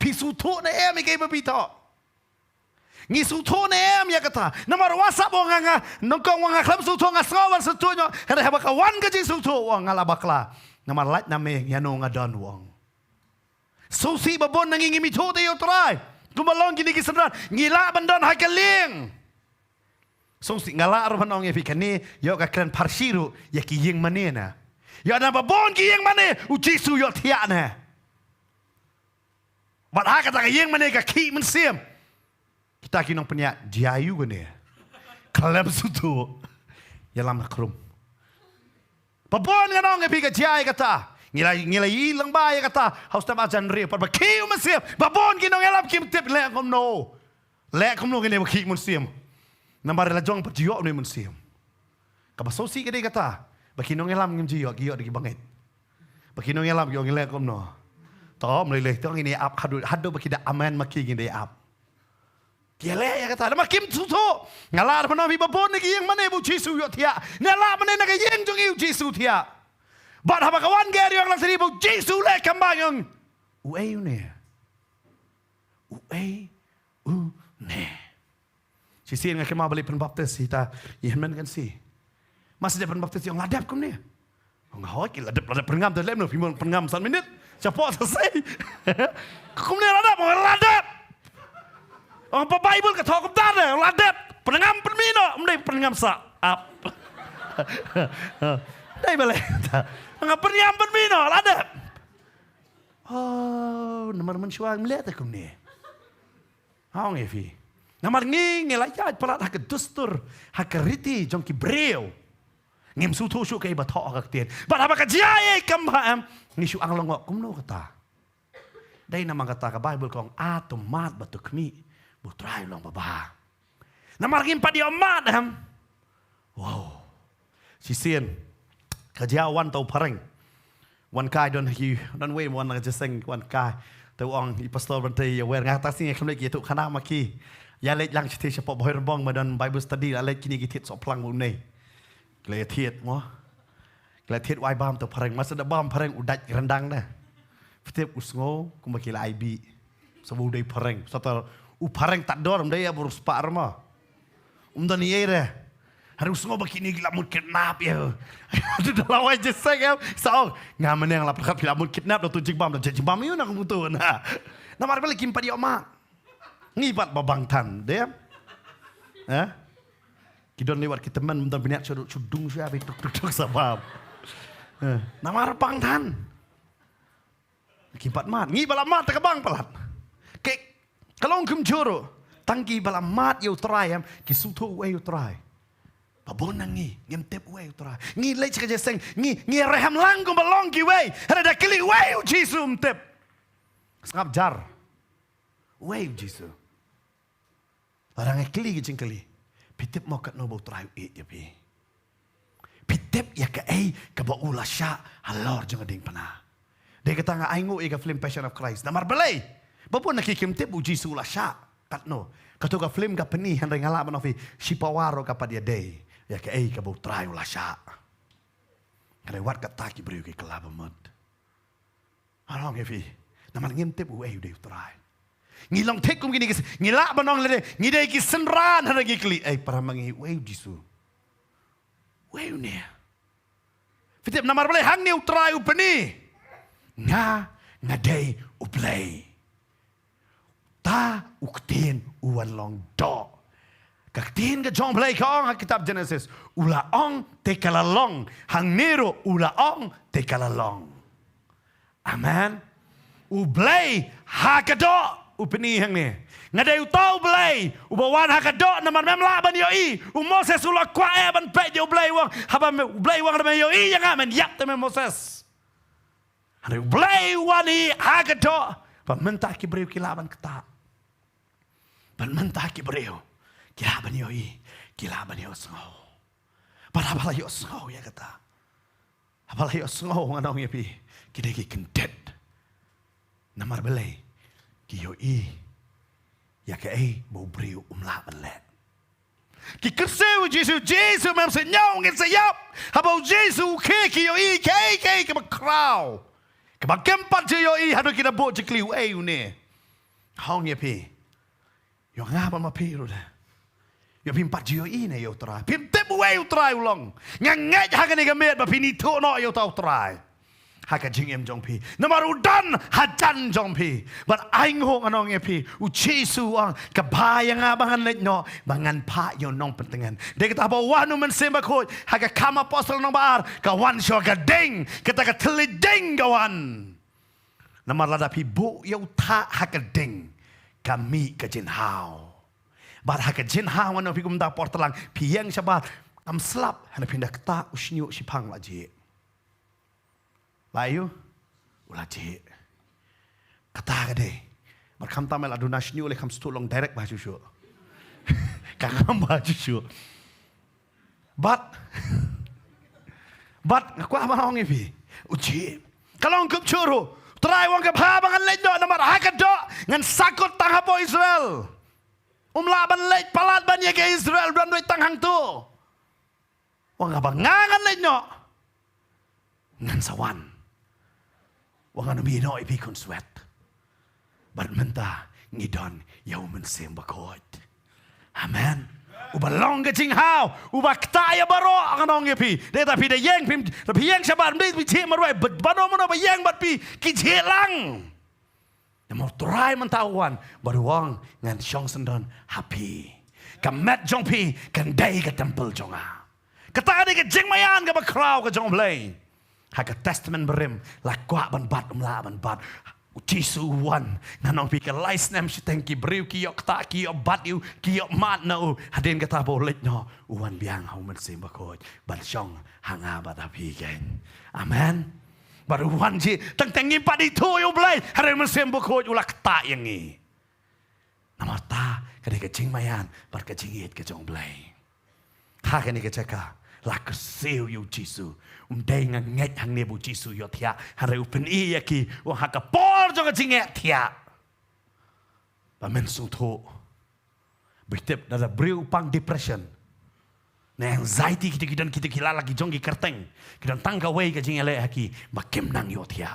Pisu talk na kay bapi talk. Ngisu to nem ya kata namar wasa bo nga nongkong nga klam su to nga sawan su to nyo hada haba ka wan ka ji su to nga labakla namar lat na me ya no nga don wong so si babon nangingimi to de yo try kumalong gini gisadran ngila bandon ha kaling so si ngala ro panong efi kani yo ka kran parsiru ya ki yeng manena ya na babon ki yeng mane u jisu yo tia na bat ha kata ka yeng mane ka ki men sim. Kita kinong punya jayu gini, kalem sutu, yalam nakrum. Papon nga nong epi ka jay kata, ngilay ilang bay kata, haus tam ajan rio, pat bakiu masim, papon kinong yalam kim tip lek kom no gini bakik musim, nambar lajong pat jiok ni musim. Kabasosi gini kata, bakinong yalam ngim jiok giok di bangit, bakinong yalam giok ngilek kom no, tom leleh tong ini ap hadu bakida aman maki gini ap. Kile ya kata, nama kim susu ngalar mana bi babon ni yang mana bu Jisu yo tia, ngalar mana nak yang jung iu Jisu tia. Bad haba kawan gari yang langsiri bu Jisu le kambang yang uei ne. Si sien ngak kema balik penbaptis kita, yemen kan si. Masih ada penbaptis yang ladap kum ni. Ngahoi ki ladap pengam dalam no pimon pengam 1 minit. Cepat selesai. Kum ni ladap. Orang pa Bible ka talk about that ladet penengam permino mendai penengam sa up. Dai bale. Ngap penengam permino ladet. Oh, namar mensuang melihat aku ni. Haong efi. Namar ngelai ya pelat hak dustur hak riti jong ki breu. Ngim su tu su kai ba thok hak tien. Ba apa ka jai kam ham ni su ang longok kumno kata. Dai nama kata ka Bible kong atomat batuk mi. Butrai long baba. Namar ngim padi omat ham. Wow. Si sien kerja wan tau pareng. Wan kai don wait wan just sing wan kai. Tau ong I pastor bantai ya wer ngata sing kemlek gitu kana maki. Ya lek lang chite sepok boy rebong madan Bible study lek kini gitit so plang mun nei. Kle tiet mo. Kle tiet wai bam tau pareng masa da bam pareng udat rendang dah. Fitip usngo kumakila IB. Sabu dei pareng. Sata pareng tak dor dia burus pak rema. Dan iya deh. Harus ngobak ini lamun kidnap ya. Itu dah lawan je saya. So, ngamen yang lapar lamun kidnap tu jigbam yun aku butuh. Nah, namar balik kimpa dia mak. Ngibat babang tan, dia. Kidon lewat kita teman bentar banyak cudung siapa tuk sabab. Namar bang tan. Kimpat mat, ngibal mat tak bang pelat. Kalau engkau juru, tangki bala mat you try kisutu we you try. Babon nangi, ngintip we you try. Ngi lech kerja seng, ngi reham langgung balong ki we. Ada kili we you Jisu mtip. Sengap jar. We you Jisu. Orang kili gijing kili. Pitip mau kat nobo try ya pi. Pitip ya ke ba ulasya halor jangan ding pana. Dia kata nga aingo ka film Passion of Christ. Namar belai. Bapun nakikimtip uji sula sya katno katuga film ka peni handai ngala manofi sipawaro ka padia day ya ke ka bau try ula sya kare wat ka taki brio ki kelaba mud arong efi naman ngimtip u day try ngilong tek kum gini ngila banong le ngide ki senran hana gi kli para mangi weu jisu weu ne fitip namar bale hang ni utrai upeni ngadei uplay ta uktin uan long do kaktin ka jong play ka ong kitab Genesis ula ong te kalalong hang nero ula ong te kalalong amen ublay hakado upeni hang ni ngadai utau blay ubawan hakado naman memla ban yo i Moses ula kwa ban pe yo blay wang haba blay wang ban yo i yang amen yak te Moses hari blay wani hakado pamenta ki breu kilaban kata pamenta ki breu kilaban yo i kilaban yo sngau para bala yo sngau ya kata bala yo sngau nganong ya pi kideki kendet namar belai ki yo i ya ke bo breu la ban le ki kerseu Jesus mem se nyong ngin se yap habo Jesus ke ki yo i ke ke ba crow ke ba kempat je yo i hadu kita bo je kliu ne hong ya pi yo ngapa ma pi ro da yo pin pat je yo i ne yo tra pin te bu eu tra ulong ngangai hagani ga met ba pini to no yo tau tra haka jing em jong pi namar udan hajan jong pi but aing hong anong e pi u chisu ang kabaya nga bangan let no bangan pa yo nong pentengan de kata ba wanu men semba ko haka kama apostol nong bar ka wan sho ka ding kata ka tli ding gawan namar lada pi bu yo tha haka ding kami ka jin hao bar haka jin hao anong pi kum da portalang pi yang sabat am slap hana pindah kata usnyu sipang la je Layu, ulah je. Kata ke deh, berkam tamel adu nasni oleh kam stulong direct baju syu. Kakam baju syu. But, aku apa orang ini? Uji. Kalau engkau curu, try wong kepha bangan lej do namar hakat do ngan sakut tang hapo Israel. Laban lej palat ban ye ke Israel dan doi tang hang tu. Wong apa ngangan lej no. Ngan sawan. Wangan mi no ipi kon sweat. But menta ngidon yau men sem bakot. Amen. Uba long ke jing hao, uba kta ya baro anong ipi. De tapi de yeng pim, tapi yeng sabar mi che marwai, but bano mono ba yeng bat pi ki che lang. Namo try mentawan baru wang ngan shong sendon happy. Kamet jong pi kan dai ke temple jonga. Kata ni ke jing mayan ke ba crowd ke jong play. Haka testament berim lakwa ban bat umla ban bat Jisu wan nanong pi ke lais nem si tengki breu ki yok ta ki yok bat yu ki yok mat na u hadin kata bolet no uwan biang hau men sim bakoj ban shong hanga bat api gen amen baru wan ji teng tengi padi tu yu blai hare men sim bakoj ulak ta yang ni namar ta kade ke jing mayan bar ke jingit ke jong blai ha ke ni ke ceka lak seu yu Jisu day nga nget hang nebu Jisu yo tia hare upen i yaki o haka por jo jinge tia ba men su tho bitep da breu pang depression na anxiety kita kila lagi jong ki kerteng kita tangga wei ka jinge le haki makem nang yo tia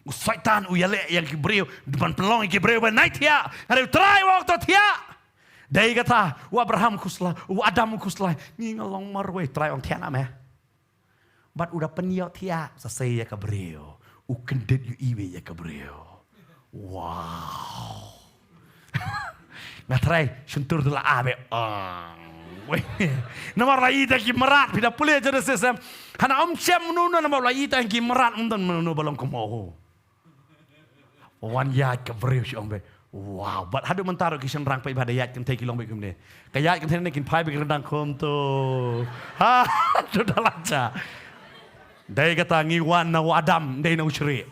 u saitan u yale yang ki breu depan pelong ki breu ba nai tia hare try waktu tia dai kata u Abraham kusla u Adam kusla ni ngalong marwe try on tia na me But udah penyo tia sasay ya kabreo. Ukendit yu iwe ya kabreo. Wow. Ngatray, syuntur dula abe. Namar laita ki merat pida pulih jadi sesam. Hana om syam nuna namar laita ki merat undan menu balong kemoho. Wan ya kabreo si ombe. Wow, but hadu mentaro kisah rang pa ibadah yat kan teki long bekum ne. Kayat kan teki kin pai berendang konto. Ha, sudah lancar. Dai kata ngiwan na wadam dai na usri.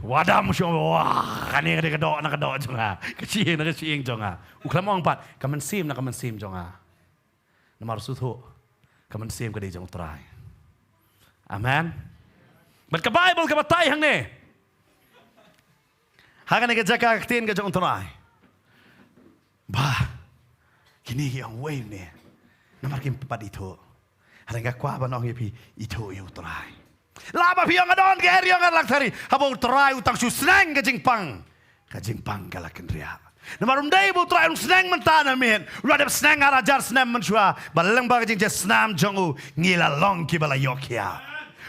Wadam syo wah kani kada kedok na kedok jonga. Kecing jonga. Uklamong pat kamen sim jonga. Namar sutho kamen sim kada jong try. Amen. But ka Bible ka batay hang ne. Hagan ka jaka tin ka jong try. Ba kini yang way ne. Namar kim pad ito. Harga kwa ba nong yepi ito yu try. Laba piang adon ke area ngalak tari. Habau try utang su senang ke jingpang. Ke jingpang galakin ria. Namarum day bu try senang mentana men. Ulah ada senang arajar senam mensua. Balang baga jing senam jongu ngila long ki bala yokia.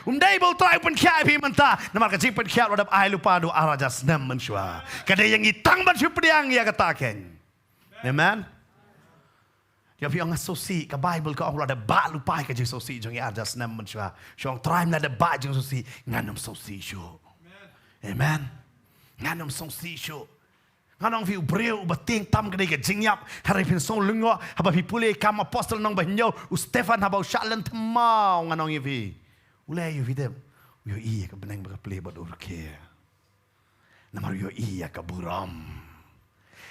Day bu try pun kia pi menta. Namar ke jing pun kia udah ai lupa do arajar senam mensua. Kada yang itang ban su pediang ya kataken. Amen. Dia piang asosi ke Bible ke Allah ada ba lupa ke jing sosi jong ya arajar senam mensua. Jong try na ada ba jing sosi nganum sosi syo. Amen. Nganum sosi syo. Nganong fi ubreu bating tam gede ke jingyap hari pin song lungo haba fi pule kam apostle nong bahnyo u Stefan haba shalen tmau nganong yivi ulai yu videm yo iya ke benang ba play bad urke namar yo iya ke buram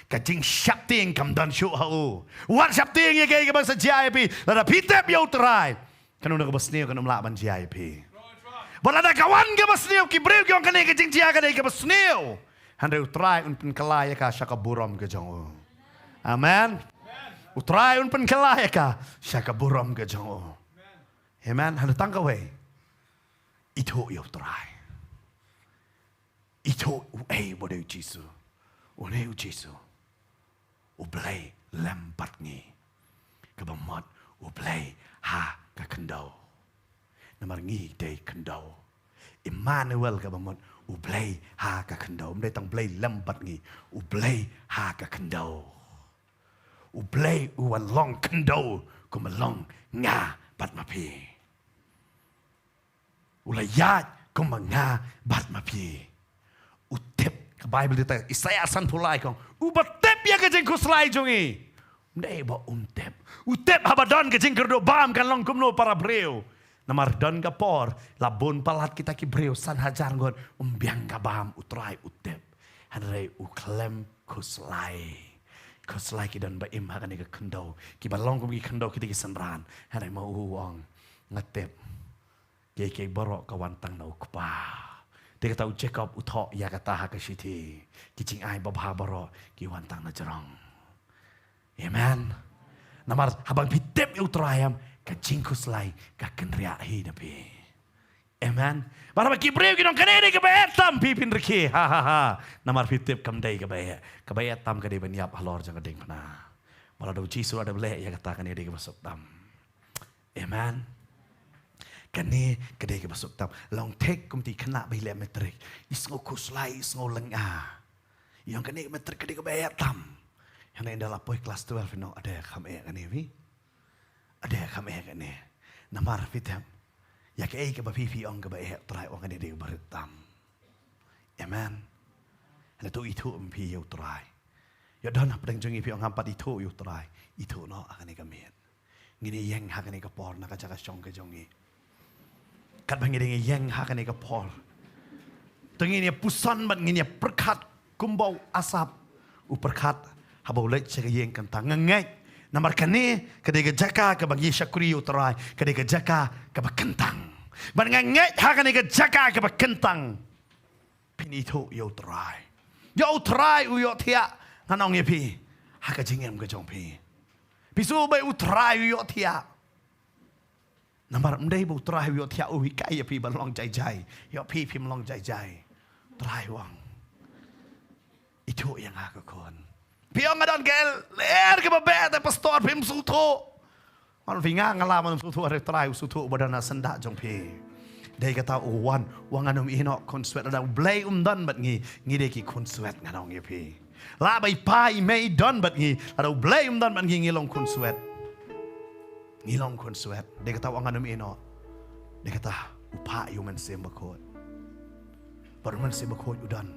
ka jing shapting kam dan shu hau war shapting ye ke bang sajai pi lada pitep yo trai kanu na basneo kanu la ban jai pi balada kawan ke basneo ki breu ki on kane ke jing jia ke basneo Handai utrai un pen kelaya ka syaka buram ke jong. Amen. Utrai un pen kelaya ka syaka buram ke jong. Amen. Handai tangka we. Itu yo utrai. Itu boleh Jesu. Boleh Jesu. Ublay lempat ni. Kebamat ublay ha ka kendau. Namar ngi day kendau. Emmanuel kebamat ublay ha ka kendau mdai tang blay lempat ngi ublay ha ka kendau ublay uwan long kendau kumalong nga bat mapi ulayat kumanga bat mapi utep ka Bible dita Isaiah san pulai kong ubatep ya ka jeng kuslai jongi mdai ba utep habadan ka jeng kerdo bam kan long kumno para breu Namar don kapor labon palat kita ki breu san hajar ngon umbiang kabam utrai utep hanrei uklem kuslai ki don ba im hakan ke kendau ki balong ki kendau kita ki sanran hanrei mau uang ngatep ke borok kawan tang nau kpa dia kata Jacob uthok ya kata ha ka siti ki jing ai babha borok ki wan tang na jarang amen namar habang pitep utrayam ka jingkus lai ka kenria hi nabi amen bara ki breu ki dong kanere ke betam pipin reki ha namar pitip kam dai ke tam ke dei banyap halor jang ding pana bara do jisu ada le ya kata kanere ke masuk tam amen kane ke dei ke masuk tam long tek kum ti kena bai le metrik isngo kuslai isngo lenga yang kane metrik ke dei ke betam yang dalam poi kelas 12 no ada kam kane wi ada kami kan ni, namar fitam, ya ke ke bapi ong ke bae try ong kan dia beritam, amen. Ada tu itu empi you try, ya dah nak pedang jongi ong hampat itu you try, itu no akan ni kami, ngini yang akan ni kapor nak jaga song ke jongi, kat bangi dengan yang akan ni kapor, tengi ni pusan bat ngini perkat kumbau asap, perkat habau lek cakap yang kentang ngai. Namar kane kadega jaka ka bagi syakuri utrai kadega jaka ka bakentang ban ngangai ha kadega jaka ka bakentang pinito yo utrai u yo tia nganong ye pi ha ka jingem ka jong pi pisu bai utrai u yo tia namar mdai bu utrai u yo tia u kai ye pi ban long jai yo pi long jai trai wang itu yang aku kon Piang ngadon gel ler ke babet pastor pim suto. Mal vinga ngalaman suto are try suto badana sendak jong pi. Dei kata uwan wanganum ino konsuet ada blay dan bat ngi de ki konsuet ngadong ye pi. La bai pai mei don bat ngi ada blay dan bat ngi ngilong konsuet. Ngilong konsuet. Dei kata wanganum ino. Dei kata upa yuman sembakot. Baruman sembakot udan.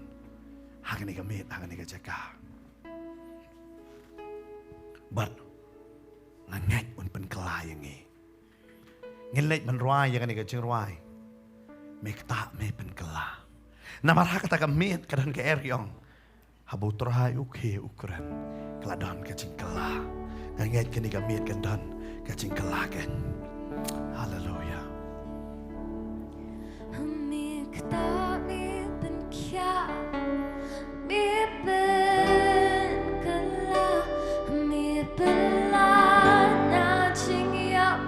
Hakani kamit hakani ka jaka. But ngangat un pen kelai yang ni, ngelet menruai yang ni kecing ruai, mekta me pen kelah. Namar hak kata kemit kadang ke eriong, habu terai uke ukuran, keladan kecing kelah, ngangat kini kemit kandan kecing kelah kan. Haleluya. Mekta me pen kia, me pen kelah. Pelana cingyap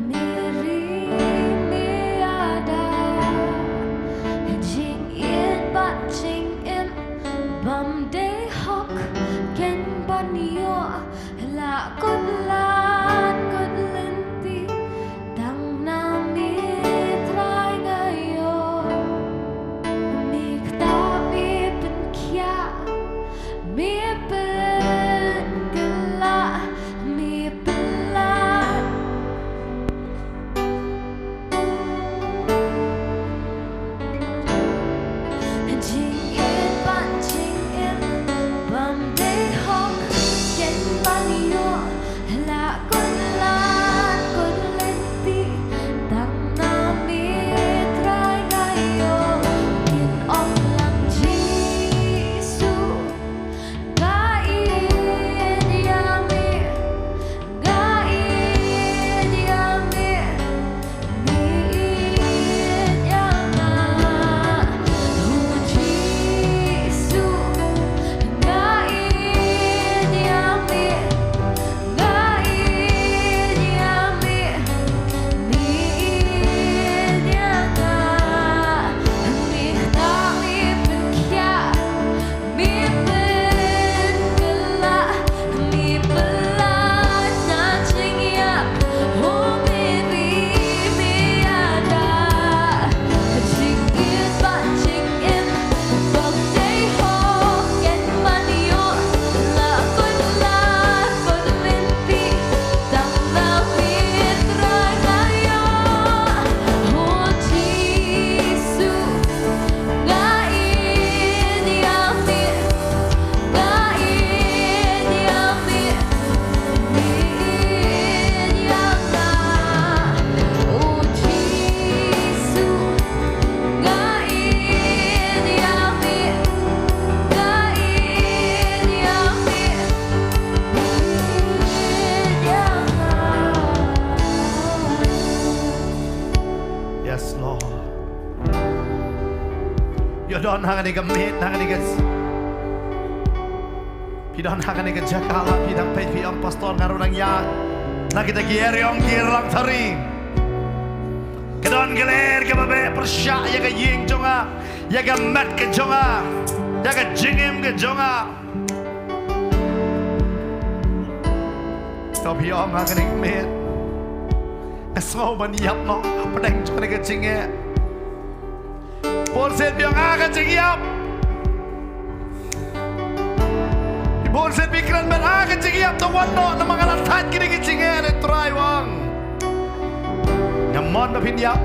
miri mi ada Yes, Lord. You don't have any meat, any Pidon hakan ni jakala pidang pe piang pastor ngarunang ya. Na kita gieriong girlang tari. Kedon geler ke babe persya ya ke ying jonga. Ya ke mat ke jonga. Ya ke jingim ke jonga. Kau piang hakan ni met. Esau baniap no pedang jonga ni ke jinge. Polsen piang hakan jingiap. Bolset pikiran beraga cigiap tawan no na mga latat kini kicingin at try wang Namon na pinyap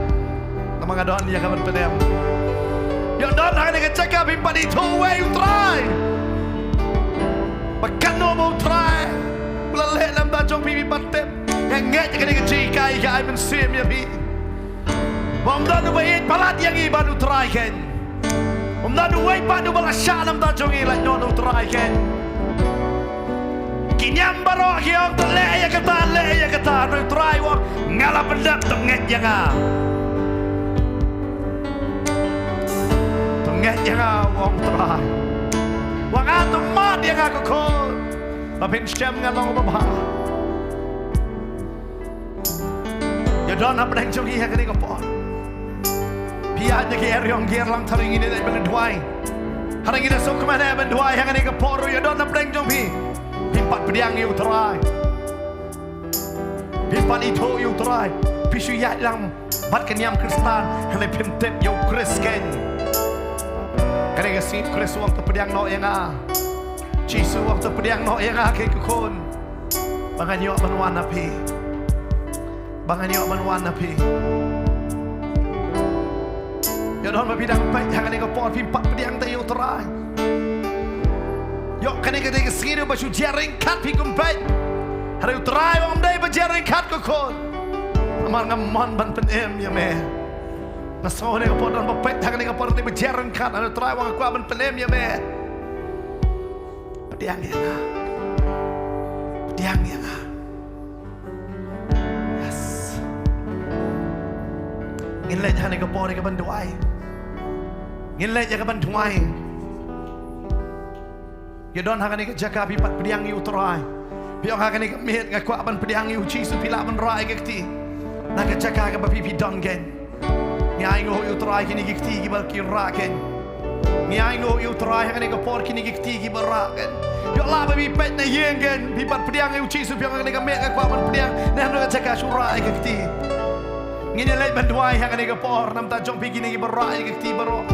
na mga doon niya kaman panem Yung doon hanggang nagachaka pimpan ito way you try Pagkano mo try Ulalit lang ba chong pipi patem Yang nget ya kini kachika ika ay mensim ya pi Om doon ubayin palat yang iba nu try ken Om doon uway pa nu balasya nam doon chong ilat no try ken Kinyambaro kiyong le ya kata no try wang ngala pendak tenget janga wang try wang atum mat yang aku kon tapi stem ngalong baba ya don apa yang jogi ya kini kapor pia nya ki eriong gier lang taring ini dari benduai hari ini sok kemana benduai yang kini kapor ya don apa yang jogi Pimpat pediang you try Pimpat itu you try Pisu yat lang Bat kenyam kristal Hale pimtep you kris ken Kaya kasi kris waktu pediang no yang Jisu waktu pediang no yang kay kukun Bangan yo manuan api Bangan yo manuan api Yodon mapidang pay Hangan ikaw po Pimpat pediang tayo try Yok kani kata kesini basu jaring kat pikum baik. Hari utrai om day berjaring kat kekon. Amar ngamon ban penem ya me. Nasone ko podon bapet kani ko podon berjaring kat hari utrai wang aku ban penem ya me. Pediang ya na. Pediang ya na. Yes. Ngilet kani ko podon ke ban duai. Ngilet ya ke ban duai. Ya don hakani ke jaka pipat pediang yu try. Piang hakani ke mihet ngakwa ban pediang yu Jisu pila ban rai ke kti. Na ke jaka ke pipi don gen. Ni ai ngo yu try kini ke kti ki bal ki ra ken. Ni ai ngo yu try hakani ke por kini ke kti ki bal ra ken. Yo la ba pipet na yeng gen. Pipat pediang yu Jisu piang hakani ke mihet ngakwa ban pediang na no ke jaka sura ke kti. Ngini leit ban duai hakani ke por nam ta jong pi kini ki bal ra ke kti baro.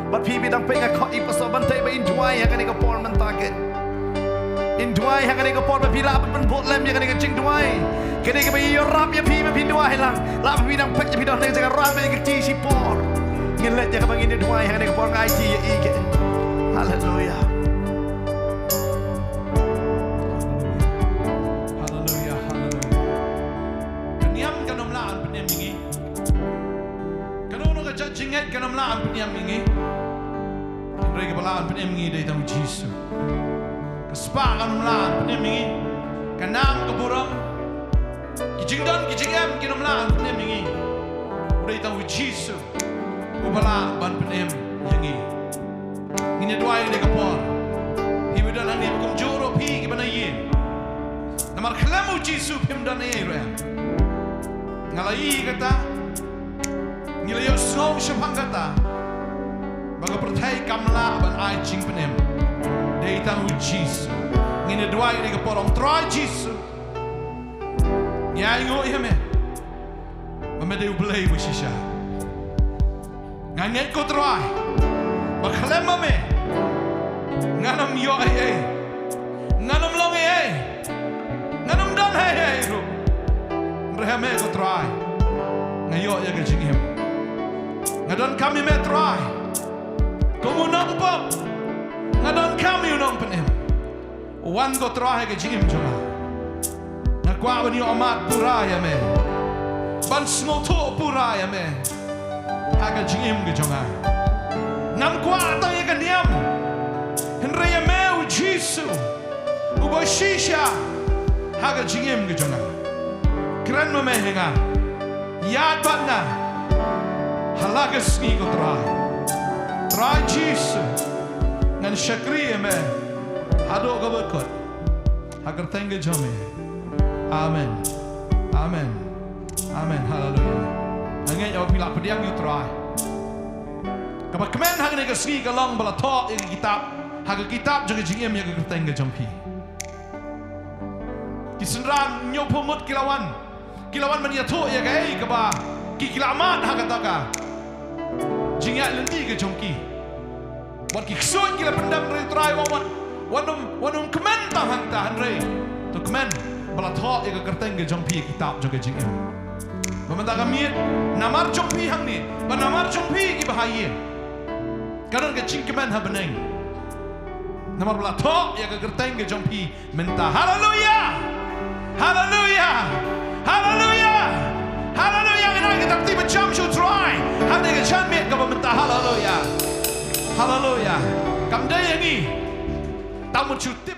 But people don't pay a cut if so bantay ba in duai hang ni ka por man taget in duai hang ni ka por ba pila ban pot lem yang ni ka jing duai kini ka ba yo rap ya pi ma pi duai lang la pa pi dang pek ya pi dang jaga rap ni ka ti si por ngelet ya ka bang ini duai hang ni ka por ngai ti ya ige hallelujah hallelujah kaniam kanom laan penem mingi kanono ka judginget kanom laan penem mingi Mereka berlawan penemingi dari tamu Jisu. Kesepakan melawan penemingi. Kanam keburang. Kijingdan kijingam kina melawan penemingi. Dari tamu Jisu. Ubala ban penem yangi. Ini dua yang dekapor. Hibu dan ani bukum joro pi gimana yin. Namar kelamu Jisu pim dan ere. Ngalai kata. Ngilayo song syapang kata. Baga pertai kamla ban ai jing penem dei tahu Jisu ngine dua ini ke porong try Jisu nyai ngo ihme mamede ublei bushisha nganget ko try bakhlem mame nganam yo ai nganam long ai nganam dan ai ro rehame ko try ngayo ya ke jingim ngadon kami me try Kamu nampak ngadon kami unang penem wan go terahe ke jingim jona nakwa bani amat puraya me ban smoto puraya me haga jingim ke jona nam kwa ta ye kaniam henre ya me u Jisu u boshisha haga jingim ke jona kran me henga yad batna Halagas ni ko try Jesus ngan syakri me hado ka berkot agar tengge jome amen amen amen haleluya angin jawab pila pediang you try kapan kemen hang ni ka ski ka long bala tho ing kitab haga kitab jaga jingem ya ka tengge jompi kisenran nyo pumut kilawan mania tho ya ka ei ka ba ki kilamat haga taka jingya lendi ka jongki buat kiksun kila pendam dari try wanum kemen tahan rei tu kemen bala tho ya ka kerteng ke jongpi kitab jaga jingem mementa kami namar jongpi hang ni ba namar jongpi ki bahaya kadang ke jing kemen ha beneng namar bala tho ya ka kerteng ke jongpi menta haleluya haleluya haleluya haleluya ina kita tiba jam show try hande ke chan met ka menta haleluya haleluya kam day ni tamu tip